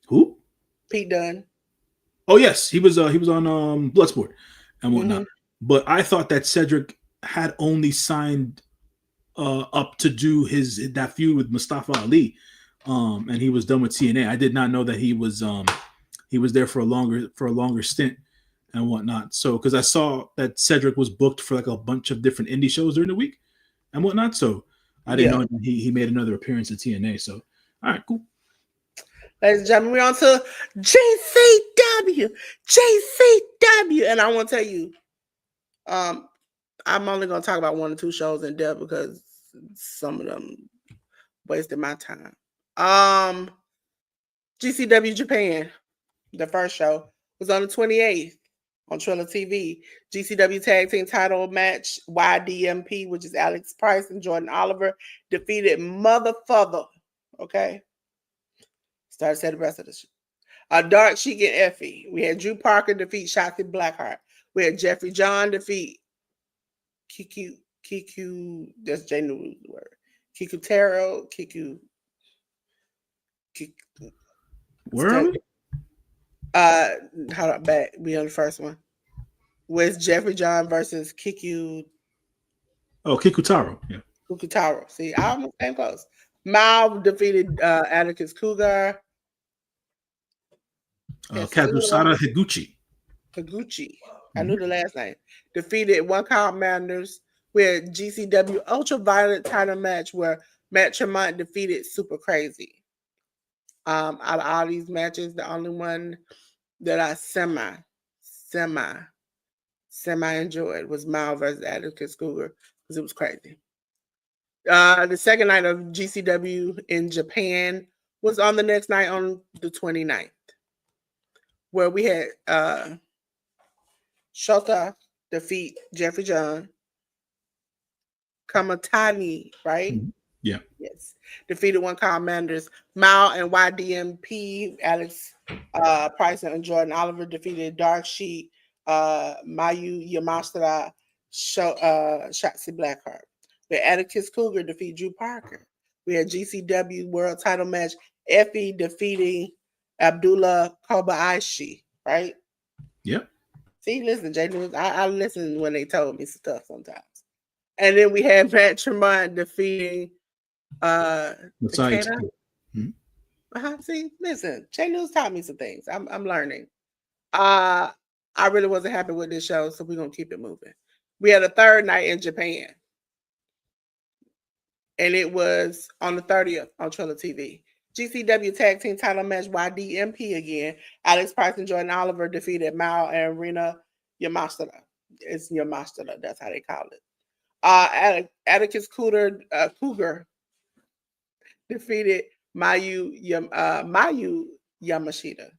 Who? Pete Dunne. Oh yes, he was on Bloodsport and whatnot. But I thought that Cedric had only signed up to do that feud with Mustafa Ali, and he was done with TNA. I did not know that he was there for a longer stint and whatnot. So because I saw that Cedric was booked for like a bunch of different indie shows during the week and whatnot, so I didn't know that he made another appearance at TNA. So all right, cool. Ladies and gentlemen, we're on to JCW, and I want to tell you, I'm only going to talk about 1 or 2 shows in depth because some of them wasted my time. GCW Japan, the first show, was on the 28th on Triller TV. GCW Tag Team Title match, YDMP, which is Alex Price and Jordan Oliver, defeated Motherfather. Okay. Started to say the rest of the show. Dark Sheik and Effie. We had Drew Parker defeat Shotzi Blackheart. We had Jeffrey John defeat Kiku, that's J News word. Kikutaro, Where are we? Hold on, back. We on the first one. With Jeffrey John versus Kiku. Oh, Kikutaro. Yeah. Kikutaro. See, I almost came close. Mao defeated Atticus Cougar. Kazusada Higuchi. I knew the last name. Defeated One Count Madness. We had GCW Ultraviolet title match where Matt Tremont defeated Super Crazy. Out of all these matches, the only one that I semi enjoyed was Mao versus Atticus Cougar because it was crazy. The second night of GCW in Japan was on the next night on the 29th, where we had Shota defeat Jeffrey John. Kamatani, right? Mm-hmm. Yeah. Yes. Defeated One Count Manders. Mao and YDMP, Alex Price and Jordan Oliver defeated Dark Sheik, Mayu Yamashita, Shotzi Blackheart. We had Atticus Cougar defeat Drew Parker. We had GCW World Title match, Effie defeating Abdullah Kobayashi, right? Yep. See, listen, Jay, I listen when they told me stuff sometimes. And then we had Matt Tremont defeating mm-hmm. See, listen, Jay News taught me some things. I'm learning. I really wasn't happy with this show, so we're gonna keep it moving. We had a third night in Japan, and it was on the 30th on Triller TV. GCW Tag Team Title match, YDMP again. Alex Price and Jordan Oliver defeated Mao and Rina Yamashita. It's Yamashita, that's how they call it. Atticus Cougar defeated Mayu Yamashita.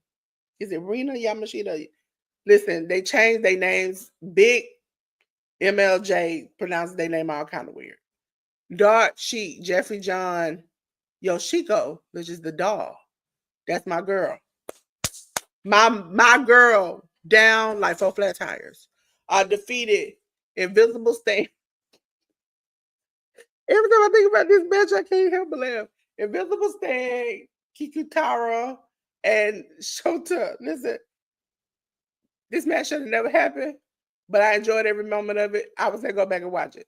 Is it Rina Yamashita? Listen, they changed their names. Big MLJ pronounced their name all kind of weird. Dark Sheik, Jeffrey John Yoshiko, which is the doll. That's my girl. My girl down like 4 flat tires. Defeated Invisible Stain. Every time I think about this match, I can't help but laugh. Invisible Stain, Kikutaro, and Shota. Listen, this match should have never happened, but I enjoyed every moment of it. I was going to go back and watch it.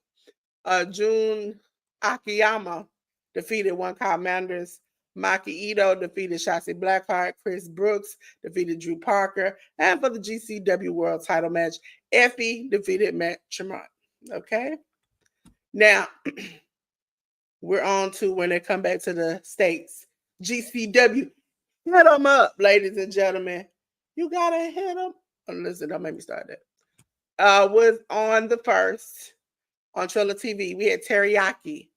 Jun Akiyama defeated One Count Manders. Maki Ito defeated Shotzi Blackheart. Chris Brooks defeated Drew Parker. And for the GCW World Title match, Effie defeated Matt Tremont. Okay? Now, we're on to when they come back to the States. GCW, hit them up, ladies and gentlemen. You got to hit them. Oh, listen, don't make me start that. was on the first on Triller TV. We had Teriyaki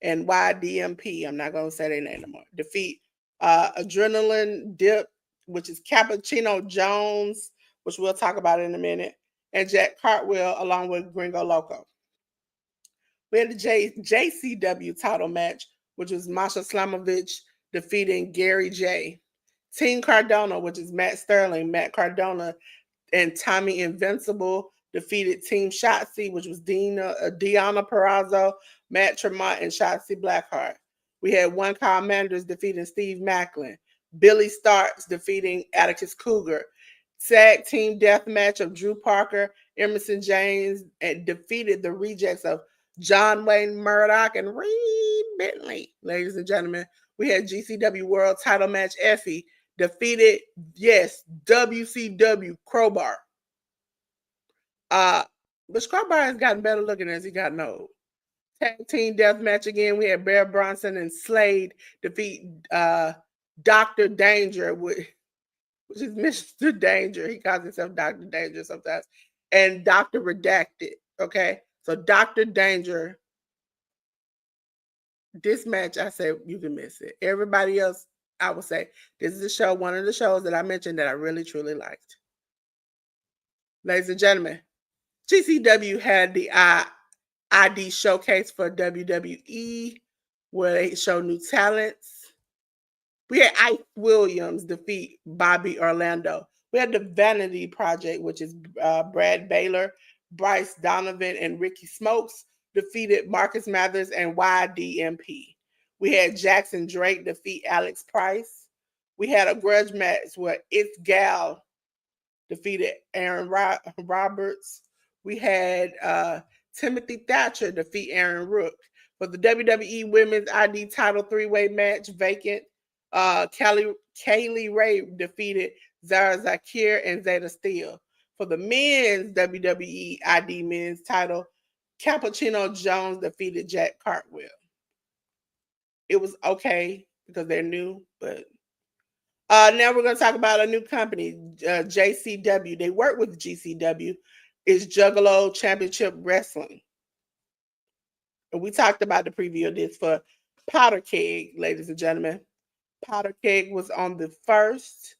and YDMP. I'm not going to say their name anymore. Defeat Adrenaline Dip, which is Cappuccino Jones, which we'll talk about in a minute, and Jack Cartwheel along with Gringo Loco. We had the JCW title match, which was Masha Slamovich defeating Gary J. Team Cardona, which is Matt Sterling, Matt Cardona, and Tommy Invincible defeated Team Shotzi, which was Deanna Perrazzo, Matt Tremont, and Shotzi Blackheart. We had One Call Manders defeating Steve Macklin, Billy Starks defeating Atticus Cougar, tag team death match of Drew Parker, Emerson James, and defeated the rejects of John Wayne Murdoch and Reed Bentley. Ladies and gentlemen, we had GCW World Title match. Effie defeated, yes, WCW Crowbar. But Crowbar has gotten better looking as he got old. Tag team death match again. We had Bear Bronson and Slade defeat Dr. Danger, which is Mr. Danger. He calls himself Dr. Danger sometimes. And Dr. Redacted. Okay. So Dr. Danger. This match, I say you can miss it. Everybody else, I would say, this is a show, one of the shows that I mentioned that I really, truly liked. Ladies and gentlemen, GCW had the ID showcase for WWE, where they show new talents. We had Ike Williams defeat Bobby Orlando. We had the Vanity Project, which is Brad Baylor, Bryce Donovan, and Ricky Smokes defeated Marcus Mathers and YDMP. We had Jackson Drake defeat Alex Price. We had a grudge match where It's Gal defeated Aaron Roberts. We had Timothy Thatcher defeat Aaron Rook. For the WWE Women's ID title three-way match vacant, Kaylee Ray defeated Zara Zakir and Zeta Steele. For the men's WWE ID men's title, Cappuccino Jones defeated Jack Cartwheel. It was okay because they're new, but now we're going to talk about a new company, JCW. They work with GCW. It's Juggalo Championship Wrestling. And we talked about the preview of this for Powder Keg, ladies and gentlemen. Powder Keg was on the first.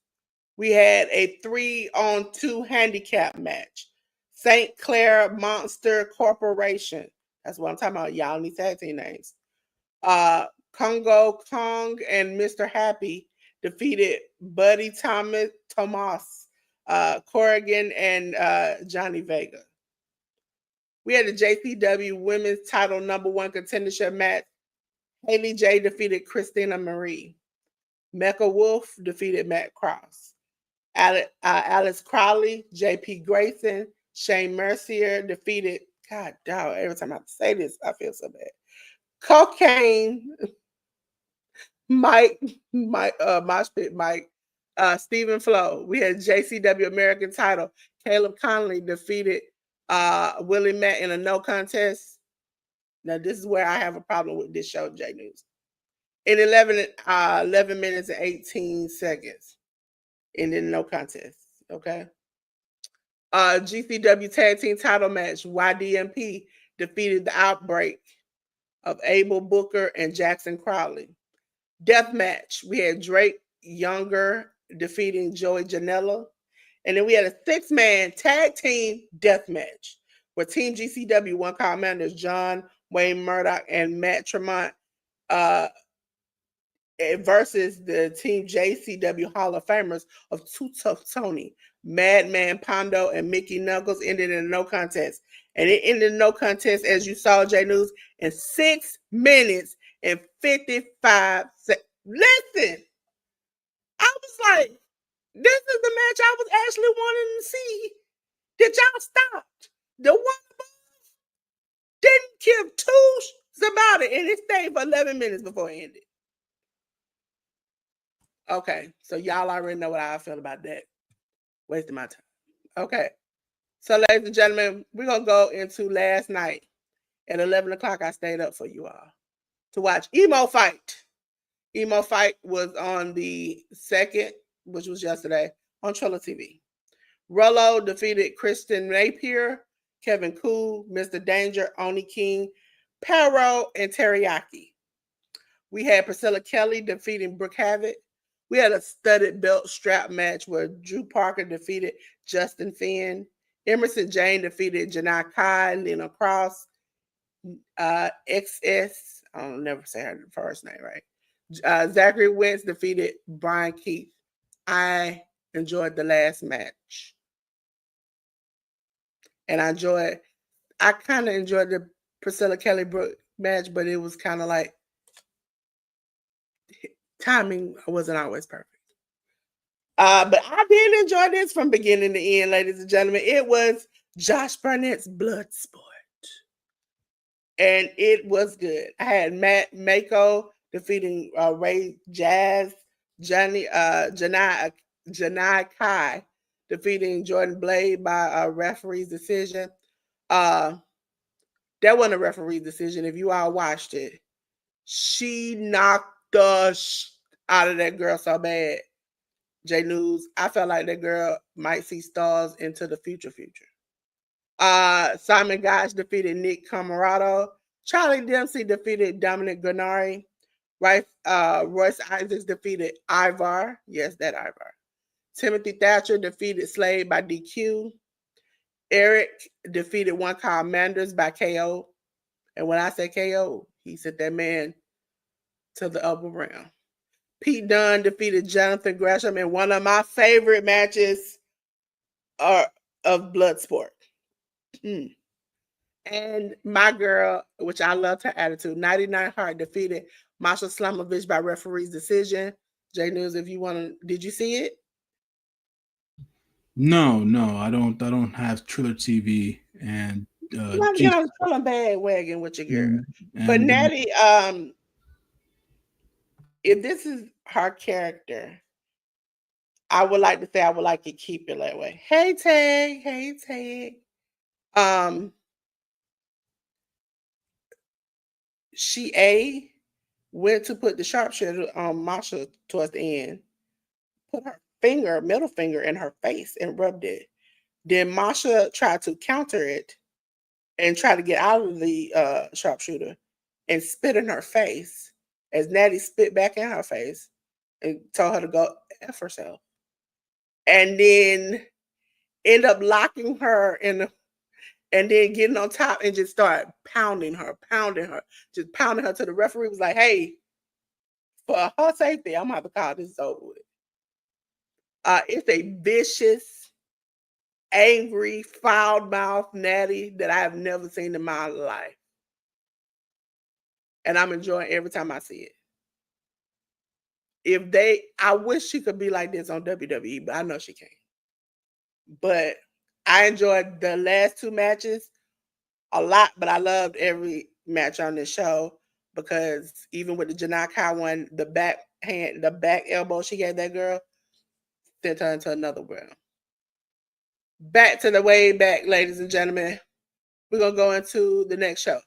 We had a 3-on-2 handicap match. St. Clair Monster Corporation. That's what I'm talking about. Y'all need tag team names. Congo Kong and Mr. Happy defeated Buddy Thomas, Corrigan, and Johnny Vega. We had the JCW Women's Title #1 contendership match. Haley J defeated Christina Marie. Mecca Wolf defeated Matt Cross. Alice Crowley, JP Grayson, Shane Mercier defeated, God dog, every time I have to say this, I feel so bad. Cocaine, Mike, Stephen Flo. We had JCW American title. Caleb Conley defeated Willie Matt in a no contest. Now, this is where I have a problem with this show, J News. In 11 minutes and 18 seconds. And then no contest. Okay. GCW Tag Team title match. YDMP defeated the Outbreak of Abel Booker and Jackson Crowley. Death match. We had Drake Younger defeating Joey Janela. And then we had a 6-man tag team death match where Team GCW One Call Manders, John Wayne Murdoch and Matt Tremont versus the Team JCW Hall of Famers of Too Tough Tony, Madman Pondo, and Mickey Knuckles ended in a no contest. And it ended in no contest, as you saw, J News, in 6 minutes and 55 seconds. Listen, I was like, this is the match I was actually wanting to see. Did y'all stop? The one above didn't give two shits about it, and it stayed for 11 minutes before it ended. Okay, so y'all already know what I feel about that. Wasting my time. Okay, so ladies and gentlemen, we're going to go into last night. At 11 o'clock, I stayed up for you all to watch Emo Fight. Emo Fight was on the 2nd, which was yesterday, on Triller TV. Rollo defeated Kristen Napier. Kevin Koo, Mr. Danger, Oni King, Pero, and Teriyaki. We had Priscilla Kelly defeating Brooke Havoc. We had a studded belt strap match where Drew Parker defeated Justin Finn. Emerson Jane defeated Janai Kai, Lena Cross, XS. I'll never say her first name right. Zachary Wentz defeated Brian Keith. I enjoyed the last match. And I kind of enjoyed the Priscilla Kelly Brooke match, but it was kind of like timing wasn't always perfect. But I did enjoy this from beginning to end, ladies and gentlemen. It was Josh Barnett's Bloodsport. And it was good. I had Matt Mako defeating Ray Jazz, Janai Kai defeating Jordan Blade by a referee's decision. That wasn't a referee's decision. If you all watched it, she knocked the out of that girl so bad. J News, I felt like that girl might see stars into the future. Simon Gotch defeated Nick Camarado. Charlie Dempsey defeated Dominic Gennari. Royce Isaacs defeated Ivar. Yes, that Ivar. Timothy Thatcher defeated Slade by DQ. Eric defeated one called Manders by KO. And when I say KO, he sent that man to the upper round. Pete Dunne defeated Jonathan Gresham in one of my favorite matches of Bloodsport. And my girl, which I loved her attitude, 99 Hart defeated Masha Slamovich by referee's decision. J News, if you want to, did you see it? No, I don't have Triller TV, and you want to get on the Triller bandwagon with your girl. But Natty, if this is her character, I would like to say I would like to keep it that way. Hey Tag. She went to put the sharpshooter on Masha towards the end, put her middle finger in her face and rubbed it. Then Masha tried to counter it and try to get out of the sharpshooter and spit in her face as Natty spit back in her face and told her to go F herself. And then end up locking her and then getting on top and just start pounding her, just pounding her till the referee was like, hey, for her safety, I'm going to have to call this over with. It's a vicious, angry, foul-mouthed Natty that I have never seen in my life. And I'm enjoying every time I see it. I wish she could be like this on WWE, but I know she can't. But I enjoyed the last two matches a lot, but I loved every match on this show because even with the Janai Kai one, the back elbow she gave that girl sent her into another world. Back to the way back, ladies and gentlemen. We're going to go into the next show.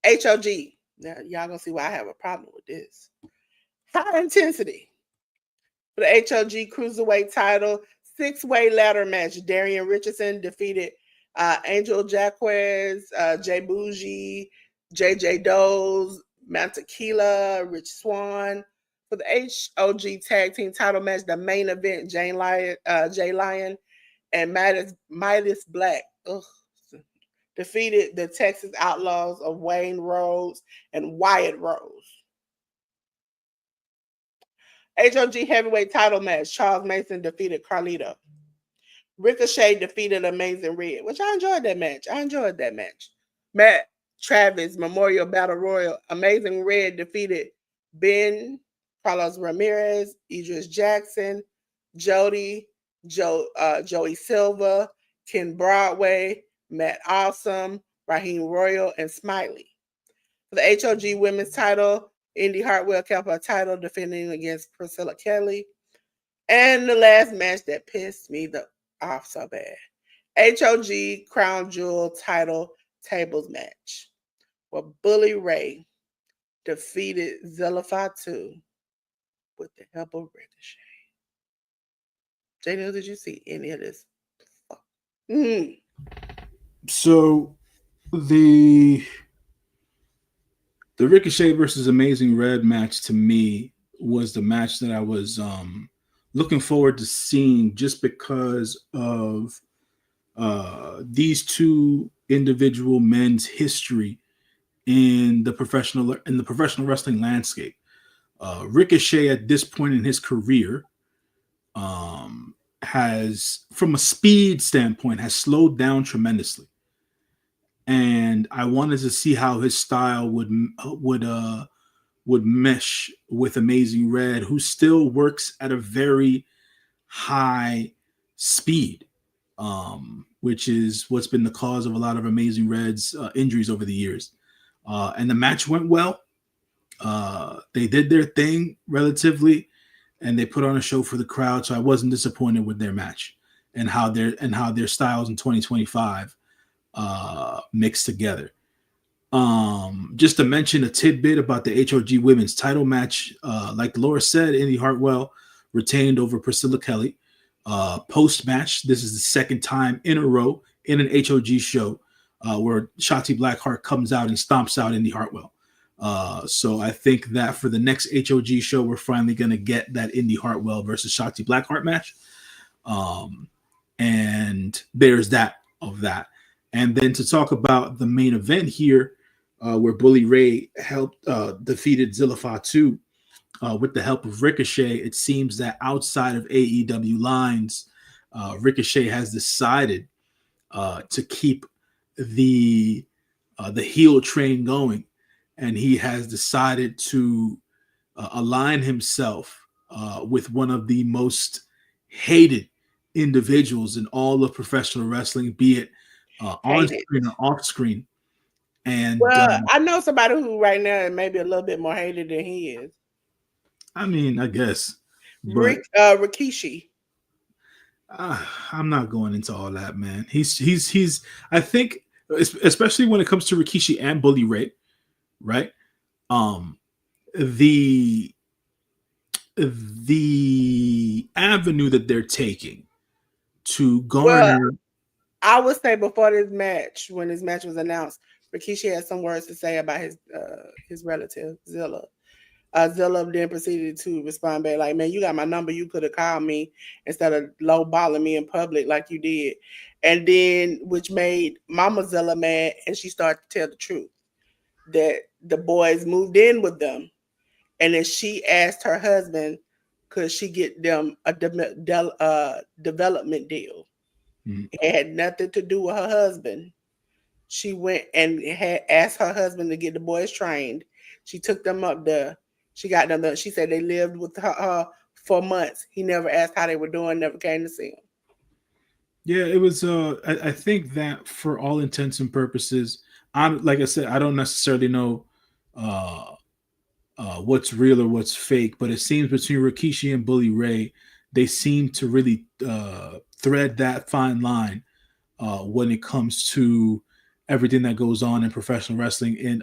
HOG. Now, y'all going to see why I have a problem with this. High intensity. For the HOG Cruiserweight title, 6-way ladder match. Darian Richardson defeated Angel Jacquez, Jay Bougie, JJ Doze, Mantequilla, Rich Swan. For the HOG tag team title match, the main event, Jay Lyon and Midas Black defeated the Texas Outlaws of Wayne Rhodes and Wyatt Rose. HOG heavyweight title match, Charles Mason defeated Carlito. Ricochet defeated Amazing Red, which I enjoyed that match. Matt Travis Memorial Battle Royal, Amazing Red defeated Ben, Carlos Ramirez, Idris Jackson, Joey Silva, Ken Broadway, Matt Awesome, Raheem Royal, and Smiley. For the HOG women's title, Indy Hartwell kept her title defending against Priscilla Kelly. And the last match that pissed me off so bad, HOG Crown Jewel title tables match, where Bully Ray defeated Zilla Fatu with the help of Ricochet. J-Neil, did you see any of this? So the the Ricochet versus Amazing Red match to me was the match that I was looking forward to seeing just because of these two individual men's history in the professional wrestling landscape. Ricochet at this point in his career has, from a speed standpoint, has slowed down tremendously, and I wanted to see how his style would mesh with Amazing Red, who still works at a very high speed, which is what's been the cause of a lot of Amazing Red's injuries over the years. And the match went well. They did their thing relatively, and they put on a show for the crowd. So I wasn't disappointed with their match and how their styles in 2025 mixed together. Just to mention a tidbit about the HOG women's title match, like Laura said, Indy Hartwell retained over Priscilla Kelly. Post match, this is the second time in a row in an HOG show where Shotzi Blackheart comes out and stomps out Indy Hartwell. So I think that for the next HOG show, we're finally going to get that Indy Hartwell versus Shotzi Blackheart match. And there's that of that. And then to talk about the main event here, where Bully Ray helped defeated Zilla Fatu with the help of Ricochet, it seems that outside of AEW lines, Ricochet has decided to keep the heel train going, and he has decided to align himself with one of the most hated individuals in all of professional wrestling, be it on screen or off screen. And I know somebody who right now is maybe a little bit more hated than he is. I mean, I guess Rikishi. I'm not going into all that, man. He's. I think, especially when it comes to Rikishi and Bully Ray, right? The avenue that they're taking to garner. I would say before this match, when this match was announced, Rikishi had some words to say about his relative Zilla. Zilla then proceeded to respond back like, "Man, you got my number. You could have called me instead of lowballing me in public like you did." And then, which made Mama Zilla mad, and she started to tell the truth that the boys moved in with them, and then she asked her husband, could she get them a development deal? Mm-hmm. It had nothing to do with her husband. She went and had asked her husband to get the boys trained. She took them up there. She got them there. She said they lived with her for months. He never asked how they were doing, never came to see them. Yeah, it was. I think that for all intents and purposes, like I said, I don't necessarily know what's real or what's fake, but it seems between Rikishi and Bully Ray, they seem to really thread that fine line when it comes to everything that goes on in professional wrestling, in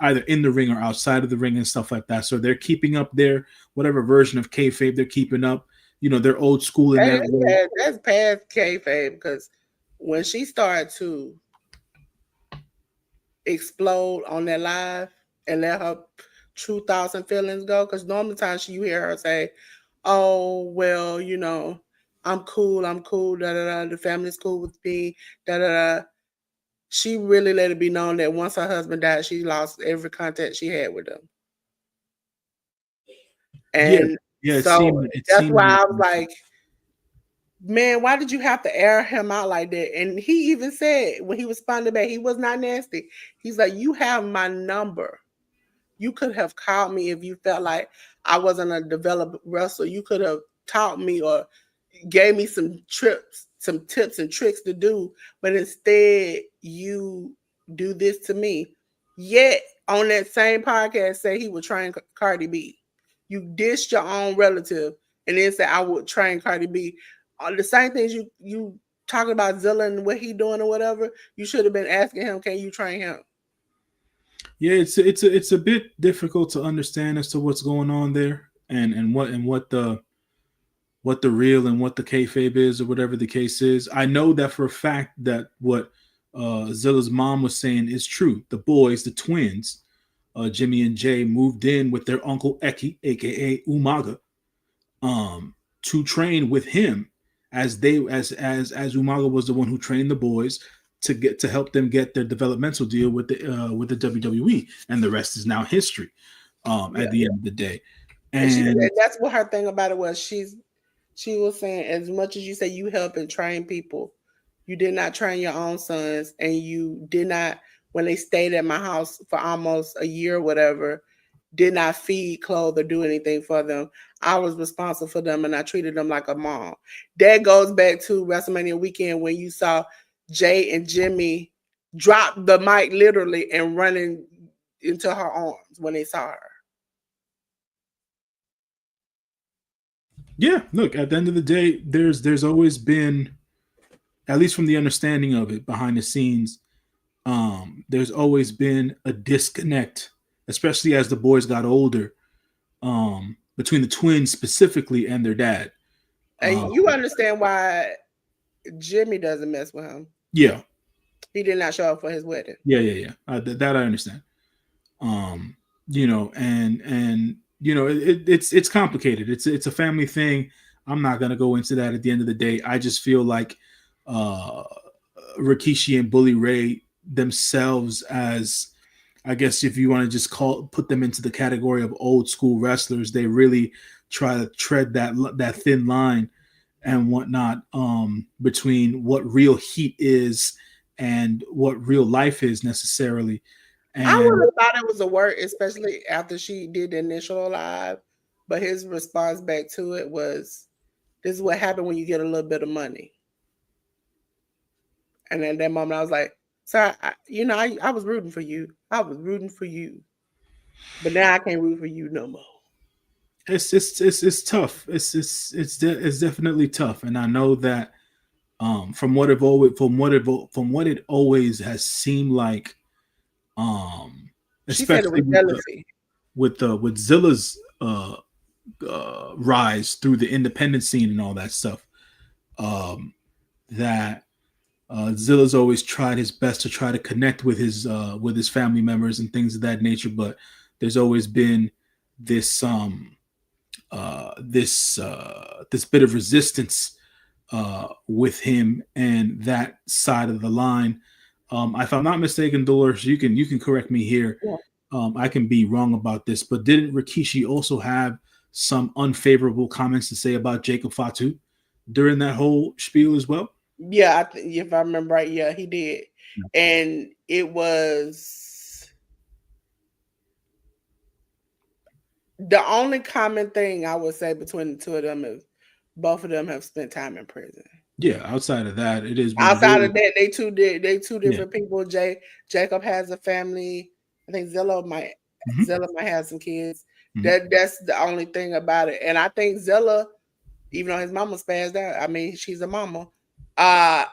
either in the ring or outside of the ring and stuff like that. So they're keeping up their whatever version of kayfabe they're keeping up. You know, they're old school in that way. That's past kayfabe, because when she started to explode on that live and let her true thoughts and feelings go, because normally times you hear her say, "Oh, well, you know, I'm cool, da da da. The family's cool with me, da da da." She really let it be known that once her husband died, she lost every contact she had with him. And so that's why I was like, man, why did you have to air him out like that? And he even said when he responded back, he was not nasty. He's like, you have my number. You could have called me if you felt like I wasn't a developed wrestler. You could have taught me or gave me some tips and tricks to do, but instead you do this to me. Yet on that same podcast, say he would train Cardi B. You dissed your own relative and then say I would train Cardi B. The same things you talking about Zilla and what he doing or whatever. You should have been asking him, can you train him? Yeah, it's a bit difficult to understand as to what's going on there and what the real and what the kayfabe is or whatever the case is. I know that for a fact that what Zilla's mom was saying is true. The boys, the twins, Jimmy and Jay, moved in with their uncle Eki, aka Umaga, to train with him, as Umaga was the one who trained the boys to help them get their developmental deal with the WWE, and the rest is now history. At the end of the day, and and that's what her thing about it was. She was saying, as much as you say you help and train people, you did not train your own sons, and you did not, when they stayed at my house for almost a year or whatever, did not feed, clothe, or do anything for them. I was responsible for them, and I treated them like a mom. That goes back to WrestleMania weekend when you saw Jay and Jimmy drop the mic literally and running into her arms when they saw her. yeah, look, at the end of the day, there's always been, at least from the understanding of it behind the scenes, there's always been a disconnect, especially as the boys got older, between the twins specifically and their dad. And you understand why Jimmy doesn't mess with him. Yeah, He did not show up for his wedding. yeah. That I understand. And it's complicated. It's a family thing. I'm not gonna go into that. At the end of the day, I just feel like uh, Rikishi and Bully Ray themselves, as I guess if you want to just put them into the category of old school wrestlers, they really try to tread that thin line and whatnot, between what real heat is and what real life is necessarily. I would And have thought it was a word, especially after she did the initial live. But his response back to it was, "This is what happened when you get a little bit of money." And at that moment, I was like, "So, I was rooting for you. I was rooting for you, but now I can't root for you no more." it's tough. It's definitely tough, and I know that, from what it always has seemed like, She said it especially was jealousy. with Zilla's rise through the independent scene and all that stuff, that Zilla's always tried his best to try to connect with his family members and things of that nature, but there's always been this this bit of resistance with him and that side of the line. If I'm not mistaken, Dolores, you can correct me here. Yeah. I can be wrong about this, but didn't Rikishi also have some unfavorable comments to say about Jacob Fatu during that whole spiel as well? Yeah, if I remember right, yeah, he did. And it was the only common thing I would say between the two of them is both of them have spent time in prison. Yeah, outside of that, it is what it Outside is. of that, they two Yeah. different people. Jacob has a family. I think Mhm. Zilla might have some kids. Mhm. That's the only thing about it. And I think Zilla, even though his mama spazzed out, I mean, she's a mama. Uh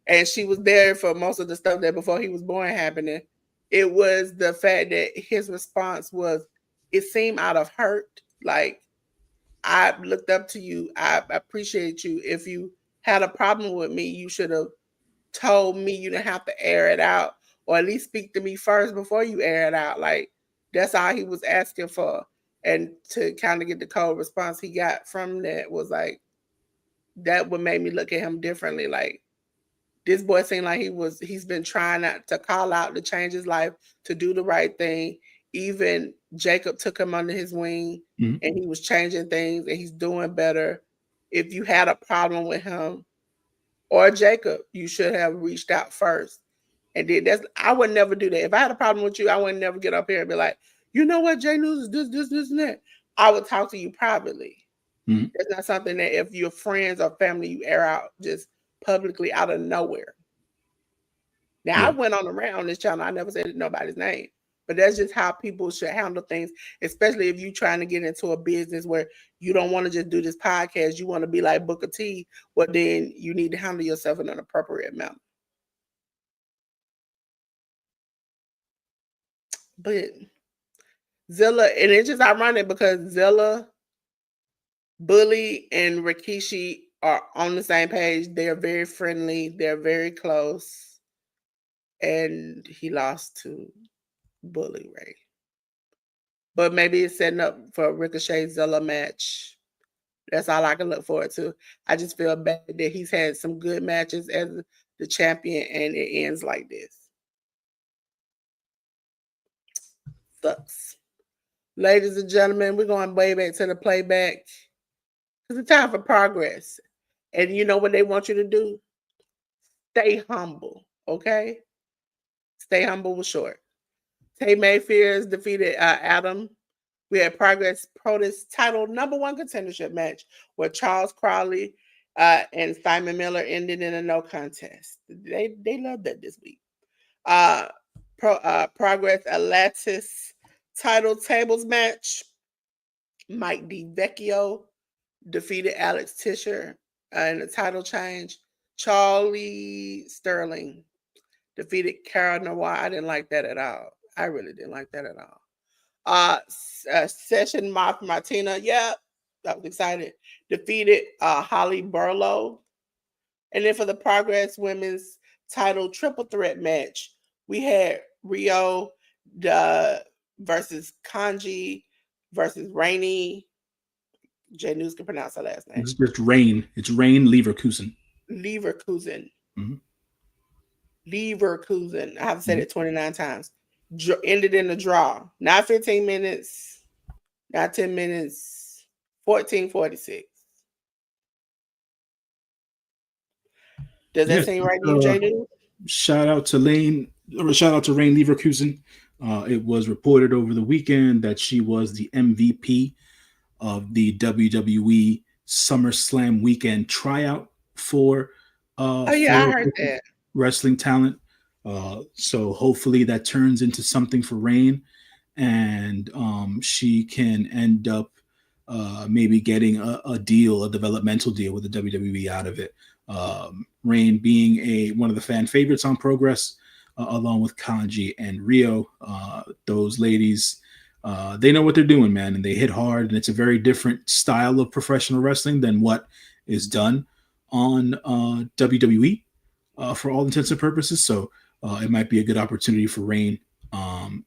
and she was there for most of the stuff that before he was born happening. It was the fact that his response was, it seemed out of hurt. Like, I looked up to you. I appreciate you. If you had a problem with me, you should have told me. You didn't have to air it out, or at least speak to me first before you air it out. Like, that's all he was asking for. And to kind of get the cold response he got from that was like, that would make me look at him differently. Like, this boy seemed like he's been trying not to call out to change his life, to do the right thing. Even Jacob took him under his wing, Mhm. and he was changing things, and he's doing better. If you had a problem with him or Jacob, you should have reached out first. And then I would never do that. If I had a problem with you, I would never get up here and be like, you know what, J News is this, and that. I would talk to you privately. Mhm. It's not something that if you're friends or family, you air out just publicly out of nowhere. Now, I Yeah. went on this channel. I never said nobody's name, but that's just how people should handle things, especially if you're trying to get into a business where you don't want to just do this podcast. You want to be like Booker T. Well, then you need to handle yourself in an appropriate manner. But Zilla, and it's just ironic because Zilla, Bully, and Rikishi are on the same page. They're very friendly. They're very close. and he lost to Bully Ray. But maybe it's setting up for a Ricochet Zilla match. That's all I can look forward to. I just feel bad that he's had some good matches as the champion and it ends like this. Sucks. Ladies and gentlemen, we're going way back to the playback. It's time for progress. And you know what they want you to do? Stay humble, okay? Stay humble was short. Tay Mayfield's defeated Adam. We had Progress Protest title #1 contendership match where Charles Crowley and Simon Miller ended in a no contest. They love that this week. Progress Atlantis title tables match. Mike DiVecchio defeated Alex Tischer in a title change. Charlie Sterling defeated Cara Noir. I didn't like that at all. I really didn't like that at all. Session Martina, yeah, I was excited. Defeated Holly Burlow. And then for the Progress Women's title triple threat match, we had Rio versus Kanji versus Rainy. Jay News can pronounce her last name. It's just Rain. It's Rain Leverkusen. Leverkusen. Mm-hmm. Leverkusen. I have said it 29 times. Ended in a draw. Not 15 minutes. Not 10 minutes. 14:46. Does that seem right to you, Jay? Shout out to Rain Leverkusen. It was reported over the weekend that she was the MVP of the WWE SummerSlam weekend tryout for I heard that. Wrestling talent. So hopefully that turns into something for Rain, and she can end up maybe getting a developmental deal with the WWE out of it. Rain being one of the fan favorites on Progress, along with Kanji and Rio. Those ladies, they know what they're doing, man, and they hit hard, and it's a very different style of professional wrestling than what is done on WWE for all intents and purposes. So it might be a good opportunity for Rain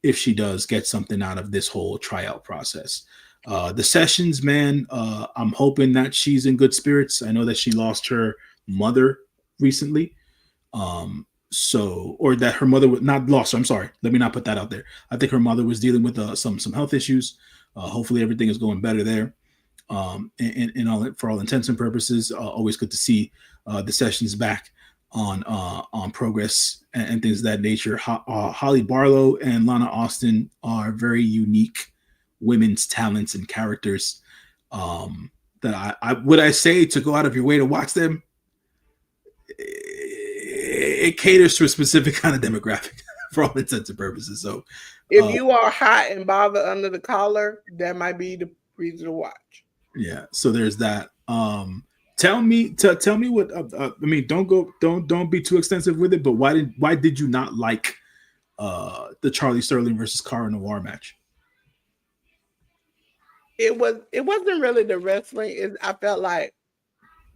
if she does get something out of this whole tryout process. The sessions, man, I'm hoping that she's in good spirits. I know that she lost her mother recently. Or that her mother was not lost. I'm sorry. Let me not put that out there. I think her mother was dealing with some health issues. Hopefully everything is going better there. And all, for all intents and purposes, always good to see the sessions back on Progress and things of that nature. Holly Barlow and Lana Austin are very unique women's talents and characters that I say to go out of your way to watch them. It caters to a specific kind of demographic for all intents and purposes. So if you are hot and bothered under the collar, that might be the reason to watch. Yeah. So there's that. Tell me what, I mean, don't be too extensive with it, but why did you not like the Charlie Sterling versus Cara Noir match? It wasn't really the wrestling. I felt like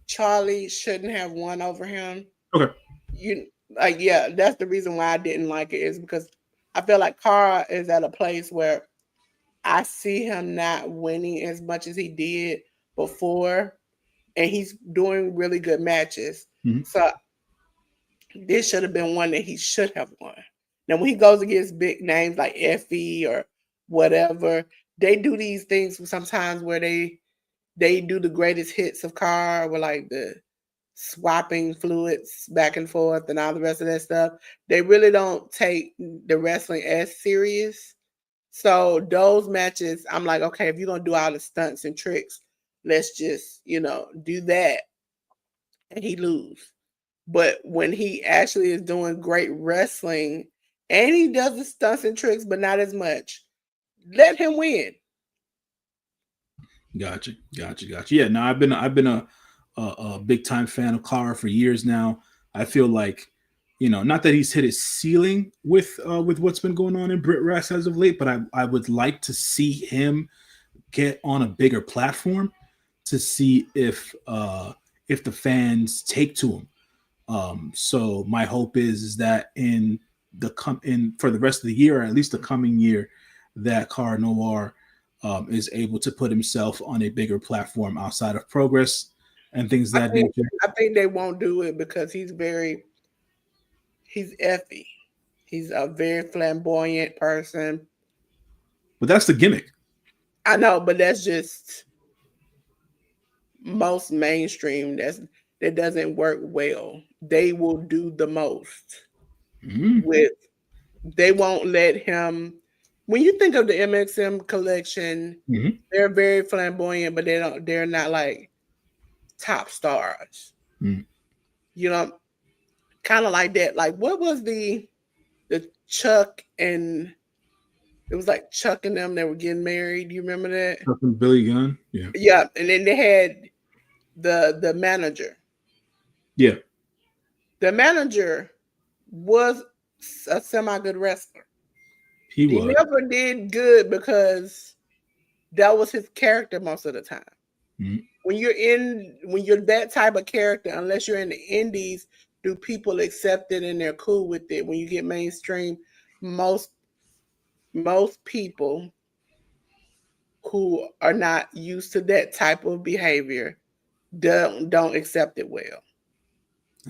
Charlie shouldn't have won over him. Okay. That's the reason why I didn't like it, is because I feel like Cara is at a place where I see him not winning as much as he did before, and he's doing really good matches. Mm-hmm. So this should have been one that he should have won. Now, when he goes against big names like Effie or whatever, they do these things sometimes where they do the greatest hits of Cara, with like the swapping fluids back and forth and all the rest of that stuff. They really don't take the wrestling as serious. So those matches, I'm like, okay, if you're going to do all the stunts and tricks, let's just, do that. And he lose. But when he actually is doing great wrestling and he does the stunts and tricks, but not as much, let him win. Gotcha. Yeah, no, I've been a big time fan of Cara for years now. I feel like, not that he's hit his ceiling with what's been going on in Brit Rest as of late, but I would like to see him get on a bigger platform to see if the fans take to him. So my hope is that in for the rest of the year, or at least the coming year, that Car Noir is able to put himself on a bigger platform outside of Progress and things of I that think nature. I think they won't do it because he's effy. He's a very flamboyant person. But that's the gimmick. I know, but that's just most mainstream. That doesn't work well. They will do the most with. They won't let him. When you think of the MXM collection, Mm-hmm. they're very flamboyant, but they don't. They're not like top stars. Mm-hmm. You know, kind of like that. Like what was the Chuck and it was like Chuck and them that were getting married. You remember that? Billy Gunn. Yeah. Yeah, and then they had the manager. Yeah. The manager was a semi good wrestler. He He was. never did good because that was his character most of the time. Mm-hmm. When you're that type of character, unless you're in the indies, do people accept it and they're cool with it? When you get mainstream, most people who are not used to that type of behavior don't accept it well.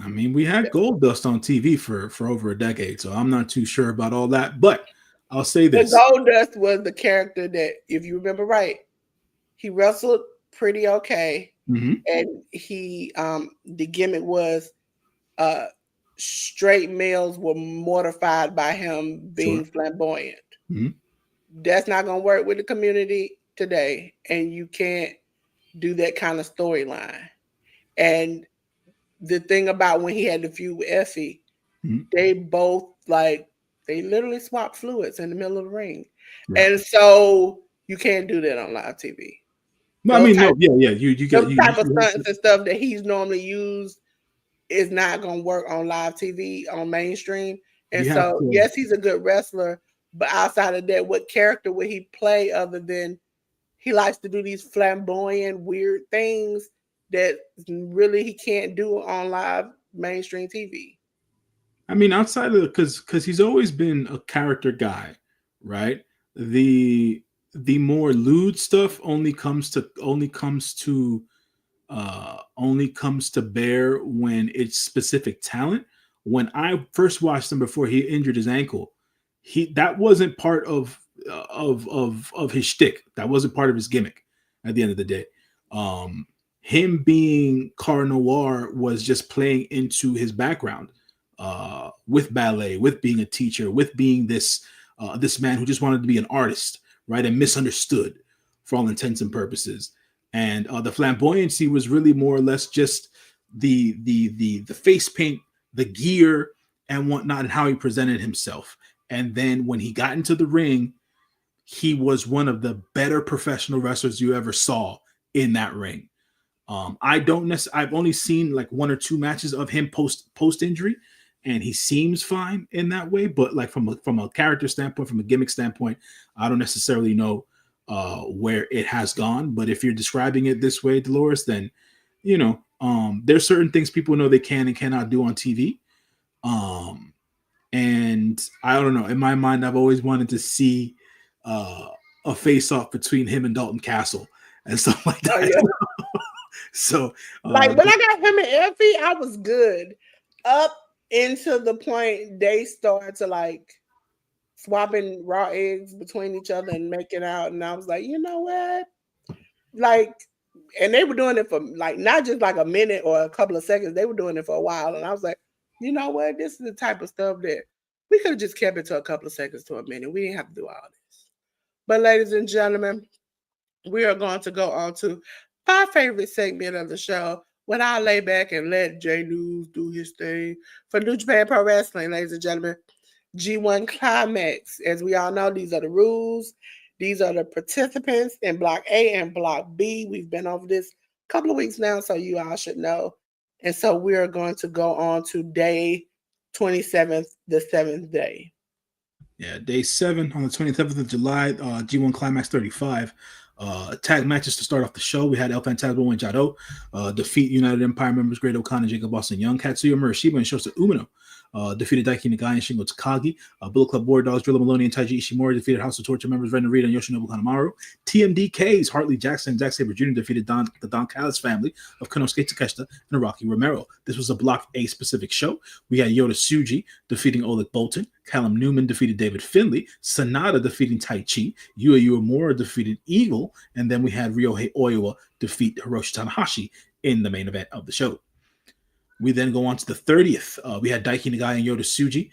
I mean, we had Gold Dust on TV for over a decade, so I'm not too sure about all that. But I'll say The this: Goldust was the character that, if you remember right, he wrestled pretty okay, mm-hmm. and he the gimmick was uh straight males were mortified by him being flamboyant. Mm-hmm. That's not gonna work with the community today, and you can't do that kind of storyline. And the thing about when he had the feud with Effie, mm-hmm. they both they literally swapped fluids in the middle of the ring. Right. And so you can't do that on live TV. No, I mean, no, yeah. You got those type of stunts and stuff that he's normally used is not gonna work on live TV on mainstream. And so yes, he's a good wrestler, but outside of that, what character would he play other than he likes to do these flamboyant, weird things that really he can't do on live mainstream TV. I mean, outside of because he's always been a character guy, right? The more lewd stuff only comes to bear when it's specific talent. When I first watched him before he injured his ankle, that wasn't part of his shtick. That wasn't part of his gimmick. At the end of the day, him being Car Noir was just playing into his background. With ballet, with being a teacher, with being this man who just wanted to be an artist, right, and misunderstood for all intents and purposes. And the flamboyancy was really more or less just the face paint, the gear, and whatnot, and how he presented himself. And then when he got into the ring, he was one of the better professional wrestlers you ever saw in that ring. I've only seen like one or two matches of him post injury, and he seems fine in that way. But like from a character standpoint, from a gimmick standpoint, I don't necessarily know where it has gone. But if you're describing it this way, Delores, then there's certain things people know they can and cannot do on TV. And I don't know. In my mind, I've always wanted to see a face-off between him and Dalton Castle and stuff like that. Oh, yeah. So, like when I got him and Effie, I was good up into the point they start to like swapping raw eggs between each other and making out, and I was like, you know what, like, and they were doing it for like not just like a minute or a couple of seconds, they were doing it for a while, and I was like, you know what, this is the type of stuff that we could have just kept it to a couple of seconds to a minute. We didn't have to do all this. But ladies and gentlemen, we are going to go on to our favorite segment of the show, when I lay back and let J News do his thing for New Japan Pro Wrestling, ladies and gentlemen. G1 Climax. As we all know, these are the rules. These are the participants in Block A and Block B. We've been over this a couple of weeks now, so you all should know. And so we are going to go on to day 27th, the 7th day. Yeah, day 7 on the 27th of July, G1 Climax 35. Tag matches to start off the show. We had El Phantasmo and Jado defeat United Empire members Great O'Connor, Jacob Austin Young, Katsuya Murashiba, and Shota Umino. defeated Daiki Nagai and Shingo Takagi. Bullet Club War Dogs, Drilla Maloney and Taiji Ishimori defeated House of Torture members Ren Narita and Yoshinobu Kanemaru. TMDK's Hartley Jackson and Zack Sabre Jr. defeated the Don Callis family of Konosuke Takeshita and Araki Romero. This was a Block A specific show. We had Yota Tsuji defeating Oleg Bolton. Callum Newman defeated David Finlay. Sanada defeating Tai Chi. Yua Uemura defeated Eagle. And then we had Ryohei Oiwa defeat Hiroshi Tanahashi in the main event of the show. We then go on to the 30th. We had Daiki Nagai and Yota Tsuji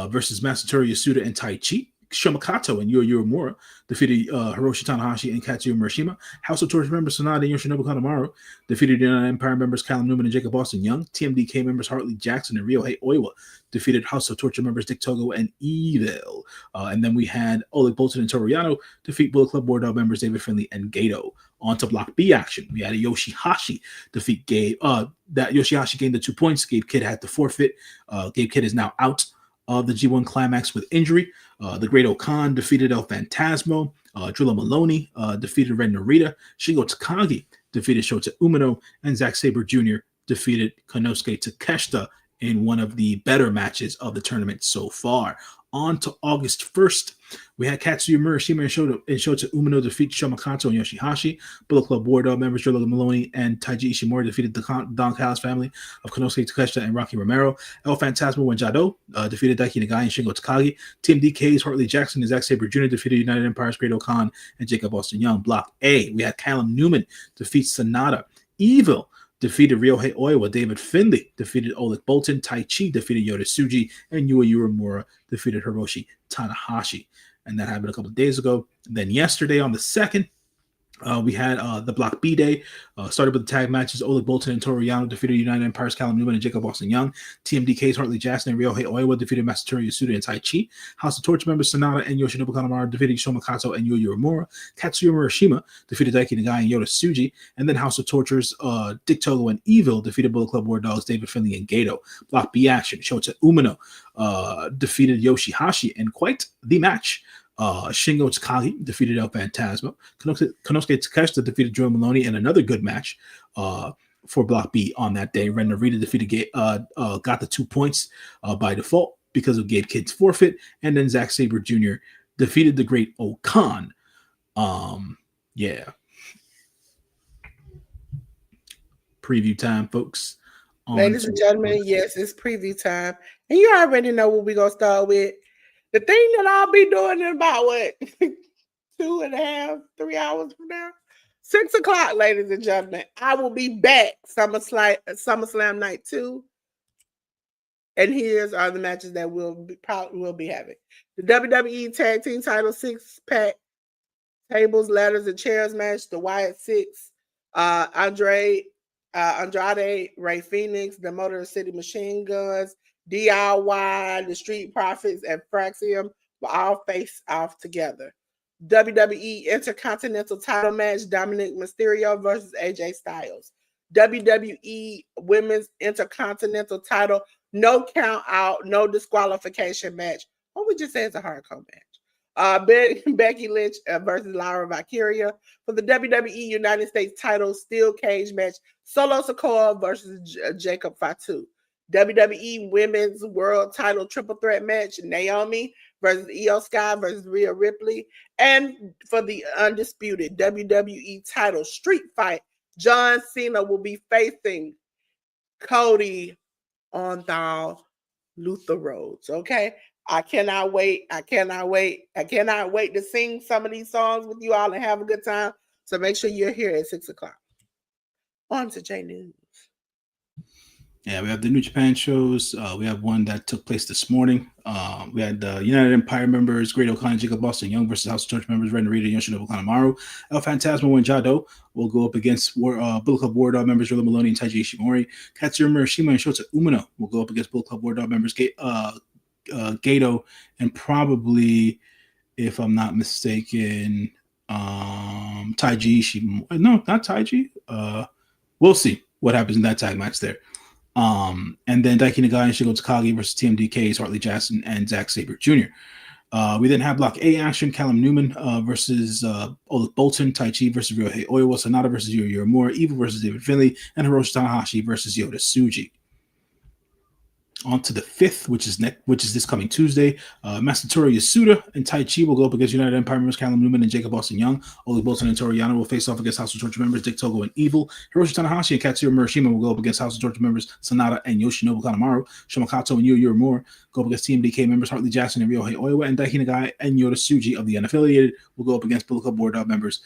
versus Masatori Yasuda and Tai Chi. Shomakato and Yua Uemura defeated Hiroshi Tanahashi and Katsuya Murashima. House of Torture members Sanada and Yoshinobu Kanemaru defeated United Empire members Callum Newman and Jacob Austin Young. TMDK members Hartley Jackson and Ryohei Oiwa defeated House of Torture members Dick Togo and Evil. And then we had Oleg Bolton and Toru Yano defeat Bullet Club War Dog members David Finlay and Gato. On to Block B action. We had a Yoshihashi defeat Gabe. That Yoshihashi gained the 2 points. Gabe Kidd had to forfeit. Gabe Kidd is now out of the G1 Climax with injury. The Great Okan defeated El Phantasmo. Drilla Maloney defeated Ren Narita. Shingo Takagi defeated Shota Umino. And Zack Sabre Jr. defeated Konosuke Takeshita in one of the better matches of the tournament so far. On to August 1st, we had Katsuya Murashima and Shota Umino defeat Shomakato and Yoshihashi. Bullet Club War Dog members Drilla Maloney and Taiji Ishimori defeated the Don Callis family of Konosuke Takeshita and Rocky Romero. El Phantasmo and Jado defeated Daiki Nagai and Shingo Takagi. Team DK's Hartley Jackson and Zack Sabre Jr. defeated United Empire's Great Okan and Jacob Austin Young. Block A, we had Callum Newman defeat Sanada. Evil defeated Ryohei Oiwa. David Finlay defeated Oleg Bolton. Tai Chi defeated Yota Tsuji. And Yua Uemura defeated Hiroshi Tanahashi. And that happened a couple of days ago. And then yesterday on the 2nd, we had the Block B day. Started with the tag matches. Oleg Bolton and Toru Yano defeated United Empire's Callum Newman and Jacob Austin Young. TMDK's Hartley Jackson and Ryohei Oiwa defeated Masatori Yasuda and Tai Chi. House of Torture members Sanada and Yoshinobu Kanemaru defeated Shomakato and Yua Uemura. Katsuya Murashima defeated Daiki Nagai and Yota Tsuji. And then House of Torture's Dick Togo and Evil defeated Bullet Club War Dogs David Finlay and Gato. Block B action. Shota Umino defeated Yoshihashi in quite the match. Shingo Takagi defeated El Phantasmo. Konosuke Takeshita defeated Joe Maloney in another good match for Block B on that day. Ren Narita defeated got the 2 points by default because of Gabe Kidd's forfeit. And then Zack Sabre Jr. defeated the Great Okan. Yeah. Preview time, folks. Ladies and gentlemen, yes, it's preview time. And you already know what we're going to start with. The thing that I'll be doing in about, 2.5, 3 hours from now? 6 o'clock, ladies and gentlemen. I will be back. SummerSlam Night 2. And here's are the matches that we'll be having. The WWE Tag Team Title 6-pack tables, ladders, and chairs match. The Wyatt Six, Andrade, Ray Phoenix, the Motor City Machine Guns, DIY, the Street Profits, and Fraxium will all face off together. WWE Intercontinental Title match, Dominic Mysterio versus AJ Styles. WWE Women's Intercontinental Title, no count out, no disqualification match. What we just say it's a hardcore match. Becky Lynch versus Lyra Valkyria. For the WWE United States title, steel cage match, Solo Sikoa versus Jacob Fatu. WWE Women's World Title Triple Threat match, Naomi versus Io Sky versus Rhea Ripley. And for the undisputed WWE title street fight, John Cena will be facing Cody on the Luther Rhodes. Okay? I cannot wait. I cannot wait to sing some of these songs with you all and have a good time. So make sure you're here at 6 o'clock. On to J News. Yeah, we have the New Japan shows. We have one that took place this morning. We had the United Empire members, Great Okan and Jacob Austin Young versus House of Torture members, Ren Narita and Yoshinobu Kanemaru. El Phantasmo and Jado will go up against Bullet Club War Dog members, Drilla Maloney and Taiji Ishimori. Katsuya Murashima and Shota Umino will go up against Bullet Club War Dog members, Gato, and probably, if I'm not mistaken, Taiji Ishimori. No, not Taiji. We'll see what happens in that tag match there. And then Daiki Nagai and Shingo Takagi versus TMDK's Hartley Jackson and Zack Sabre Jr. We then have Block A action, Callum Newman versus Oleg Bolton, Tai Chi versus Ryohei Oiwa, Sanada versus Yua Uemura, Evil versus David Finlay, and Hiroshi Tanahashi versus Yota Tsuji. On to the 5th, which is this coming Tuesday. Masatoru Yasuda and Tai Chi will go up against United Empire members Callum Newman and Jacob Austin Young. Oli Bolton and Toru Yano will face off against House of Torture members Dick Togo and Evil. Hiroshi Tanahashi and Katsuyori Murashima will go up against House of Torture members Sanada and Yoshinobu Kanemaru. Shimakato and Yu Uemura go up against TMDK members Hartley Jackson and Ryohei Oiwa. And Daiki Nagai and Yota Tsuji of the Unaffiliated will go up against Bullet Club War Dog members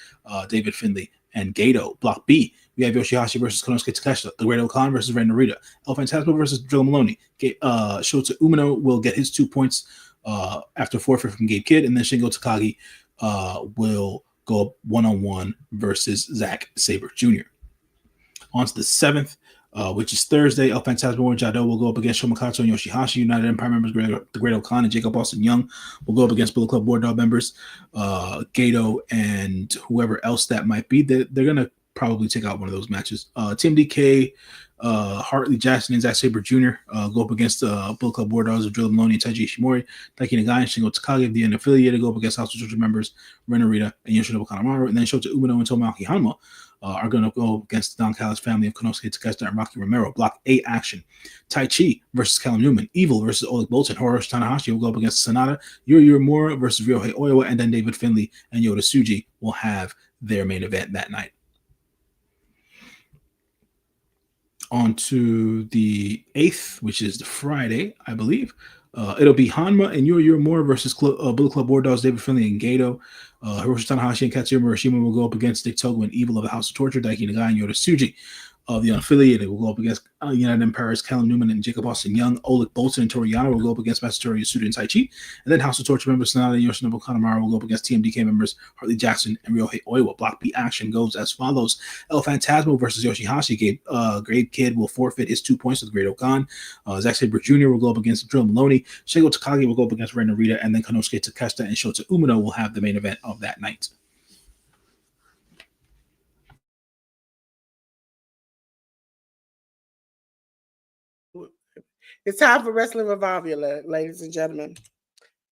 David Finlay and Gato. Block B, we have Yoshihashi versus Konosuke Takeshita, The Great Okan versus Ren Narita, El Phantasmo versus Drill Maloney. Shota Umino will get his 2 points after forfeit from Gabe Kidd, and then Shingo Takagi will go up one-on-one versus Zack Sabre Jr. On to the 7th, which is Thursday. El Phantasmo and Jado will go up against Shomakato and Yoshihashi. United Empire members The Great Okan and Jacob Austin Young will go up against Bullet Club War Dog members Gato and whoever else that might be. They're going to probably take out one of those matches. TMDK, Hartley Jackson and Zack Sabre Jr. Go up against Bullet Club War Dogs of Drill Maloney and Taiji Ishimori. Daiki Nagai and Shingo Takagi of the Unaffiliated go up against House of Torture members Ren Narita and Yoshinobu Kanemaru. And then Shota Umino and Tomoaki Hanma are going to go against the Don Callis family of Konosuke Takeshita and Rocky Romero. Block A action. Tai Chi versus Callum Newman. Evil versus Oleg Bolton. Hiroshi Tanahashi will go up against Sanada. Yu Uemura versus Ryohei Oiwa. And then David Finlay and Yota Tsuji will have their main event that night. On to the 8th, which is the Friday, I believe. It'll be Hanma and Yu Uemura versus Bullet Club War Dogs, David Finlay and Gato. Hiroshi Tanahashi and Katsuyori Murashima will go up against Dick Togo and Evil of the House of Torture. Daiki Nagai and Yota Tsuji of the Unaffiliated will go up against United Empire's Callum Newman and Jacob Austin Young. Oleg Bolton and Toru Yano will go up against Masatoru Yasuda and Tai Chi. And then House of Torture members Sanada and Yoshinobu Kanemaru will go up against TMDK members Hartley Jackson and Ryohei Oiwa. Block B action goes as follows. El Phantasmo versus Yoshihashi. Gabe Kidd will forfeit his 2 points to the Great Okan. Zack Sabre Jr. will go up against Drill Maloney. Shingo Takagi will go up against Ren Narita. And then Konosuke Takeshita and Shota Umino will have the main event of that night. It's time for Wrestling Revival, ladies and gentlemen.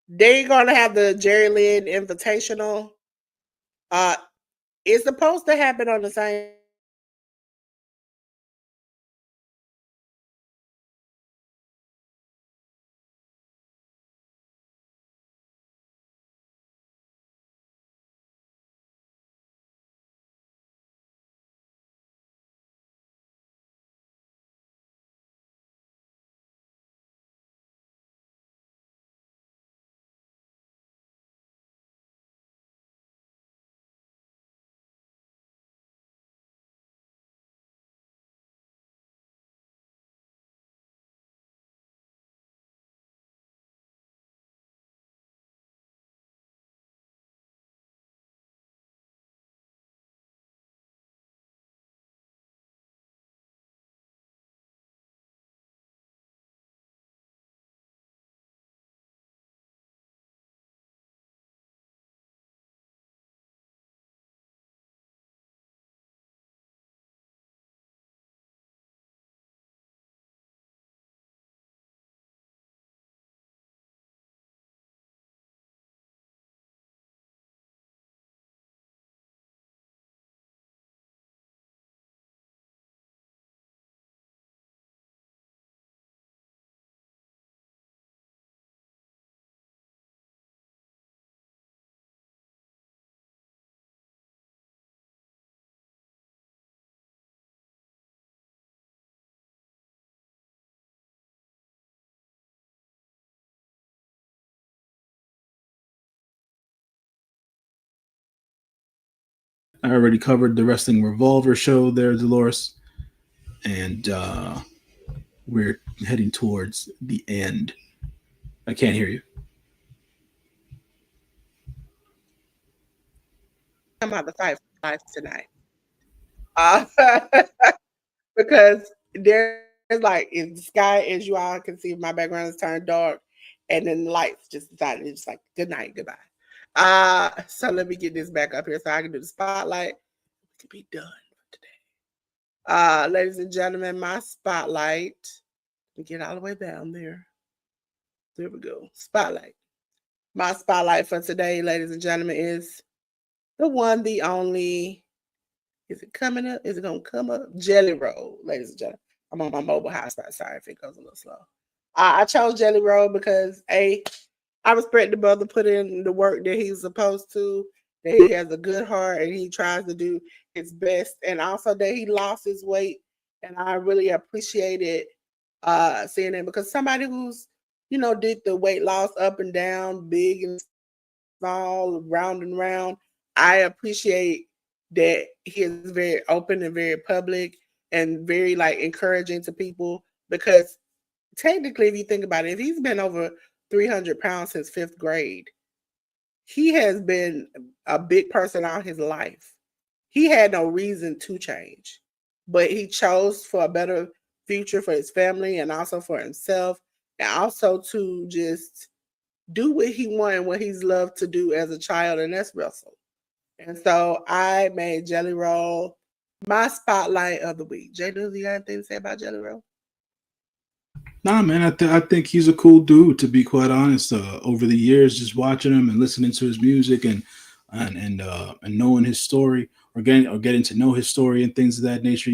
They're going to have the Jerry Lynn Invitational. It's supposed to happen on the same I already covered the Wrestling Revolver show there, Delores. And we're heading towards the end. I can't hear you. I'm about to fight for life tonight. Because there's like in the sky, as you all can see, my background is turned dark, and then the lights just decided it's like good night, goodbye. So let me get this back up here so I can do the spotlight. We can be done for today. Ladies and gentlemen, my spotlight. Let me get all the way down there. There we go. Spotlight. My spotlight for today, ladies and gentlemen, is the one, the only. Is it coming up? Is it gonna come up? Jelly Roll, ladies and gentlemen. I'm on my mobile hotspot. Sorry if it goes a little slow. I chose Jelly Roll because I respect the brother put in the work that he's supposed to, that he has a good heart and he tries to do his best, and also that he lost his weight. And I really appreciated seeing it because somebody who's, did the weight loss up and down, big and small, round and round. I appreciate that he is very open and very public and very like encouraging to people because technically, if you think about it, if he's been over 300 pounds since fifth grade, he has been a big person all his life. He had no reason to change, but he chose for a better future for his family and also for himself, and also to just do what he wanted, what he's loved to do as a child, and that's wrestle. And so I made Jelly Roll my spotlight of the week. Jay, do you got anything to say about Jelly Roll? Nah, man, I think he's a cool dude. To be quite honest, over the years, just watching him and listening to his music and knowing his story, or getting to know his story and things of that nature.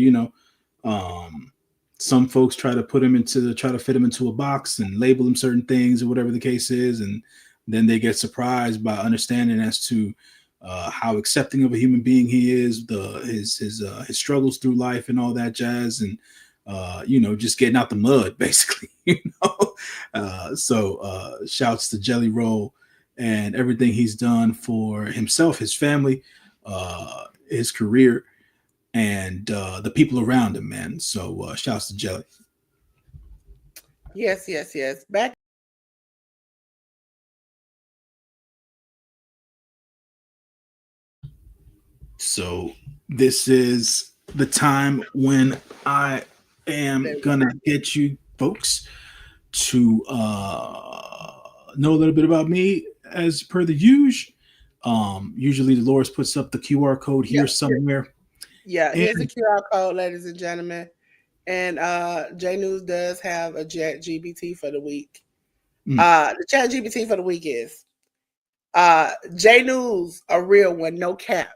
Um, some folks try to fit him into a box and label him certain things or whatever the case is, and then they get surprised by understanding as to how accepting of a human being he is, his struggles through life and all that jazz, and just getting out the mud, basically. Shouts to Jelly Roll and everything he's done for himself, his family, his career, and the people around him, man. So shouts to Jelly. Yes, yes, yes. Back. So this is the time when I am gonna get you folks to know a little bit about me as per the usual. Usually Dolores puts up the QR code Yeah, here somewhere. yeah. And Here's a QR code, ladies and gentlemen. And J News does have a Chat GBT for the week. mm, The Chat GBT for the week is J News, a real one, no cap.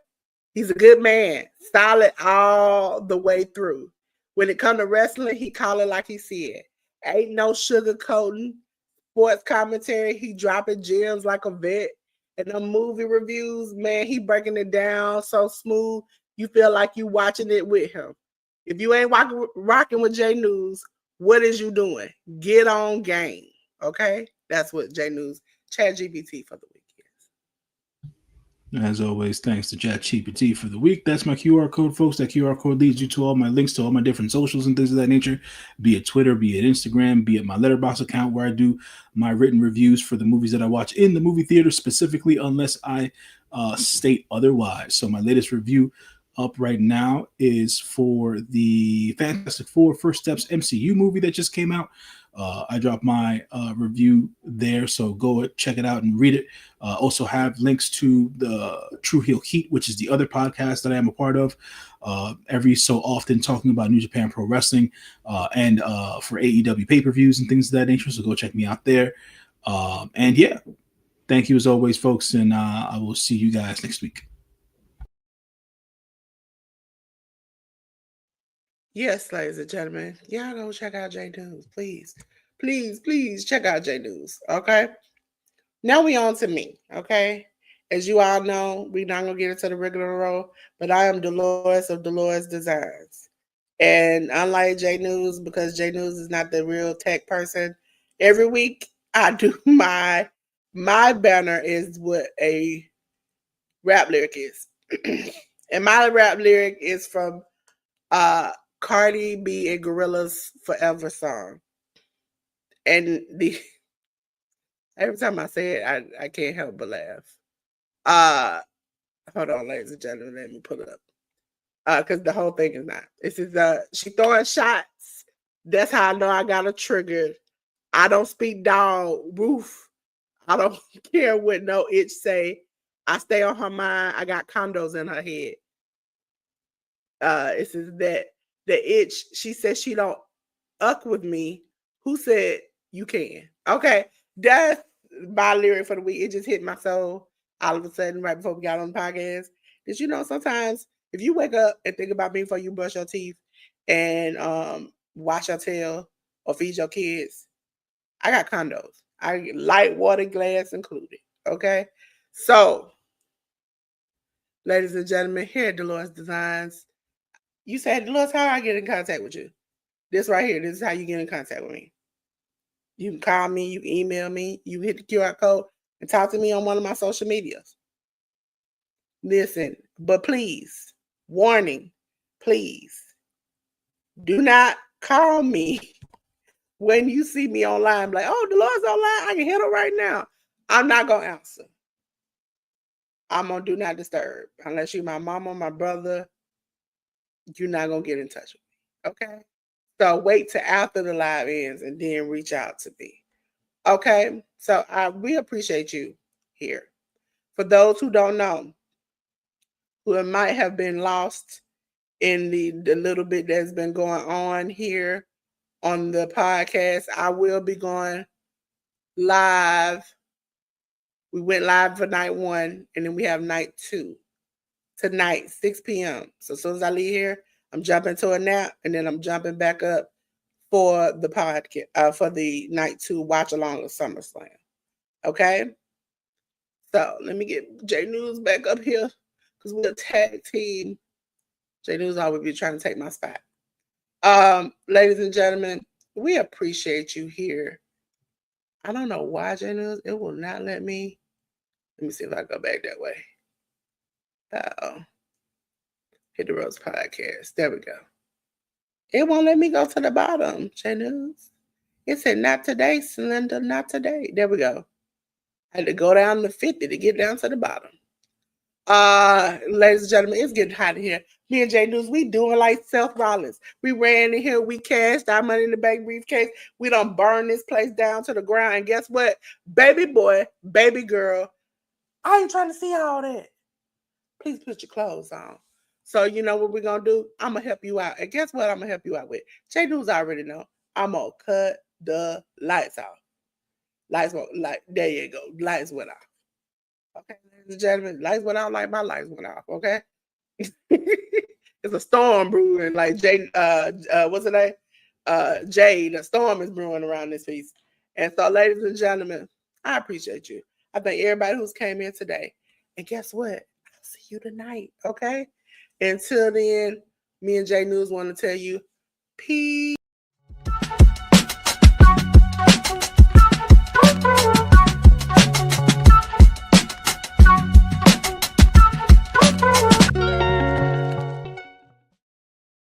He's a good man, solid all the way through. When it comes to wrestling, he call it like he see it. Ain't no sugarcoating. Sports commentary, he dropping gems like a vet. And the movie reviews, man, he breaking it down so smooth. You feel like you watching it with him. If you ain't rocking with J News, what is you doing? Get on game. Okay? That's what J News Chat GPT for the week is. as always, thanks to ChatGPT for the week. That's my QR code, folks. That QR code leads you to all my links to all my different socials and things of that nature, be it Twitter, be it Instagram, be it my Letterboxd account where I do my written reviews for the movies that I watch in the movie theater specifically, unless I state otherwise. So my latest review up right now is for the Fantastic Four First Steps MCU movie that just came out. I dropped my review there, so go check it out and read it. Also have links to the True Heel Heat, which is the other podcast that I am a part of. Every so often talking about New Japan Pro Wrestling and for AEW pay-per-views and things of that nature. So go check me out there. And yeah, thank you as always, folks, and I will see you guys next week. Yes, ladies and gentlemen, y'all go check out J News, please. Please, please check out J News. Okay. Now we on to me. Okay. As you all know, we're not gonna get into the regular role, but I am Delores of Delores Designs. And unlike J News, because J News is not the real tech person, every week I do my banner is what a rap lyric is. And my rap lyric is from uh Cardi B and Gorilla's Forever song. And the every time I say it, I can't help but laugh. Uh Hold on, ladies and gentlemen, let me pull it up. Because the whole thing is not. This is she throwing shots. That's how I know I got a trigger. I don't speak dog roof. I don't care what no itch say. I stay on her mind. I got condos in her head. It says that the itch, she says she don't uck with me. Who said you can? Okay, that's my lyric for the week. It just hit my soul all of a sudden right before we got on the podcast. Did you know sometimes if you wake up and think about me before you brush your teeth and wash your tail or feed your kids, I got condos. I get light water glass included. Okay. So, ladies and gentlemen, here at Delores Designs, you said, Delores, how do I get in contact with you? This right here. This is how you get in contact with me. You can call me, you can email me, you hit the QR code and talk to me on one of my social medias. Listen, but please, warning, please, do not call me when you see me online. Like, oh, Delores online, I can hit her right now. I'm not going to answer. I'm on do not disturb. Unless you're my mama, my brother, you're not going to get in touch with me. Okay? So wait till after the live ends and then reach out to me. Okay? So we appreciate you here. For those who don't know, who might have been lost in the little bit that's been going on here on the podcast, I will be going live. We went live for night 1, and then we have night 2 tonight, 6 p.m. So as soon as I leave here, I'm jumping to a nap, and then I'm jumping back up for the podcast, for the night 2 watch along of SummerSlam. Okay? So let me get J News back up here because we're a tag team. J News always be trying to take my spot. Ladies and gentlemen, we appreciate you here. I don't know why, J News, it will not let me. Let me see if I go back that way. Hit the Rose Podcast. There we go. It won't let me go to the bottom, J News. It said, not today, Cylinder, not today. There we go. I had to go down to 50 to get down to the bottom. Ladies and gentlemen, it's getting hot in here. Me and J News, we doing like Seth Rollins. We ran in here, we cashed our money in the bank briefcase. We done burn this place down to the ground. And guess what? Baby boy, baby girl, I ain't trying to see all that. Please put your clothes on. So you know what we're gonna do? I'm gonna help you out. And guess what I'm gonna help you out with? J News already know. I'm gonna cut the lights off. Lights went there you go. Lights went off. Okay, ladies and gentlemen, lights went out like my lights went off. Okay. It's a storm brewing, like Jay, what's her name? Jay, the storm is brewing around this piece. And so, ladies and gentlemen, I appreciate you. I thank everybody who's came in today. And guess what? I'll see you tonight, okay? Until then, me and J News want to tell you, peace.